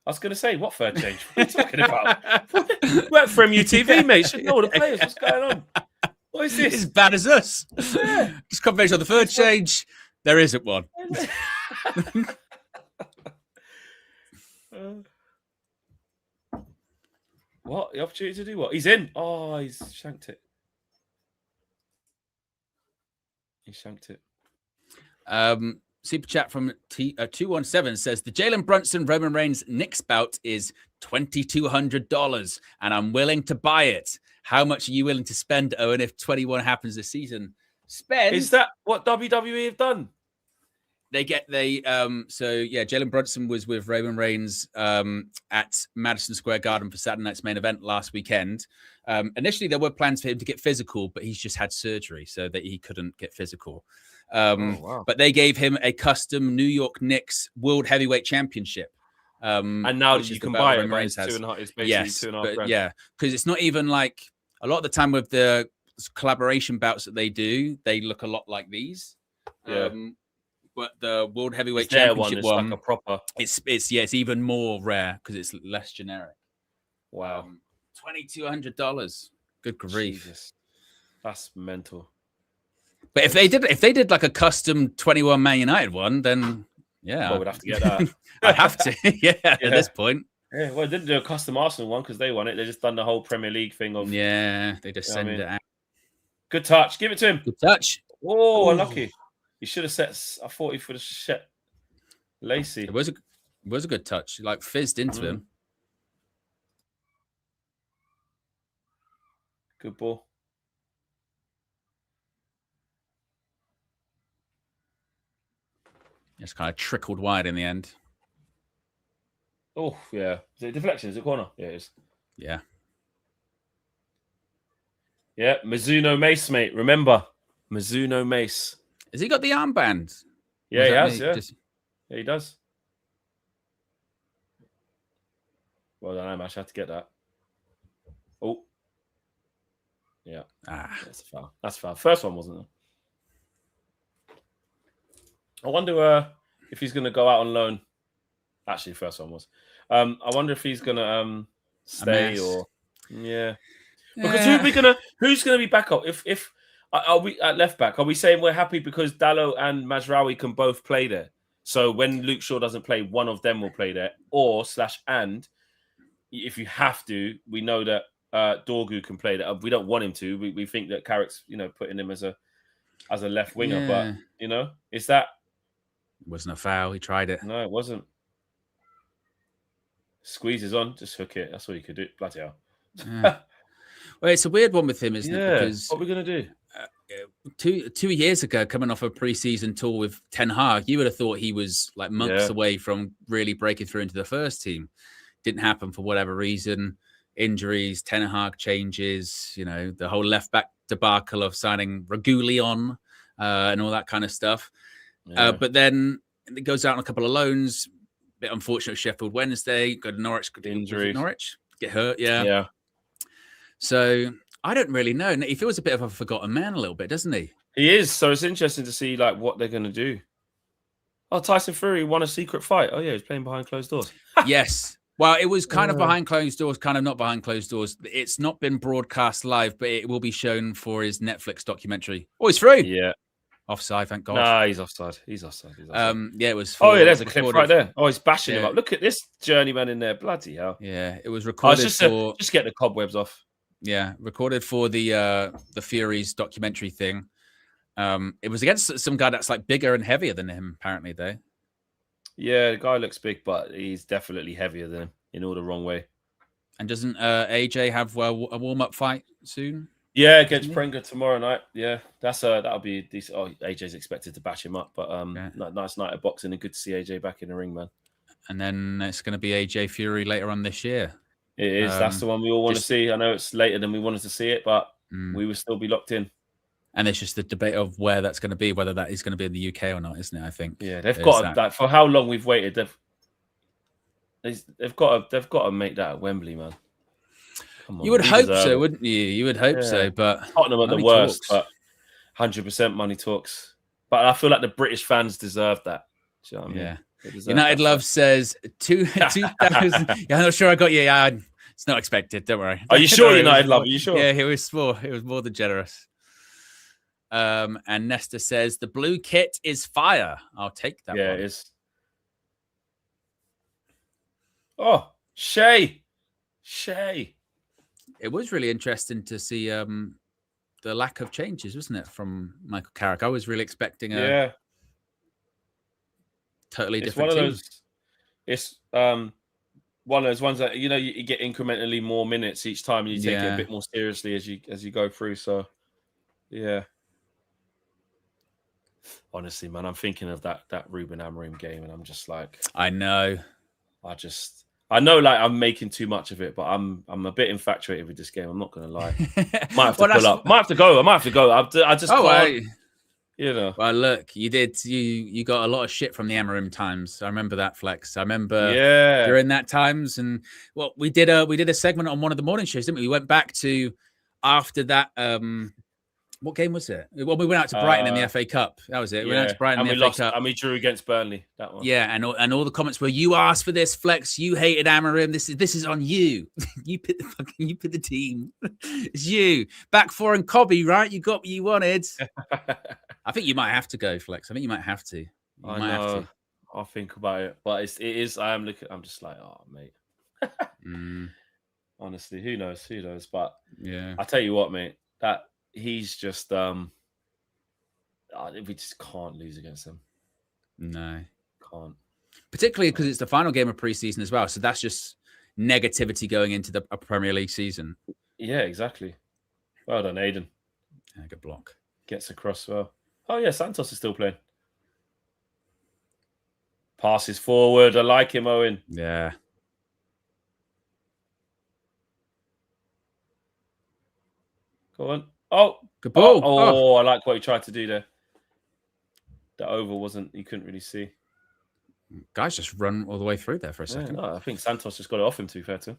I was going to say, what third change? What are you talking about? Work for MUTV, mate. Should know all the players. What's going on? What is this? It's as bad as us. Yeah. Just confirmation on the third change. There isn't one. What? The opportunity to do what? He's in. Oh, he's shanked it. He shanked it. Super chat from 217 says the Jalen Brunson Roman Reigns Knicks bout is $2,200 and I'm willing to buy it. How much are you willing to spend, Owen, if 21 happens this season? Spend. Is that what WWE have done? Jalen Brunson was with Roman Reigns at Madison Square Garden for Saturday night's main event last weekend. Initially, there were plans for him to get physical, but he's just had surgery so that he couldn't get physical. But they gave him a custom New York Knicks World Heavyweight Championship. And now you can buy it, right? It's basically $2.5 grand. Yeah, because it's not even like a lot of the time with the collaboration bouts that they do, they look a lot like these. Yeah. But the World Heavyweight Championship one, like a proper. It's even more rare because it's less generic. Wow, $2,200. Good grief, Jesus. That's mental. But if they did like a custom 21 Man United one, then yeah, we'd have to get that. I'd have to, at this point. Yeah, well, they didn't do a custom Arsenal one because they won it. They just done the whole Premier League thing of. Yeah, they just send it out. Good touch. Give it to him. Good touch. Oh, unlucky. You should have set a 40 for the shit. Lacey. It was a good touch. Like fizzed into him. Good ball. Just kind of trickled wide in the end. Oh, yeah. Is it deflection? Is it corner? Yeah, it is. Yeah. Yeah, Mizuno Mace, mate. Remember, Mizuno Mace. Has he got the armband? Yeah, he has, Yeah, he does. Well done, Amash. I had to get that. Oh. Yeah. That's a foul. That's a foul. First one, wasn't it? I wonder if he's going to go out on loan. Actually, the first one was. I wonder if he's going to stay or... Yeah. Because who's gonna be back up? If are we at left back? Are we saying we're happy because Dalot and Mazraoui can both play there? So when Luke Shaw doesn't play, one of them will play there, and if you have to, we know that Dorgu can play there. We don't want him to. We think that Carrick's putting him as a left winger, but is that it wasn't a foul? He tried it. No, it wasn't. Squeezes on, just hook it. That's all you could do. Bloody hell. Yeah. Well, it's a weird one with him, isn't it? Because what are we gonna do? 2 years ago, coming off a pre-season tour with Ten Hag, you would have thought he was like months away from really breaking through into the first team. Didn't happen for whatever reason. Injuries, Ten Hag changes, the whole left back debacle of signing Regulion and all that kind of stuff. Yeah. But then it goes out on a couple of loans. Bit unfortunate. Sheffield Wednesday, go to Norwich. Injuries. Norwich get hurt. Yeah. Yeah. So I don't really know. He feels a bit of a forgotten man a little bit, doesn't he? He is. So it's interesting to see like what they're going to do. Oh, Tyson Fury won a secret fight. Oh yeah, he's playing behind closed doors. Yes. Well, it was kind of behind closed doors, kind of not behind closed doors. It's not been broadcast live, but it will be shown for his Netflix documentary. Oh, he's through. Yeah. Offside, thank God. Nah, he's offside. He's offside. Yeah, it was. Oh yeah, there's a clip right there. Oh, he's bashing him up. Look at this journeyman in there. Bloody hell. Yeah, it was recorded just get the cobwebs off. Yeah, recorded for the Furies documentary thing. It was against some guy that's like bigger and heavier than him, apparently, though. Yeah, the guy looks big, but he's definitely heavier than him in all the wrong way. And doesn't AJ have a warm-up fight soon? Yeah, against Prenga tomorrow night. Yeah, that'll be decent. Oh, AJ's expected to bash him up, but nice night of boxing and good to see AJ back in the ring, man. And then it's going to be AJ Fury later on this year. It is. That's the one we all want to see. I know it's later than we wanted to see it, but we will still be locked in. And it's just the debate of where that's going to be, whether that is going to be in the UK or not, isn't it? I think. Yeah, they've got that for how long we've waited. They've got to make that at Wembley, man. Come on, you would hope so, wouldn't you? You would hope so, but Tottenham at the worst. But 100% money talks. But I feel like the British fans deserve that. Do you know what I mean? Yeah. United Love says 2000. I'm not sure I got you. Yeah, it's not expected. Don't worry. Are you sure, United Love? Are you sure? Yeah, it was more than generous. And Nesta says the blue kit is fire. I'll take that. Yeah, it is. Oh, Shay. It was really interesting to see the lack of changes, wasn't it, from Michael Carrick? I was really expecting a totally different team. It's one of those ones that you get incrementally more minutes each time, and you take it a bit more seriously as you go through. So, yeah. Honestly, man, I'm thinking of that Ruben Amorim game, and I'm just like, I know, like I'm making too much of it, but I'm a bit infatuated with this game. I'm not gonna lie. Might have to pull up. Might have to go. I just can't. Well, look, you got a lot of shit from the Amorim times. I remember that, Flex. I remember during that times, and we did a segment on one of the morning shows, didn't we? We went back to after that. What game was it? Well, we went out to Brighton in the FA Cup. That was it. We went out to Brighton in the FA Cup. And we drew against Burnley. That one. Yeah, and all the comments were, you asked for this, Flex. You hated Amorim. This is on you. you picked the team. It's you. Back four and Cobby, right? You got what you wanted. I think you might have to go, Flex. I think you might have to. I know. I'll think about it. But it is. I'm just like, oh, mate. Honestly, who knows? But yeah, I tell you what, mate. That. He's just we just can't lose against him. No, can't. Particularly because it's the final game of preseason as well. So that's just negativity going into the Premier League season. Yeah, exactly. Well done, Aiden. Yeah, good block. Gets across well. Oh yeah, Santos is still playing. Passes forward. I like him, Owen. Yeah. Go on. Oh, good ball. Oh, I like what he tried to do there. The over you couldn't really see. Guys just run all the way through there for a second. No, I think Santos just got it off him, to be fair to him.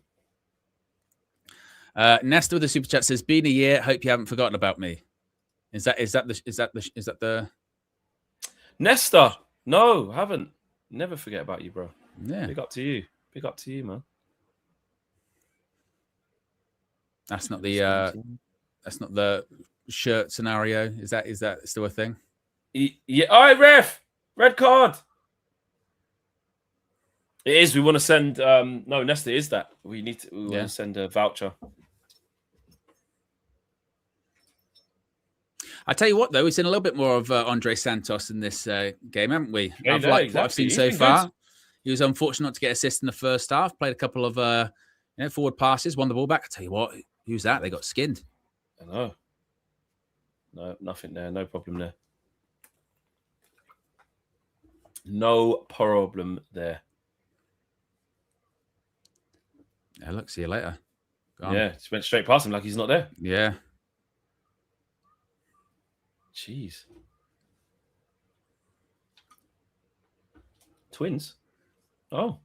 Nesta with the super chat says, been a year, hope you haven't forgotten about me. Is that the Nesta? No, haven't. Never forget about you, bro. Yeah. Big up to you, man. That's not the shirt scenario. Is that still a thing? Yeah. All right, ref. Red card. It is. We want to send. No, Nesta is that. We want to send a voucher. I tell you what, though, we've seen a little bit more of Andre Santos in this game, haven't we? Yeah, What I've seen so far. He was unfortunate not to get assist in the first half. Played a couple of forward passes, won the ball back. I tell you what, who's that? They got skinned. I know. No, nothing there. No problem there. No problem there. Yeah, look, see you later. Yeah, just went straight past him like he's not there. Yeah. Jeez. Twins? Oh.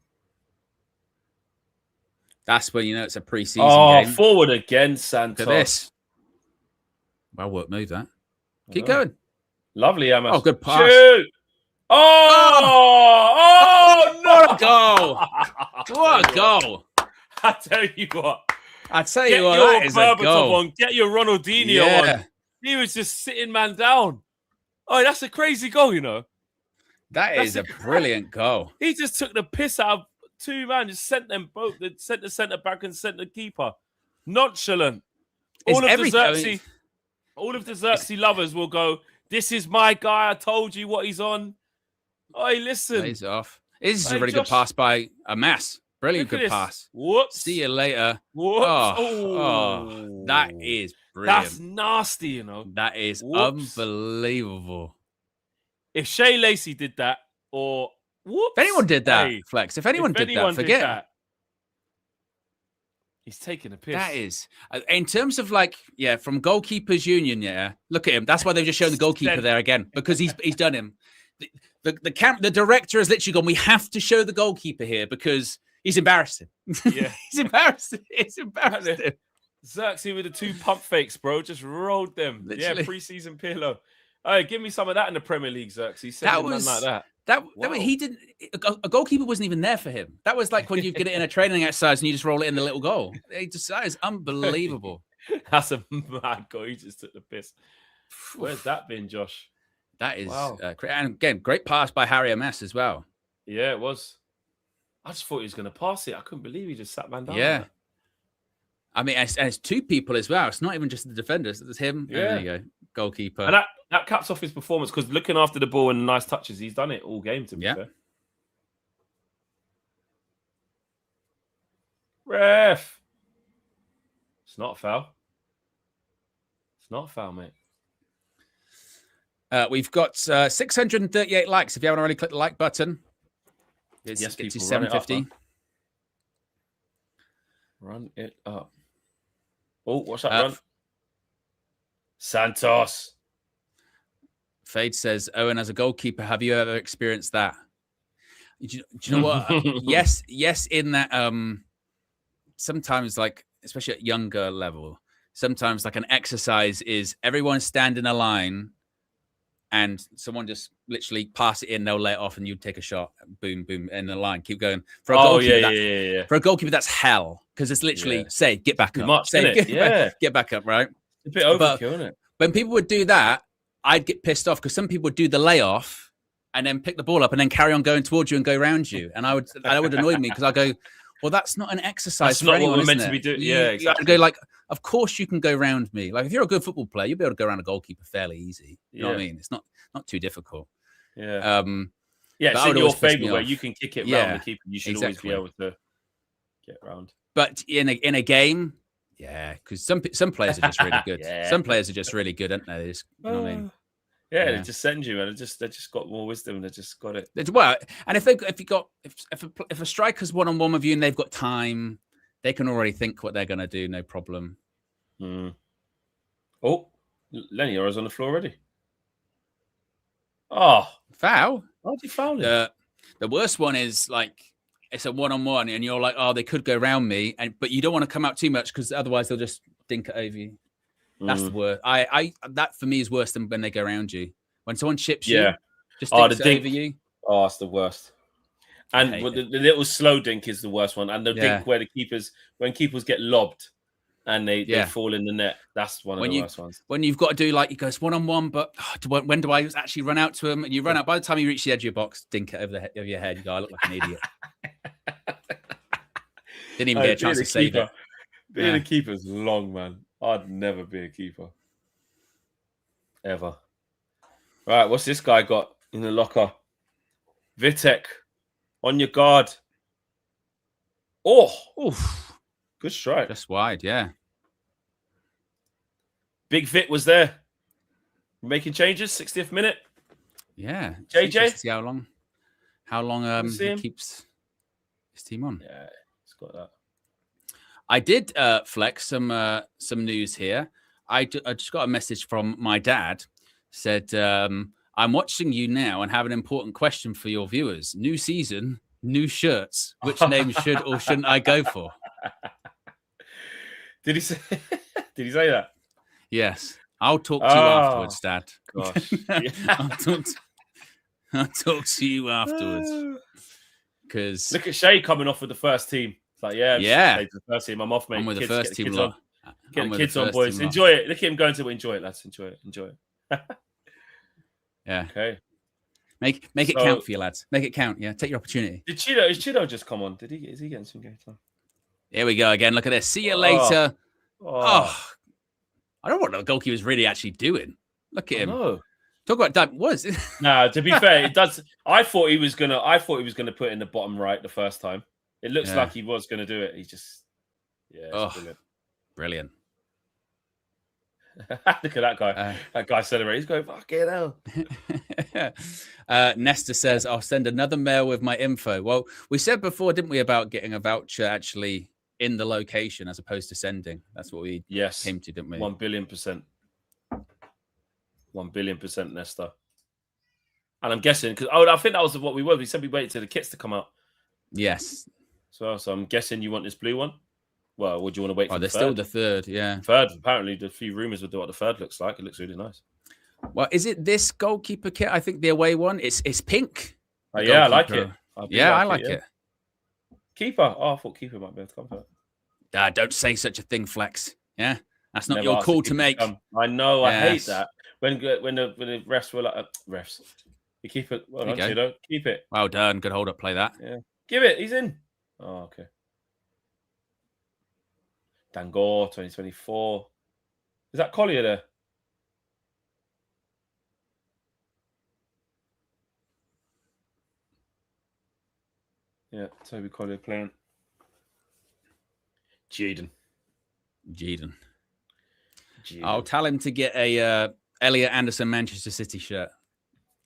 That's when you know it's a pre-season game. Forward again, Santos. Look at this. Well worked move, that. Keep going. Lovely, Amos. Oh, good pass. Shoot! No! What a goal! What a goal! I tell you what. That is a goal. On. Get your Ronaldinho on. He was just sitting man down. Oh, that's a crazy goal, you know. That's is a brilliant goal. He just took the piss out of two man, just sent them both, sent the centre back and sent the keeper. Nonchalant. All of the Xerxes lovers will go, this is my guy. I told you what he's on. Oh, listen. He's off. This is a really good pass by a mess. Brilliant good pass. Whoops. See you later. Whoops. Oh, that is brilliant. That's nasty, you know. That is unbelievable. If Shea Lacey did that, or whoops. If anyone did that, Flex, if anyone did that, forget it. He's taking a piss. That is. In terms of from goalkeepers union, look at him. That's why they've just shown the goalkeeper there again, because he's done him. The director has literally gone, we have to show the goalkeeper here because he's embarrassing. Yeah. He's embarrassing. It's embarrassing. Xerxes with the two pump fakes, bro. Just rolled them. Literally. Yeah, pre-season Pirlo. Hey, give me some of that in the Premier League, Xerxes. That was like that. That he didn't. A goalkeeper wasn't even there for him. That was like when you get it in a training exercise and you just roll it in the little goal. That is unbelievable. That's a mad goal. He just took the piss. Where's that been, Josh? That is and again, great pass by Harry Ms as well. Yeah, it was. I just thought he was going to pass it. I couldn't believe he just sat man down. Yeah. I mean, and it's two people as well. It's not even just the defenders. It's him. Yeah. There you go. Goalkeeper. And that caps off his performance because looking after the ball and nice touches, he's done it all game, to be fair. Ref. It's not a foul. It's not a foul, mate. We've got 638 likes. If you haven't already clicked the like button, it's 750. Run it up. Oh, what's that run? Santos. Fade says, Owen, as a goalkeeper, have you ever experienced that? Do you know what? yes, in that sometimes, especially at younger level, sometimes an exercise is everyone stand in a line and someone just literally pass it in, they'll lay it off and you take a shot. Boom, boom, in the line. Keep going. For a goalkeeper, For a goalkeeper, that's hell. Because it's literally, say, get back up. Get back up, right? It's a bit overkill, isn't it? When people would do that, I'd get pissed off because some people would do the layoff and then pick the ball up and then carry on going towards you and go around you. And that would annoy me because I go, well, that's not an exercise. That's not anyone, what we're meant to be doing. Yeah, exactly. You go of course you can go around me. If you're a good football player, you'll be able to go around a goalkeeper fairly easy. You know what I mean? It's not too difficult. Yeah. It's in your favour where you can kick it round the keeper. You should always be able to get round. But in a game, because some players are just really good. Some players are just really good, aren't they? You know what I mean? Yeah, they just send you, and they just got more wisdom. They just got it. Well, and if a striker's one-on-one with you and they've got time, they can already think what they're going to do, no problem. Oh, Lenny is on the floor already. Oh, foul! Why did you foul it? The worst one is it's a one-on-one, and you're like, oh, they could go around me, but you don't want to come out too much because otherwise they'll just dink it over you. That's the worst. That for me is worse than when they go around you. When someone chips you, just dinks it over you. Oh, it's the worst. And the little slow dink is the worst one. And the dink where when keepers get lobbed and they fall in the net, that's one of the worst ones. When you've got to do you go, it's one-on-one, but when do I actually run out to him? And you run out. By the time you reach the edge of your box, dink it over your head. You go, I look like an idiot. Didn't even get a chance to save it. Being a keeper's long, man. I'd never be a keeper. Ever. Right, what's this guy got in the locker? Vitek. On your guard. Oh, Oof. good strike. Just wide, yeah. Big Vic was there. Making changes, 60th minute. Yeah. JJ? See how long he keeps his team on. Yeah, he's got that. I did flex some news here. I just got a message from my dad. Said, I'm watching you now and have an important question for your viewers. New season, new shirts. Which name should or shouldn't I go for? Did he say that? Yes. I'll talk to you afterwards, Dad. Gosh. I'll talk to you afterwards. Because look at Shay coming off with the first team. It's like, the first team. I'm off, mate. I'm with the first team. Get the kids on, boys. Enjoy it. Look at him going to enjoy it, lads. Enjoy it. Yeah. Okay. Make it count for you, lads. Make it count. Yeah. Take your opportunity. Is Chido just come on? Is he getting some game time? Here we go again. Look at this. See you later. I don't know what the goalkeeper's really actually doing. Look at him. No. Talk about that. Was it? No, to be fair, it does. I thought he was gonna put it in the bottom right the first time. It looks like he was gonna do it. He just brilliant. Look at that guy. That guy celebrating. He's going, fucking hell. Nesta says, I'll send another mail with my info. Well, we said before, didn't we, about getting a voucher actually in the location as opposed to sending? That's what we came to, didn't we? 1 billion%. 1 billion%, Nesta. And I'm guessing, because I think that was what we were. We said we waited till the kits to come out. Yes. So I'm guessing you want this blue one. Well, would you want to wait for the they're third? Still the third, yeah. Third, apparently, the few rumours would do what the third looks like. It looks really nice. Well, is it this goalkeeper kit? I think the away one. It's pink. Yeah, I like it. I like it. Keeper. Oh, I thought keeper might be able to come for it. Don't say such a thing, Flex. Yeah, that's not your call to make. I know. Yes. I hate that. When the refs were like refs, you keep it. Well done, Chido. Keep it. Well done. Good hold up. Play that. Yeah. Give it. He's in. Oh, okay. Dangor 2024. Is that Collier there? Yeah, Toby Collier playing. Jaden. I'll tell him to get a Elliot Anderson Manchester City shirt,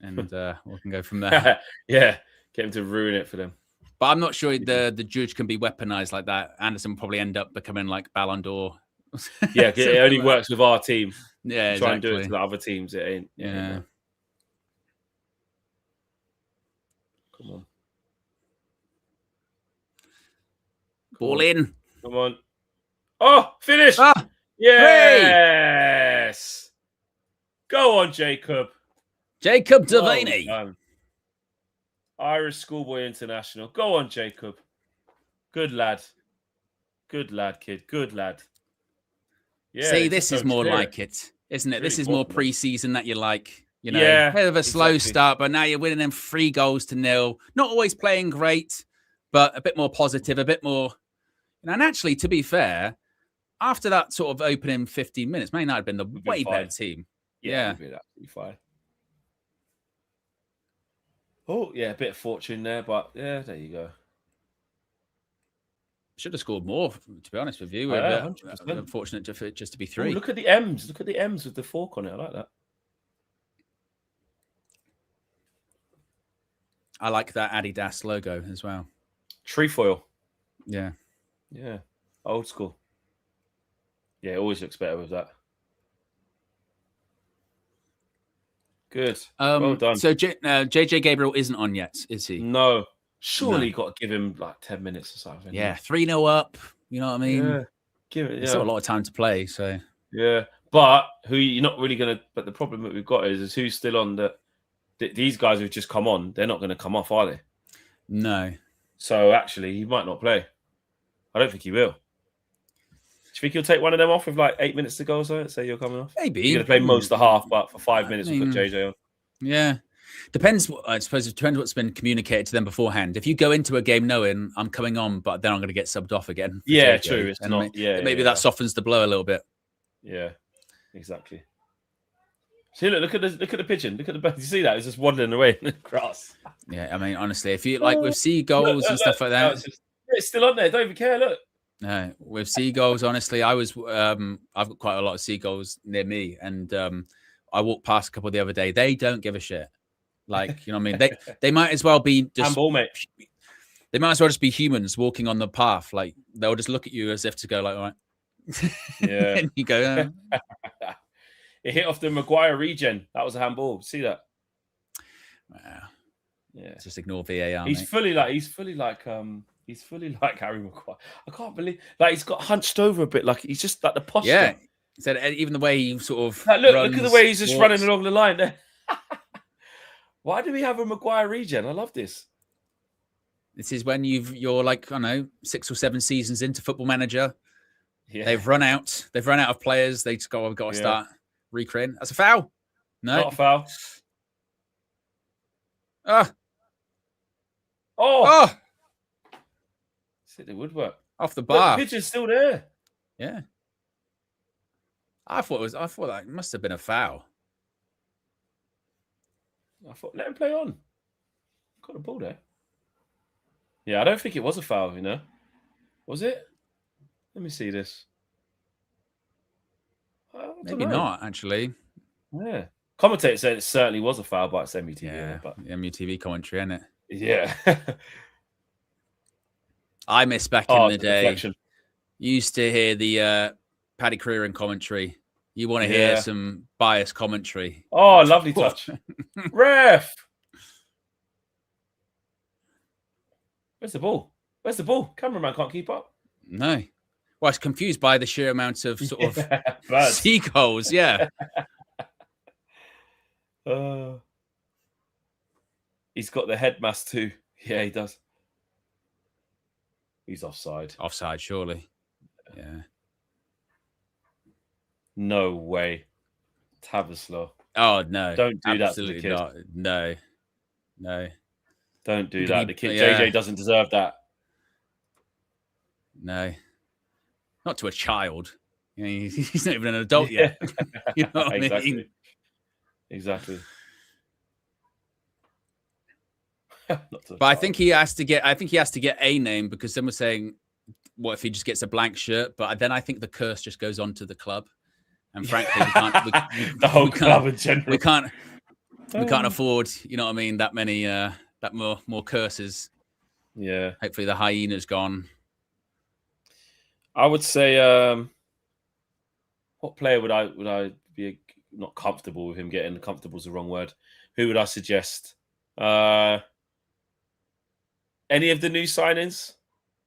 and we can go from there. Yeah, get him to ruin it for them. But I'm not sure the judge can be weaponized like that. Anderson will probably end up becoming like Ballon d'Or. Yeah, it only works with our team. Yeah, try and do it to the other teams. It ain't. Yeah. Come on. Ball in. Come on. Oh, finish. Yes. Go on, Jacob. Jacob Devaney. Well, Irish Schoolboy International. Go on, Jacob. Good lad. Good lad, kid. Good lad. Yeah. See, this is more like it, isn't it? This is more pre-season that you like. You know, yeah, bit of a slow start, but now you're winning them 3-0. Not always playing great, but a bit more positive, a bit more. And actually, to be fair, after that sort of opening 15 minutes, Man United have been the way better team. Yeah. We've been absolutely fine. Oh, yeah, a bit of fortune there, but yeah, there you go. Should have scored more, to be honest with you. Yeah, 100%. Unfortunate just to be 3. Ooh, look at the M's. Look at the M's with the fork on it. I like that. I like that Adidas logo as well. Trefoil. Yeah. Yeah. Old school. Yeah, it always looks better with that. Good. Well done. So JJ Gabriel isn't on yet, is he? No. Surely you've got to give him like 10 minutes or something. Yeah, 3-0 up. You know what I mean? Yeah. Give it. It's still a lot of time to play. So yeah, but who you're not really going to. But the problem that we've got is who's still on the. These guys who've just come on, they're not going to come off, are they? No. So actually, he might not play. I don't think he will. Do you think he'll take one of them off with like 8 minutes to go or so? Say you're coming off? Maybe. You're going to play most of the half, but for 5 minutes, we'll put JJ on. Yeah. Depends. I suppose it depends what's been communicated to them beforehand. If you go into a game knowing I'm coming on, but then I'm going to get subbed off again. Yeah, JJ, true. It's not. Maybe that softens the blow a little bit. Yeah, exactly. See, look at the pigeon. Look at the bird. You see that? It's just waddling away in the grass. Yeah, I mean, honestly, if you like with seagulls and stuff like No, that, it's still on there. Don't even care. Look. no, with seagulls, honestly, I've got quite a lot of seagulls near me, and I walked past a couple the other day. They don't give a shit. Like, you know what I mean? They might as well be just handball, mate. They might as well just be humans walking on the path. Like, they'll just look at you as if to go like, all right. Yeah. And you go, It hit off the Maguire regen. That was a handball. See that? wow. Yeah. Just ignore VAR. He's mate. fully like Harry Maguire. I can't believe he's got hunched over a bit. Like he's just like the posture. Yeah. So even the way he sort of Like, look runs, at the way he's just walks. running along the line there. Why do we have a Maguire regen? I love this. This is when you're like, I don't know, 6 or 7 seasons into Football Manager. Yeah. They've run out of players. They just go, I've got to start recreating. That's a foul. No. Not a foul. Oh, It's hit the woodwork. off the Look, bar. the pigeon's still there. Yeah. I thought that must have been a foul. I thought, let him play on. Got the ball there. Yeah, I don't think it was a foul, Was it? Let me see this. I don't Maybe know. not, actually. Yeah. Commentator said it certainly was a foul, but it's MUTV. Yeah, But MUTV commentary, isn't it? yeah. I miss back in the day. Deflection. You used to hear the Paddy Creer in commentary. You want to hear some biased commentary. Oh, lovely touch. Ref! Where's the ball? Where's the ball? Cameraman can't keep up. No. Well, I was confused by the sheer amount of sort of Birds. seagulls. Yeah. He's got the head mask too. Yeah, he does. He's offside. Offside, surely. Yeah. No way. Tavislow. Oh, no. Don't do that to the Absolutely kid. not. No. No. Don't do Did that. he- The kid yeah. JJ doesn't deserve that. No. Not to a child. You know, he's not even an adult yet. You know what I exactly. mean? Exactly. But I think he has to get a name, because some were saying, what if he just gets a blank shirt? But then I think the curse just goes on to the club. And frankly, we can't the whole club in general. we can't afford, you know what I mean, that many that more curses. Yeah. Hopefully the hyena's gone. I would say what player would I be not comfortable with him getting? Comfortable is the wrong word. Who would I suggest? Any of the new signings?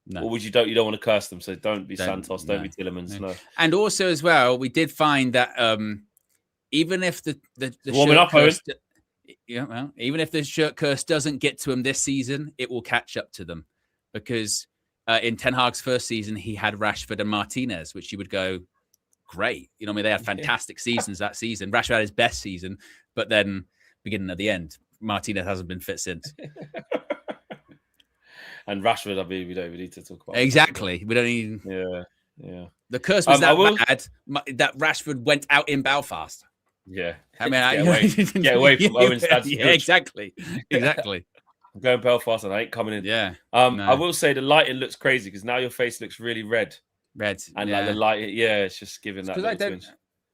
No. Or you don't want to curse them, so don't be Santos, don't be Tillemans. No. And also as well, we did find that even if the warming up, Owen. Even if the shirt curse doesn't get to him this season, it will catch up to them, because in Ten Hag's first season, he had Rashford and Martinez, which you would go, great. You know what I mean? They had fantastic seasons that season. Rashford had his best season, but then beginning at the end, Martinez hasn't been fit since. And Rashford, I mean, we don't even need to talk about. Exactly. We don't even. Yeah. The curse was that bad that Rashford went out in Belfast. Yeah. I mean, get away from Owen's dad's Yeah, exactly. I'm going Belfast and I ain't coming in. Yeah. I will say the lighting looks crazy, because now your face looks really red. Red. And like the light, it's just giving that.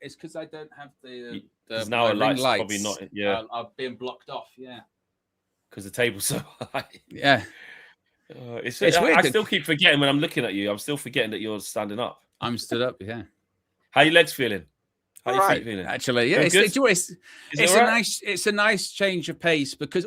It's because I don't have the now a light's lights. probably not. Yeah. I've been blocked off. Yeah. Because the table's so high. Yeah. It's weird. I still keep forgetting when I'm looking at you. I'm still forgetting that you're standing up. I'm stood up. Yeah. How are your legs feeling? How your feet feeling? Actually, yeah. It's a nice change of pace, because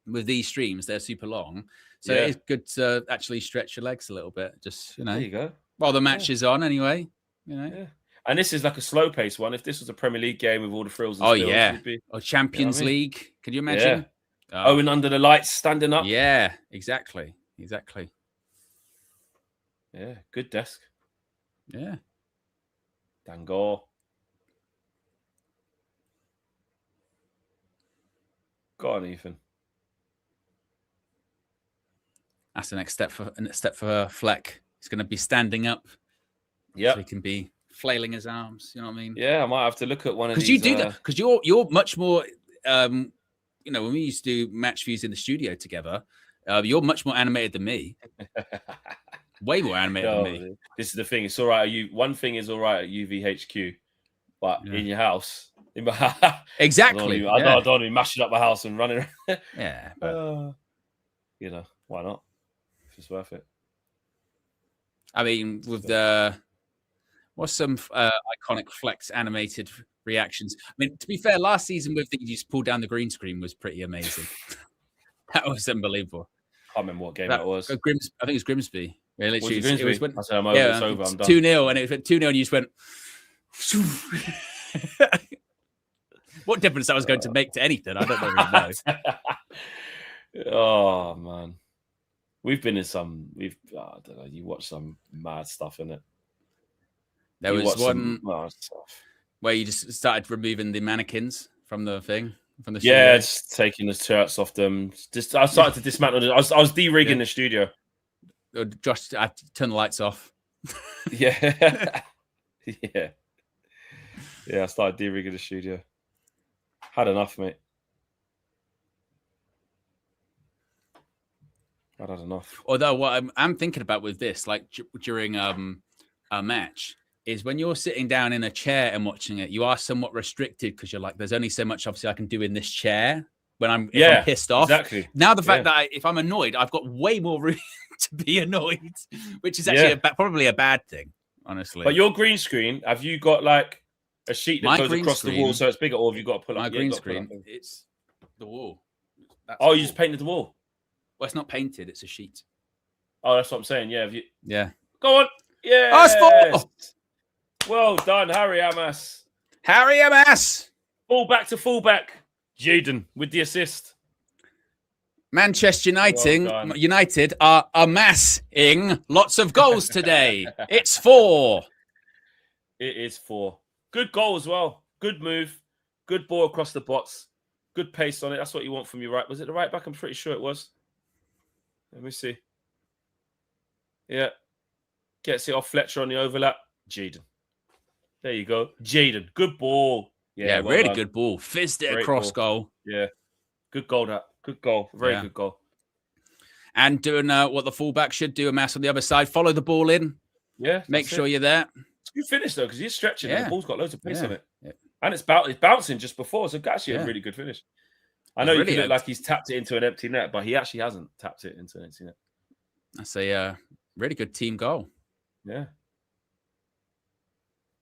with these streams they're super long, so it's good to actually stretch your legs a little bit. Just there you go. While the match is on, anyway. Yeah. And this is like a slow pace one. If this was a Premier League game with all the frills and spills, it'd be, or Champions League. Can you imagine? Yeah. Owen under the lights, standing up. Yeah, exactly. Yeah, good desk. Yeah. Dangor. Go on, Ethan. That's the next step for Fleck. He's going to be standing up. Yeah, so he can be flailing his arms. You know what I mean? Yeah, I might have to look at one of these. Because you do that. Because you're much more. When we used to do match views in the studio together, you're much more animated than me. Way more animated than me. This is the thing. It's all right. One thing is all right at UVHQ, but in your house. Exactly. I don't want to be mashing up my house and running around. Yeah. But... why not? If it's worth it. I mean, with what's some iconic Flex animated reactions? I mean, to be fair, last season with you just pulled down the green screen was pretty amazing. That was unbelievable. I can't remember what game that was. I think it was Grimsby. Yeah, literally, it was when, I said, it's over. I'm done. 2-0, and it went 2-0, and you just went. What difference that was going to make to anything? I don't really know. Oh man, we've been in some. I don't know. You watch some mad stuff in it. There was one where you just started removing the mannequins from the thing. From the studio. Just taking the shirts off them. I started to dismantle it. I was de-rigging the studio. Josh, I turned the lights off. Yeah. I started de-rigging the studio. Had enough, mate. I'd had enough. Although what I'm thinking about with this, like during a match, is when you're sitting down in a chair and watching it, you are somewhat restricted because you're like, there's only so much obviously I can do in this chair when I'm pissed off. Exactly. Now the fact that if I'm annoyed, I've got way more room to be annoyed, which is actually probably a bad thing, honestly. But your green screen, have you got like a sheet that goes across the wall so it's bigger, or have you got to pull up? My green screen, it's the wall. You just painted the wall? Well, it's not painted, it's a sheet. Oh, that's what I'm saying. Yeah. Go on. Yeah. Oh, well done, Harry Amas. Fullback to fullback. Jaden with the assist. Manchester United are amassing lots of goals today. It's 4. It is 4. Good goal as well. Good move. Good ball across the box. Good pace on it. That's what you want from your right. Was it the right back? I'm pretty sure it was. Let me see. Yeah. Gets it off Fletcher on the overlap. Jaden. There you go. Jaden. Good ball. Yeah, well really done. Good ball. Fizzed it across goal. Yeah. Good goal, that. Good goal. Very good goal. And doing what the fullback should do, Amass on the other side. Follow the ball in. Yeah. Make sure you're there. It's a good finish, though, because he's stretching and the ball's got loads of pace on it. Yeah. And it's bouncing just before, so actually a really good finish. I know you can look like he's tapped it into an empty net, but he actually hasn't tapped it into an empty net. That's a really good team goal. Yeah.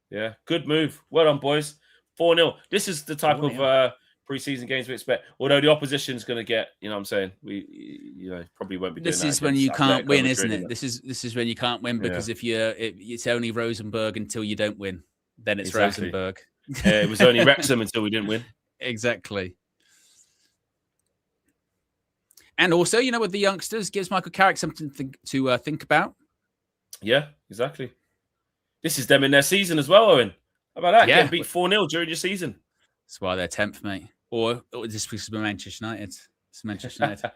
Yeah, good move. Well done, boys. 4-0. This is the type of pre-season games we expect. Although the opposition's going to get, you know what I'm saying? We probably won't be doing that. This is when you can't win, isn't it? This is when you can't win because if it's only Rosenborg until you don't win. Then it's Rosenborg. It was only Wrexham until we didn't win. Exactly. And also, with the youngsters, gives Michael Carrick something to think about. Yeah, exactly. This is them in their season as well, Owen. How about that? Yeah. Getting beat 4-0 during your season. That's why they're 10th, mate. Or this was Manchester United. It's Manchester United.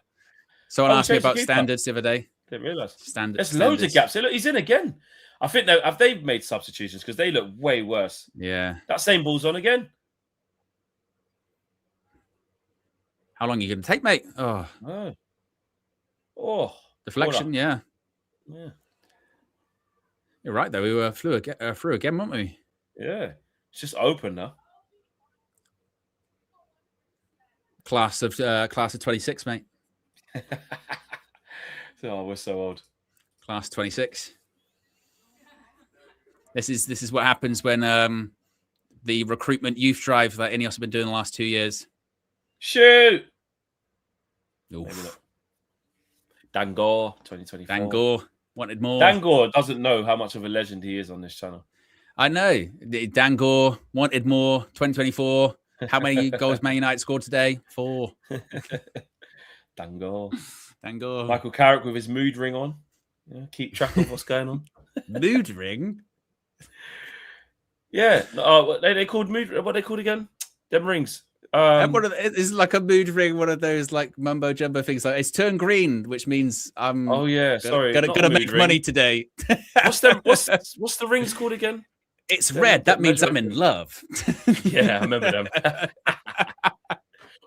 Someone asked me about standards the other day. Didn't realise. There's loads of gaps. Look, he's in again. I think have they made substitutions because they look way worse. Yeah. That same ball's on again. How long are you going to take, mate? Oh. Deflection, yeah. Yeah. You're right, though. We were through again, weren't we? Yeah. It's just open now. Class of 26, mate. Oh, we're so old. Class 26. This is what happens when the recruitment youth drive that Ineos have been doing the last 2 years. Shoot! Dangor, 2024. Dangor wanted more. Dangor doesn't know how much of a legend he is on this channel. I know. Dangor wanted more. 2024. How many goals Man United scored today? 4. Dangor. Michael Carrick with his mood ring on. Yeah, keep track of what's going on. Mood ring? Yeah. They called mood. What are they called again? Them rings. It's like a mood ring. One of those like mumbo jumbo things. Like it's turned green, which means I'm. Oh yeah, sorry. Gonna make money today. What's the rings called again? It's red. That means I'm in love. Yeah, I remember them.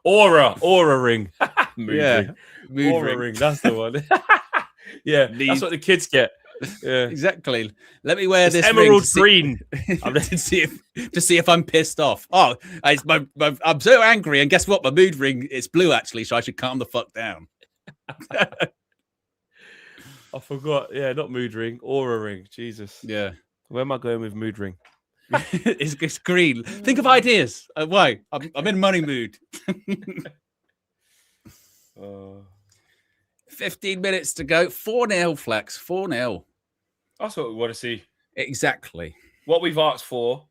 Aura ring. Mood ring. Mood Aura ring. That's the one. Yeah, that's what the kids get. Yeah, exactly. Let me wear this emerald ring green to see if I'm pissed off. Oh, I'm so angry, and guess what? My mood ring is blue actually, so I should calm the fuck down. I forgot. Yeah, not mood ring, aura ring. Jesus. Yeah. Where am I going with mood ring? It's green. Think of ideas. Why? I'm in money mood. 15 minutes to go. 4-0, Flex. 4-0. That's what we want to see. Exactly. What we've asked for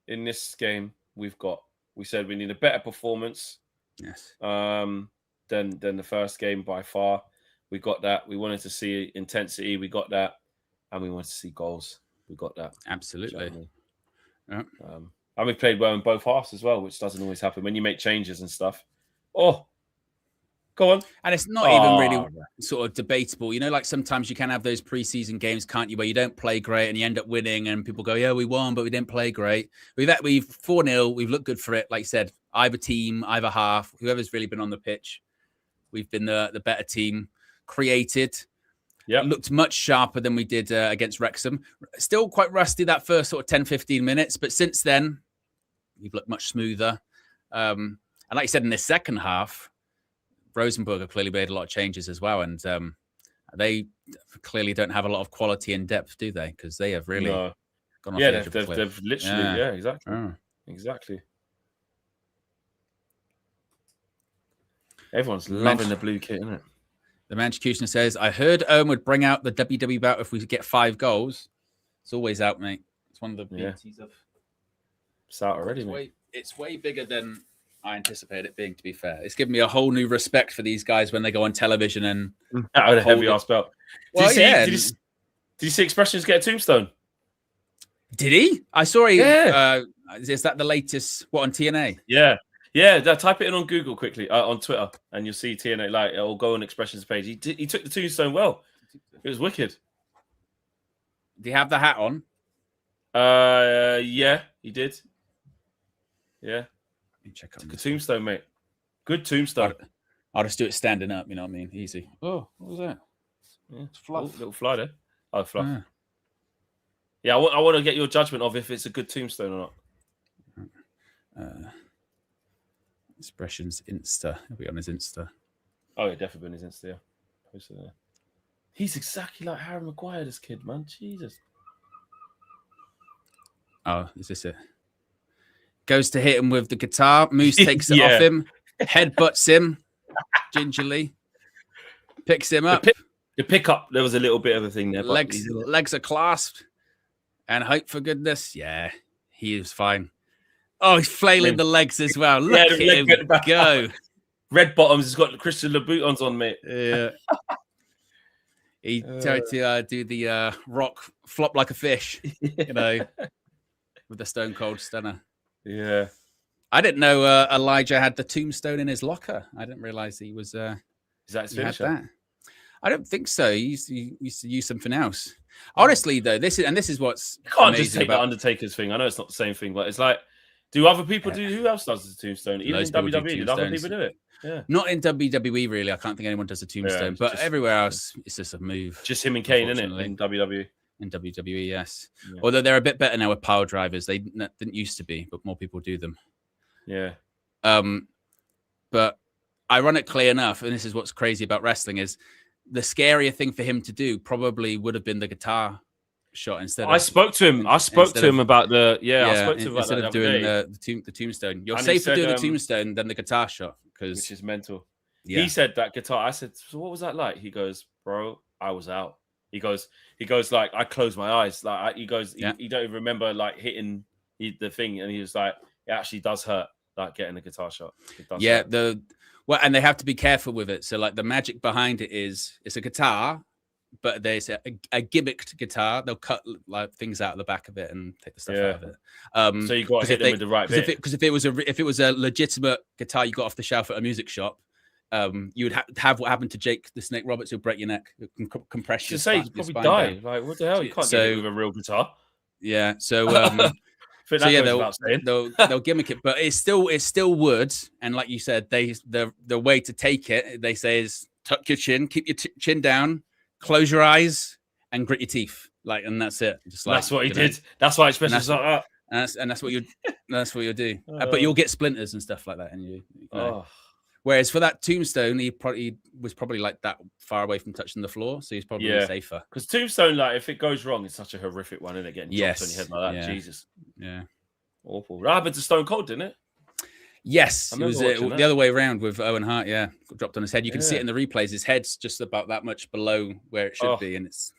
in this game, we've got. We said we need a better performance. Yes. Than the first game by far. We got that. We wanted to see intensity. We got that. And we wanted to see goals. We got that. Absolutely. You know what I mean? And we played well in both halves as well, which doesn't always happen when you make changes and stuff. Oh, go on. And it's not even really sort of debatable. You know, like sometimes you can have those preseason games, can't you, where you don't play great and you end up winning and people go, yeah, we won, but we didn't play great. We've 4-0. We've looked good for it. Like you said, either team, either half, whoever's really been on the pitch. We've been the better team, created. Yeah, looked much sharper than we did against Wrexham. Still quite rusty that first sort of 10, 15 minutes. But since then, we've looked much smoother. And like you said, in the second half, Rosenborg have clearly made a lot of changes as well. And they clearly don't have a lot of quality and depth, do they? Because they have really gone off the edge of the cliff. They've literally, exactly. Oh. Exactly. Everyone's loving the blue kit, isn't it? The Manchukushner says, I heard Owen would bring out the WW bout if we get 5 goals. It's always out, mate. It's one of the beauties of... It's out already, mate. It's way bigger than I anticipated it being, to be fair. It's given me a whole new respect for these guys when they go on television and... Out of a heavy-ass belt. Well, did you see Expressions get a tombstone? Did he? I saw he... Yeah. Is that the latest, on TNA? Yeah. Yeah, type it in on Google quickly, on Twitter, and you'll see TNA. Like, it'll go on Expressions page. He took the tombstone well. It was wicked. Did he have the hat on? Yeah, he did. Yeah. Let me check out the tombstone, mate. Good tombstone. I'll just do it standing up, you know what I mean? Easy. Oh, what was that? Yeah, it's fluff. Little fly there. Oh, fluff. Yeah, I want to get your judgment of if it's a good tombstone or not. Expressions Insta. He'll be on his Insta. Oh, yeah, definitely on his Insta, yeah. Posted there. He's exactly like Harry Maguire, this kid, man. Jesus. Oh, is this it? Goes to hit him with the guitar. Moose takes it off him. Headbutts him gingerly. Picks him up. The pickup, there was a little bit of a thing there. Legs are clasped. And hope for goodness. Yeah, he is fine. Oh, he's flailing the legs as well. Look at him go. Red bottoms. He's got Christian Louboutins on, mate. Yeah. He tried to do the rock flop like a fish, you know, with the Stone Cold Stunner. Yeah. I didn't know Elijah had the tombstone in his locker. I didn't realize he was. Is that his finisher? I don't think so. He used to use something else. Honestly, though, this is what's you can't just take the Undertaker's thing. I know it's not the same thing, but it's like, do other people do? Who else does the tombstone? Even in WWE, did other people do it? Yeah. Not in WWE, really. I can't think anyone does a tombstone, but everywhere else, it's just a move. Just him and Kane, isn't it? In WWE. In WWE, yes. Yeah. Although they're a bit better now with power drivers. They didn't used to be, but more people do them. Yeah. But ironically enough, and this is what's crazy about wrestling, is the scarier thing for him to do probably would have been the guitar shot instead. I spoke to him. I spoke to him about the I spoke to him about instead of doing the tombstone. You're safer doing the tombstone than the guitar shot, which is mental. Yeah. He said that guitar. I said, so what was that like? He goes, bro, I was out. He goes like, I closed my eyes. Like he don't even remember like hitting the thing, and he was like, it actually does hurt, like getting a guitar shot. It does hurt. And they have to be careful with it. So like the magic behind it is it's a guitar, but there's a gimmicked guitar. They'll cut like things out of the back of it and take the stuff out of it. So you got to hit them with the right bit. Because if it was a legitimate guitar you got off the shelf at a music shop, you would have what happened to Jake the Snake Roberts, who'll break your neck, compress your spine. You'd probably die. Like what the hell? You can't get it with a real guitar. Yeah. So they'll gimmick it, but it's still wood. And like you said, the way to take it, they say, is tuck your chin, keep your chin down, close your eyes, and grit your teeth. Like, and that's it. Just like, that's what he did. That's why expressions like that. And that's what you do. But you'll get splinters and stuff like that, and you know. Oh. Whereas for that tombstone, he was probably like that far away from touching the floor, so he's probably safer. Because tombstone, like if it goes wrong, it's such a horrific one, isn't it? Getting dropped on your head like that, Jesus. Yeah, awful. That happened to Stone Cold, didn't it? Yes, it was the other way around with Owen Hart. Yeah, got dropped on his head. You can see it in the replays. His head's just about that much below where it should be, and it's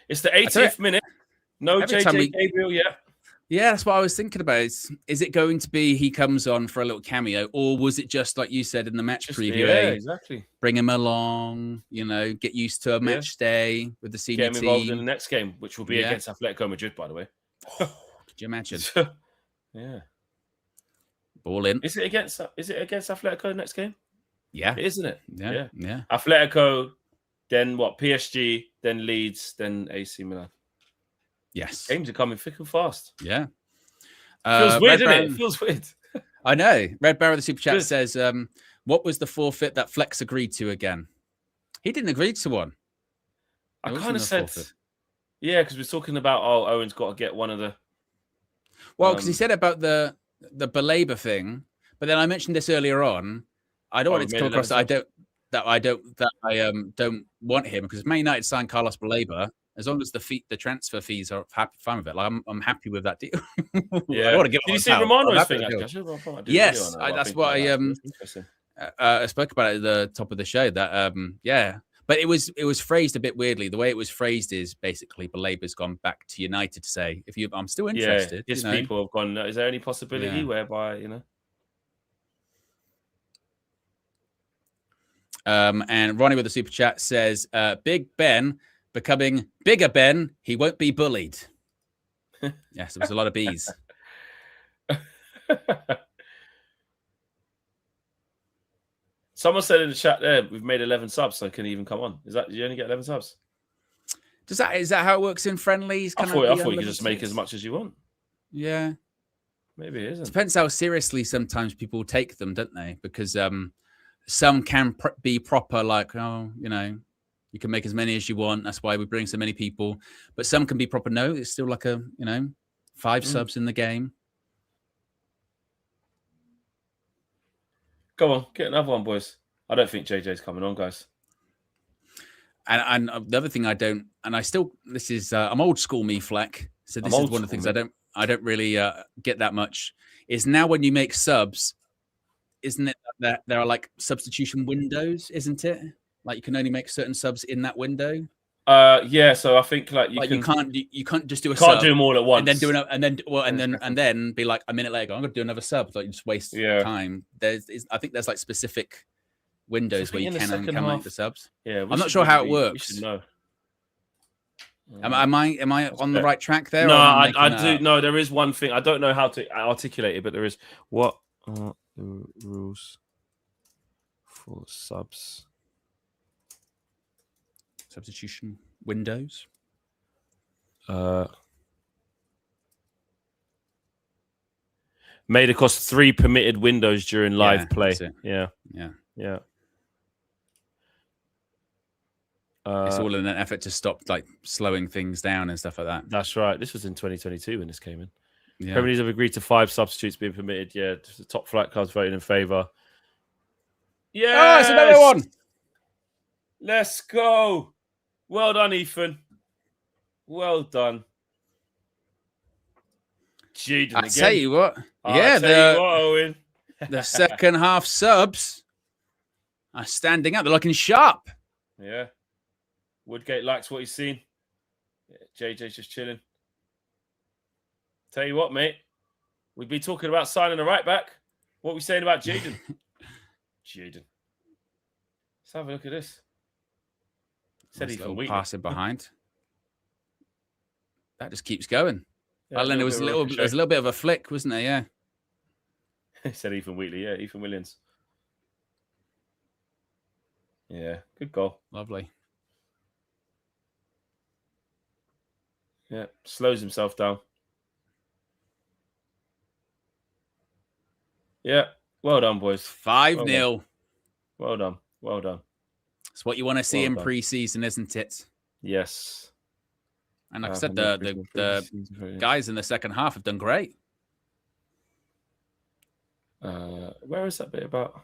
it's the 80th minute. No JJ Gabriel yet. Yeah, that's what I was thinking about. Is it going to be he comes on for a little cameo, or was it just like you said in the match preview? Yeah, exactly. Bring him along, get used to a match day with the senior team. Get him involved in the next game, which will be against Atletico Madrid, by the way. Could you imagine? Yeah. Ball in. Is it against Atletico next game? Yeah. Isn't it? Yeah. Atletico, then what? PSG, then Leeds, then AC Milan. Yes. Games are coming thick and fast. Yeah. Feels weird, doesn't it? It feels weird. I know. Red Barrow, the Super Chat says, what was the forfeit that Flex agreed to again? He didn't agree to one. I kind of said, because we're talking about, Owen's got to get one of the... Well, because he said about the Baleba thing, but then I mentioned this earlier on. I don't want it to come across that I don't want him, because Man United signed Carlos Baleba. As long as the transfer fees are fine with it, like I'm happy with that deal. Yeah. I want to get. Did you see Romano's thing? Yes, that's what I spoke about at the top of the show. That but it was phrased a bit weirdly. The way it was phrased is basically Baleba's gone back to United to say, I'm still interested. Yeah, people have gone. Is there any possibility whereby And Ronnie with the super chat says, Big Ben becoming bigger Ben, he won't be bullied. Yes, there was a lot of B's. Someone said in the chat there, we've made 11 subs, so can he even come on? Did you only get 11 subs? Is that how it works in friendlies? I thought you could just make as much as you want. Yeah. Maybe it isn't. Depends how seriously sometimes people take them, don't they? Because some can be proper, like, you can make as many as you want. That's why we bring so many people. But some can be proper. No, it's still like 5 subs in the game. Go on, get another one, boys. I don't think JJ's coming on, guys. And the other thing I'm old school me, Fleck. So this is one of the things I don't really get that much. Is now when you make subs, isn't it that there are like substitution windows, isn't it? Like you can only make certain subs in that window. Yeah. So I think you can't just do a sub. Can't do them all at once. And then and then be like a minute later, I'm going to do another sub. Like you just waste time. I think there's like specific windows where you can and can make the subs. Yeah. I'm not sure how it works. We should know. Am I on the right track there? No, I do. No, there is one thing. I don't know how to articulate it, but there is. What are the rules for subs? Substitution windows. Made across 3 permitted windows during live play. Yeah. It's all in an effort to stop like slowing things down and stuff like that. That's right. This was in 2022 when this came in. Yeah. Premier League have agreed to 5 substitutes being permitted. Yeah, the top flight cards voted in favour. Yeah, it's another one. Let's go. Well done, Ethan. Well done. Jaden again. I tell you what. Owen. The second half subs are standing out. They're looking sharp. Yeah. Woodgate likes what he's seen. Yeah, JJ's just chilling. Tell you what, mate. We'd be talking about signing a right back. What are we saying about Jaden? Jaden. Let's have a look at this. Said he's passing behind. That just keeps going. Yeah, well, then there was a little bit of a flick, wasn't there? Yeah. He said Ethan Wheatley. Yeah, Ethan Williams. Yeah, good goal. Lovely. Yeah, slows himself down. Yeah, well done, boys. 5-0. Well done. Well done. It's what you want to see in pre-season, isn't it? Yes. And like I said, the guys in the second half have done great. Where is that bit about?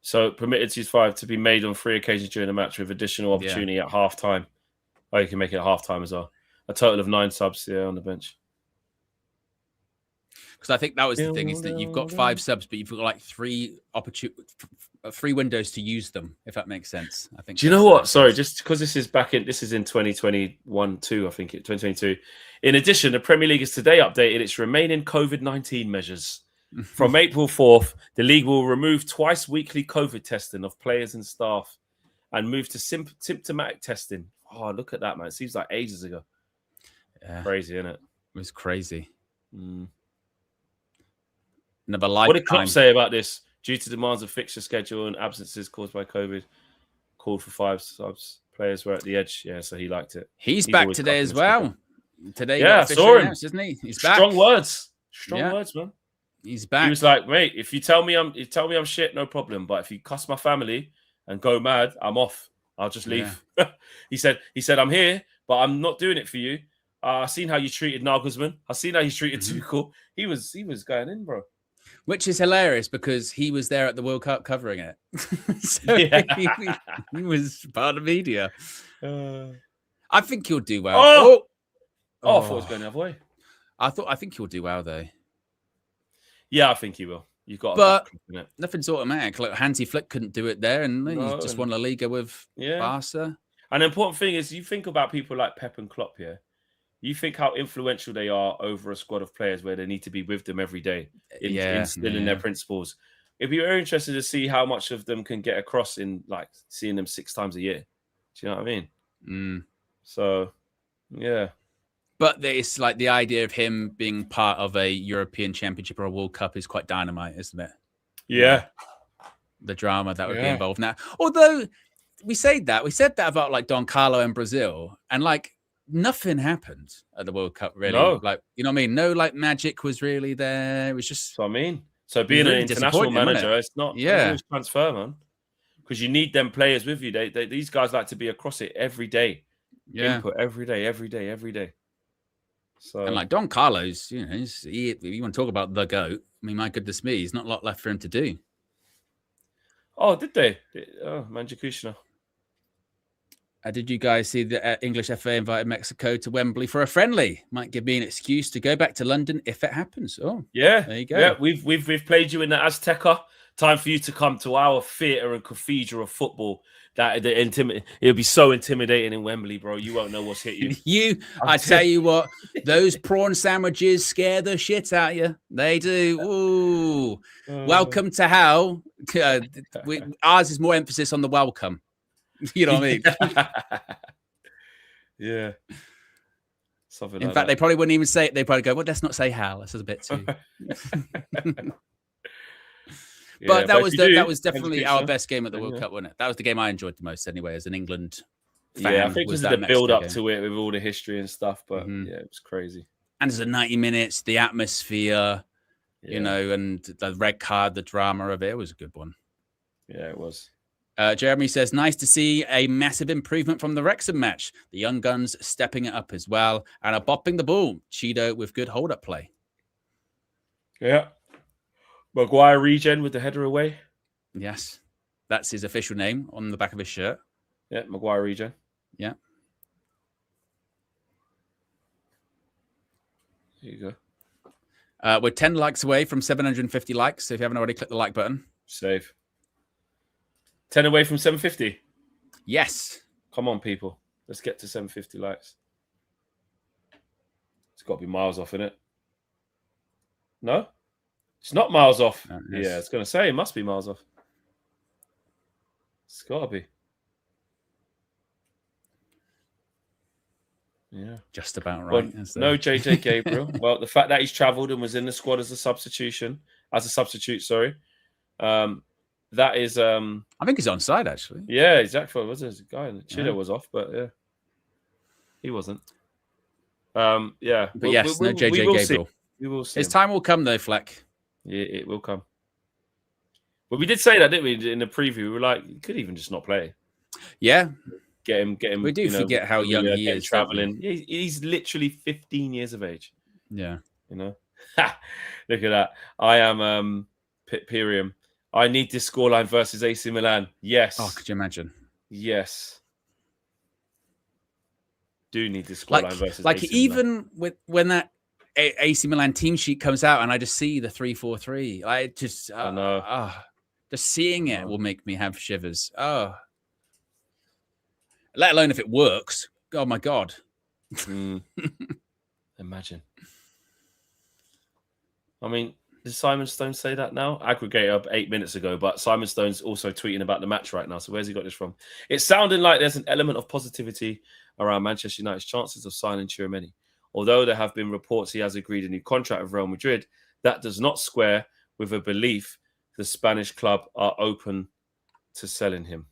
So permitted to use 5 to be made on 3 occasions during the match with additional opportunity at half time. Oh, you can make it at half time as well. A total of 9 subs on the bench. Because I think that was the thing, is that you've got 5 subs, but you've got like 3 windows to use them, if that makes sense. I think. Do you know what? Sorry, just because this is in 2021-2, I think 2022. In addition, the Premier League has today updated its remaining COVID-19 measures. From April 4th, the league will remove twice weekly COVID testing of players and staff and move to symptomatic testing. Oh, look at that, man. It seems like ages ago. Yeah. Crazy, isn't it? It was crazy. Another lifetime. What did Klopp say about this? Due to demands of fixture schedule and absences caused by COVID, called for 5 subs. Players were at the edge. Yeah, so he liked it. He's back today as well. Today, I saw him, isn't he? He's back. Strong words, man. He's back. He was like, mate, if you tell me I'm shit, no problem. But if you cuss my family and go mad, I'm off. I'll just leave. Yeah. He said, I'm here, but I'm not doing it for you. I've seen how you treated Nagelsmann. I've seen how you treated Tuchel. He was going in, bro. Which is hilarious because he was there at the World Cup covering it. So he was part of the media. I think he'll do well. I thought it was going the other way. I think he'll do well though. Yeah, I think he will. You've got, but nothing's automatic. Like Hansi Flick couldn't do it there, and he just won La Liga with Barca. And the important thing is, you think about people like Pep and Klopp here. You think how influential they are over a squad of players where they need to be with them every day, instilling their principles. It'd be very interesting to see how much of them can get across in like seeing them 6 times a year. Do you know what I mean? So, yeah. But it's like the idea of him being part of a European Championship or a World Cup is quite dynamite, isn't it? Yeah. The drama that would be involved now. Although we said that about like Don Carlo in Brazil, and like nothing happened at the World Cup, really. No. Like, you know what I mean? No, like magic was really there. It was just. So I mean, so being really an international manager, it's not a transfer, man. Because you need them players with you. These guys like to be across it every day. Yeah. Input every day. So, and like Don Carlos, you know, you want to talk about the GOAT. I mean, my goodness me, he's not a lot left for him to do. Oh, did they? Oh, Manjakushna. Did you guys see the English FA invited Mexico to Wembley for a friendly? Might give me an excuse to go back to London if it happens. Oh, yeah, there you go. Yeah, we've played you in the Azteca. Time for you to come to our theatre and cathedral of football. It'll be so intimidating in Wembley, bro. You won't know what's hit you. I tell you what, those prawn sandwiches scare the shit out of you. They do. Ooh, welcome to hell. Ours is more emphasis on the welcome. You know what I mean? Yeah. Something. In fact, they probably wouldn't even say it. They probably go, "Well, let's not say hell. This is a bit too." But that was definitely our best game at the World Cup, wasn't it? That was the game I enjoyed the most, anyway, as an England fan. Yeah, I think it was the build up to it with all the history and stuff. But yeah, it was crazy. And it's 90 minutes, the atmosphere, you know, and the red card, the drama of it. It was a good one. Yeah, it was. Jeremy says, nice to see a massive improvement from the Wrexham match. The young guns stepping it up as well and are bopping the ball. Cheeto with good hold-up play. Yeah. Maguire regen with the header away. Yes. That's his official name on the back of his shirt. Yeah, Maguire regen. Yeah. There you go. We're 10 likes away from 750 likes. So if you haven't already, click the like button. Save. 10 away from 750? Yes. Come on, people. Let's get to 750 likes. It's got to be miles off, innit? No? It's not miles off. Yes. Yeah, it's going to say it must be miles off. It's got to be. Yeah. Just about right. Well, no JJ Gabriel. Well, the fact that he's travelled and was in the squad as a substitute, sorry. That is... I think he's onside, actually. Yeah, exactly. Was a guy in the Chile was off, but yeah. He wasn't. Yeah. But yes, no JJ Gabriel. We will see. His time will come, though, Fleck. Yeah, it will come. But we did say that, didn't we? In the preview, we were like, he could even just not play. Yeah. Get him. We do forget how young he is. Traveling. He's literally 15 years of age. Yeah. You know? Look at that. I am Pirium. I need this scoreline versus AC Milan. Yes. Oh, could you imagine? Yes. Do need this scoreline versus AC even Milan. When that AC Milan team sheet comes out and I just see the 3-4-3, I just I know. Just seeing it will make me have shivers. Oh, let alone if it works. Oh my God. Imagine. I mean, did Simon Stone say that now? Aggregator up 8 minutes ago, but Simon Stone's also tweeting about the match right now. So where's he got this from? It's sounding like there's an element of positivity around Manchester United's chances of signing Tchouaméni. Although there have been reports he has agreed a new contract with Real Madrid, that does not square with a belief the Spanish club are open to selling him.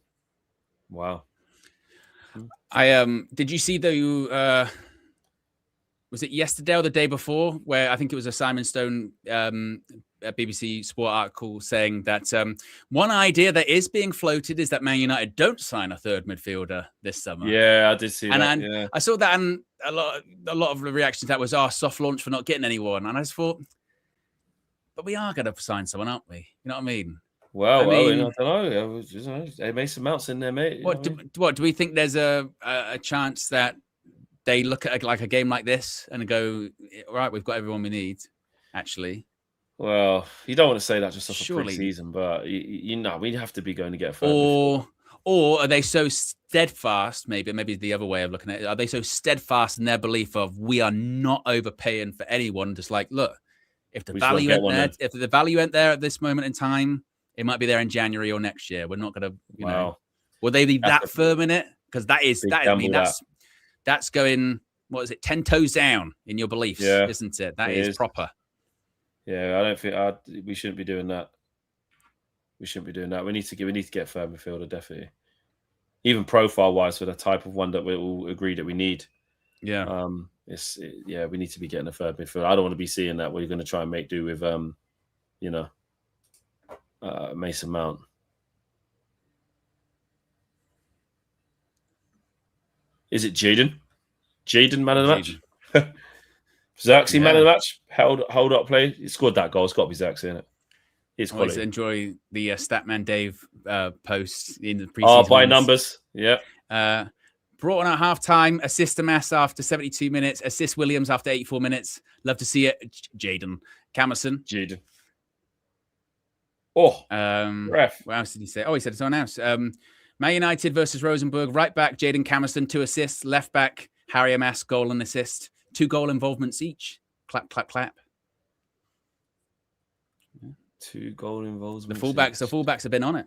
Wow. Did you see though? Was it yesterday or the day before, where I think it was a Simon Stone BBC Sport article saying that one idea that is being floated is that Man United don't sign a third midfielder this summer. Yeah, I did see that. I saw that, and a lot of the reactions to that was soft launch for not getting anyone. And I just thought, but we are going to sign someone, aren't we? You know what I mean? Well, I don't know. Mason Mount's in there, mate. What do we think? There's a chance that they look at a game like this and go, all right, we've got everyone we need, actually. Well, you don't want to say that just off a pre-season, but you know, we have to be going to get a third. Or are they so steadfast, maybe the other way of looking at it, are they so steadfast in their belief of we are not overpaying for anyone? Just like, look, if the value ain't there at this moment in time, it might be there in January or next year. We're not going to, you know, will they be that firm in it? Because that's going, what is it, 10 toes down in your beliefs, isn't it? That is proper. Yeah, I don't think we shouldn't be doing that. We shouldn't be doing that. We need to get a third midfielder, definitely. Even profile-wise, for the type of one that we all agree that we need. Yeah. We need to be getting a third midfielder. I don't want to be seeing that we're going to try and make do with, Mason Mount. Is it Jaden? Jaden man of the match? Xerxes man of the match? Hold up play. He scored that goal. It's got to be Xerxes, isn't it? It's quality. Always enjoy the Statman Dave posts in the preseason. By numbers. Yeah. Brought on at half-time. Assist to Mass after 72 minutes. Assist Williams after 84 minutes. Love to see it. Jaden Camerson. Jaden. Ref. What else did he say? Oh, he said someone else. Man United versus Rosenborg. Right back, Jaden Camerson, 2 assists. Left back, Harry Amass, goal and assist. 2 goal involvements each. Clap, clap, clap. 2 goal involvements. The fullbacks have been on it.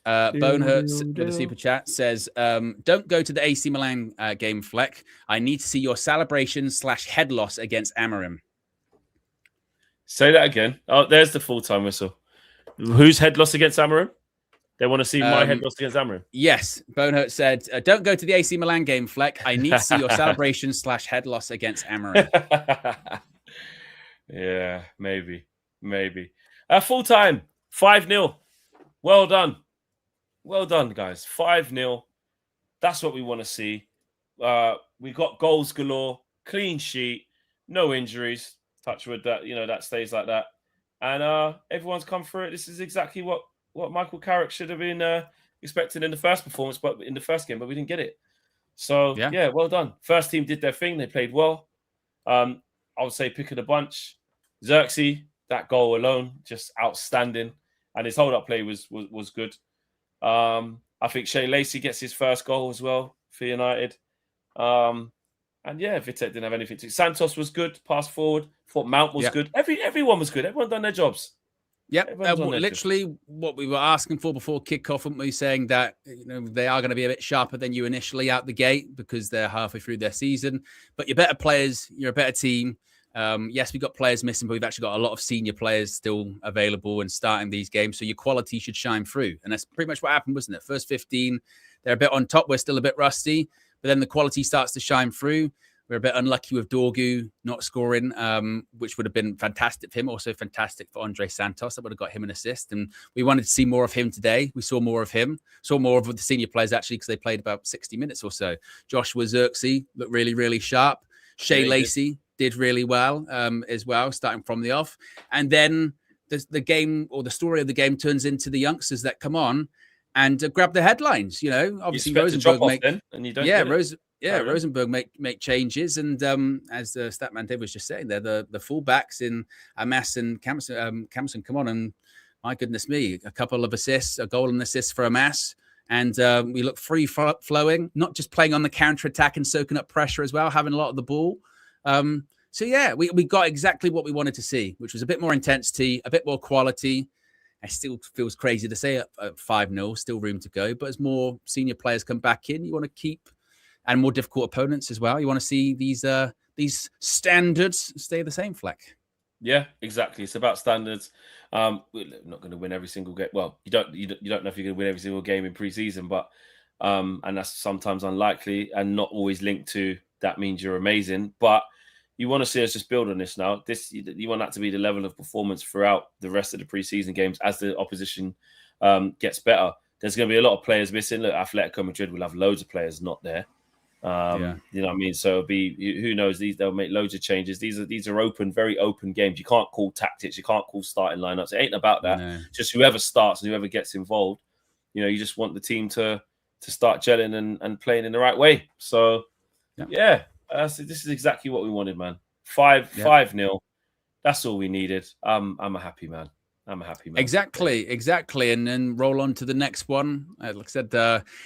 Bonehurts with a super chat says, don't go to the AC Milan game, Fleck. I need to see your celebration/head loss against Amorim. Say that again. Oh, there's the full-time whistle. Whose head loss against Amorim? They want to see my head loss against Amorim. Yes. Bonehurt said, don't go to the AC Milan game, Fleck. I need to see your celebration/head loss against Amorim. Yeah, maybe. Full-time, 5-0. Well done. Well done, guys. 5-0. That's what we want to see. We got goals galore, clean sheet, no injuries. Touch wood that stays like that. And everyone's come through it. This is exactly what Michael Carrick should have been expecting in the first performance, but in the first game, but we didn't get it. So, yeah, well done. First team did their thing. They played well. I would say pick of the bunch. Xerxes, that goal alone, just outstanding. And his hold-up play was good. I think Shea Lacey gets his first goal as well for United. And yeah, Vitek didn't have anything to. Santos was good, pass forward. Thought Mount was good. Everyone was good. Everyone done their jobs. Yep. Literally what we were asking for before kickoff, weren't we? Saying that they are going to be a bit sharper than you initially out the gate because they're halfway through their season. But you're better players. You're a better team. Yes, we've got players missing, but we've actually got a lot of senior players still available and starting these games. So your quality should shine through. And that's pretty much what happened, wasn't it? First 15, they're a bit on top. We're still a bit rusty, but then the quality starts to shine through. We're a bit unlucky with Dorgu not scoring, which would have been fantastic for him. Also fantastic for Andre Santos. That would have got him an assist. And we wanted to see more of him today. We saw more of him. Saw more of the senior players, actually, because they played about 60 minutes or so. Joshua Xerxes looked really, really sharp. Shea Lacey did really well as well, starting from the off. And then the game, or the story of the game, turns into the youngsters that come on and grab the headlines. You know, obviously Rosenborg Rosenborg make changes, and as the Statman Dave was just saying, there the fullbacks in Amas and Camson come on, and my goodness me, a couple of assists, a goal and assist for Amas, and we look free flowing, not just playing on the counter attack and soaking up pressure as well, having a lot of the ball. So yeah, we got exactly what we wanted to see, which was a bit more intensity, a bit more quality. It still feels crazy to say at 5-0, still room to go, but as more senior players come back in, you want to keep. And more difficult opponents as well. You want to see these standards stay the same, Fleck. Yeah, exactly. It's about standards. We're not going to win every single game. Well, you don't know if you're going to win every single game in pre-season, but and that's sometimes unlikely and not always linked to that means you're amazing. But you want to see us just build on this now. You want that to be the level of performance throughout the rest of the pre-season games as the opposition gets better. There's going to be a lot of players missing. Look, Atletico Madrid will have loads of players not there. You know what I mean? So it'll be, who knows, they'll make loads of changes. These are open, very open games. You can't call tactics, you can't call starting lineups. It ain't about that. No. Just whoever starts and whoever gets involved, you just want the team to start gelling and playing in the right way. So this is exactly what we wanted, man. 5-0. That's all we needed. I'm a happy man. Exactly. And then roll on to the next one. Like I said,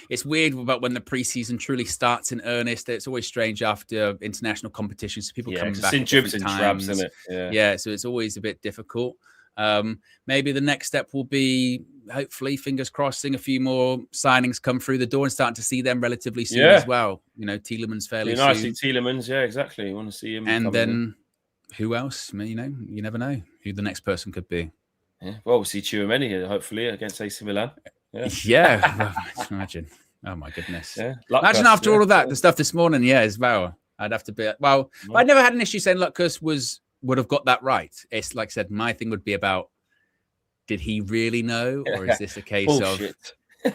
it's weird about when the preseason truly starts in earnest. It's always strange after international competitions. So people coming back in dribs and drabs, isn't it? Yeah, so it's always a bit difficult. Maybe the next step will be, hopefully, fingers crossed, seeing a few more signings come through the door and starting to see them relatively soon as well. Tielemans fairly soon. Nice, Tielemans, yeah, exactly. You want to see him. And then who else? You never know who the next person could be. Yeah, well, we'll see Tchouameni hopefully against AC Milan. Yeah. Imagine. Oh my goodness. Yeah. Imagine after all of that, the stuff this morning. Yeah, as well. I'd have to be. Well, I never had an issue saying Lucas would have got that right. It's like I said, my thing would be about, did he really know, or is this a case of?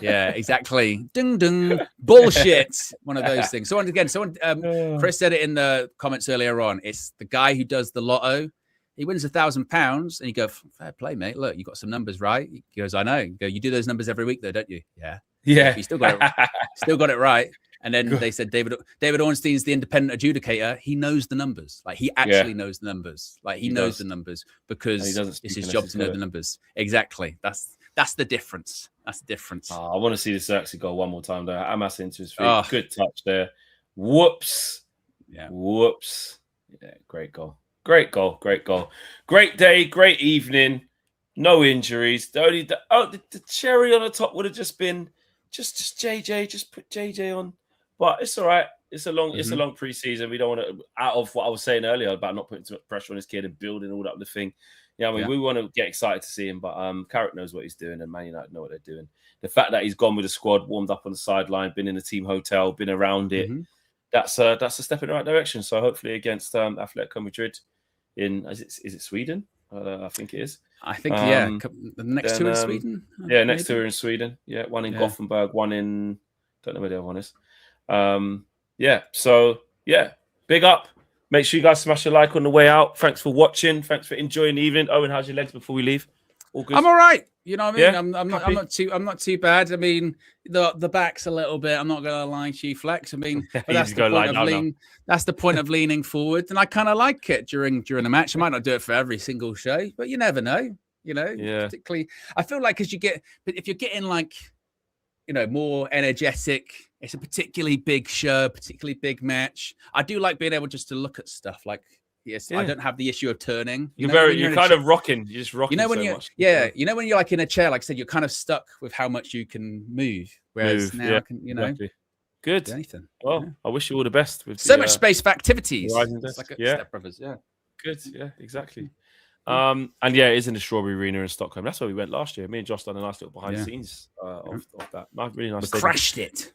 Yeah, exactly. Ding ding, bullshit. One of those things. Chris said it in the comments earlier on. It's the guy who does the lotto. He wins £1,000 and you go, fair play, mate. Look, you got some numbers right. He goes, I know. You go, you do those numbers every week though, don't you? Yeah. You still got it right. And then they said David Ornstein's the independent adjudicator. He knows the numbers. Like he actually knows the numbers. Like he knows the numbers because it's his job to know the numbers. Exactly. That's the difference. That's the difference. I want to see this actually go one more time though. Amas into his feet. Good touch there. Whoops. Yeah. Whoops. Yeah, great goal. Great goal. Great day, great evening. No injuries. The cherry on the top would have just been just JJ. Just put JJ on. But it's all right. It's a long preseason. We don't want to, out of what I was saying earlier about not putting too much pressure on his kid and building all up the thing. We want to get excited to see him, but Carrick knows what he's doing and Man United know what they're doing. The fact that he's gone with the squad, warmed up on the sideline, been in the team hotel, been around it, that's a step in the right direction. So hopefully against Atletico Madrid is it Sweden? I think it is. I think the next two in Sweden. Next two are in Sweden. Yeah, one in Gothenburg, one in don't know where the other one is. Big up. Make sure you guys smash a like on the way out. Thanks for watching. Thanks for enjoying the evening. Owen, how's your legs before we leave? All good? I'm all right. You know what I mean? Yeah? I'm not too bad. I mean, the back's a little bit. I'm not gonna lie to you, Flex. I mean, but that's the point of leaning forward, and I kind of like it during the match. I might not do it for every single show, but you never know. Particularly, I feel like if you're getting like, more energetic, it's a particularly big show, particularly big match. I do like being able just to look at stuff like. Yes, I don't have the issue of turning. You're kind of rocking. You're just rocking. When when you're like in a chair, like I said, you're kind of stuck with how much you can move. Whereas now, I can, exactly. Good. Anything. Well, I wish you all the best with so much space for activities. It's like Step Brothers. Yeah. good. Yeah, exactly. And yeah, it is in the Strawberry Arena in Stockholm. That's where we went last year. Me and Josh done a nice little behind the scenes of that. Really nice. We stadium. crashed it.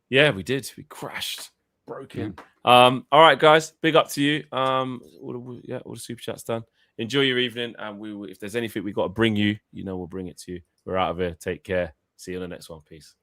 Yeah, we did. We crashed. Broken. All right, guys. Big up to you. All the super chats done. Enjoy your evening, and if there's anything we got to bring you, we'll bring it to you. We're out of here. Take care. See you on the next one. Peace.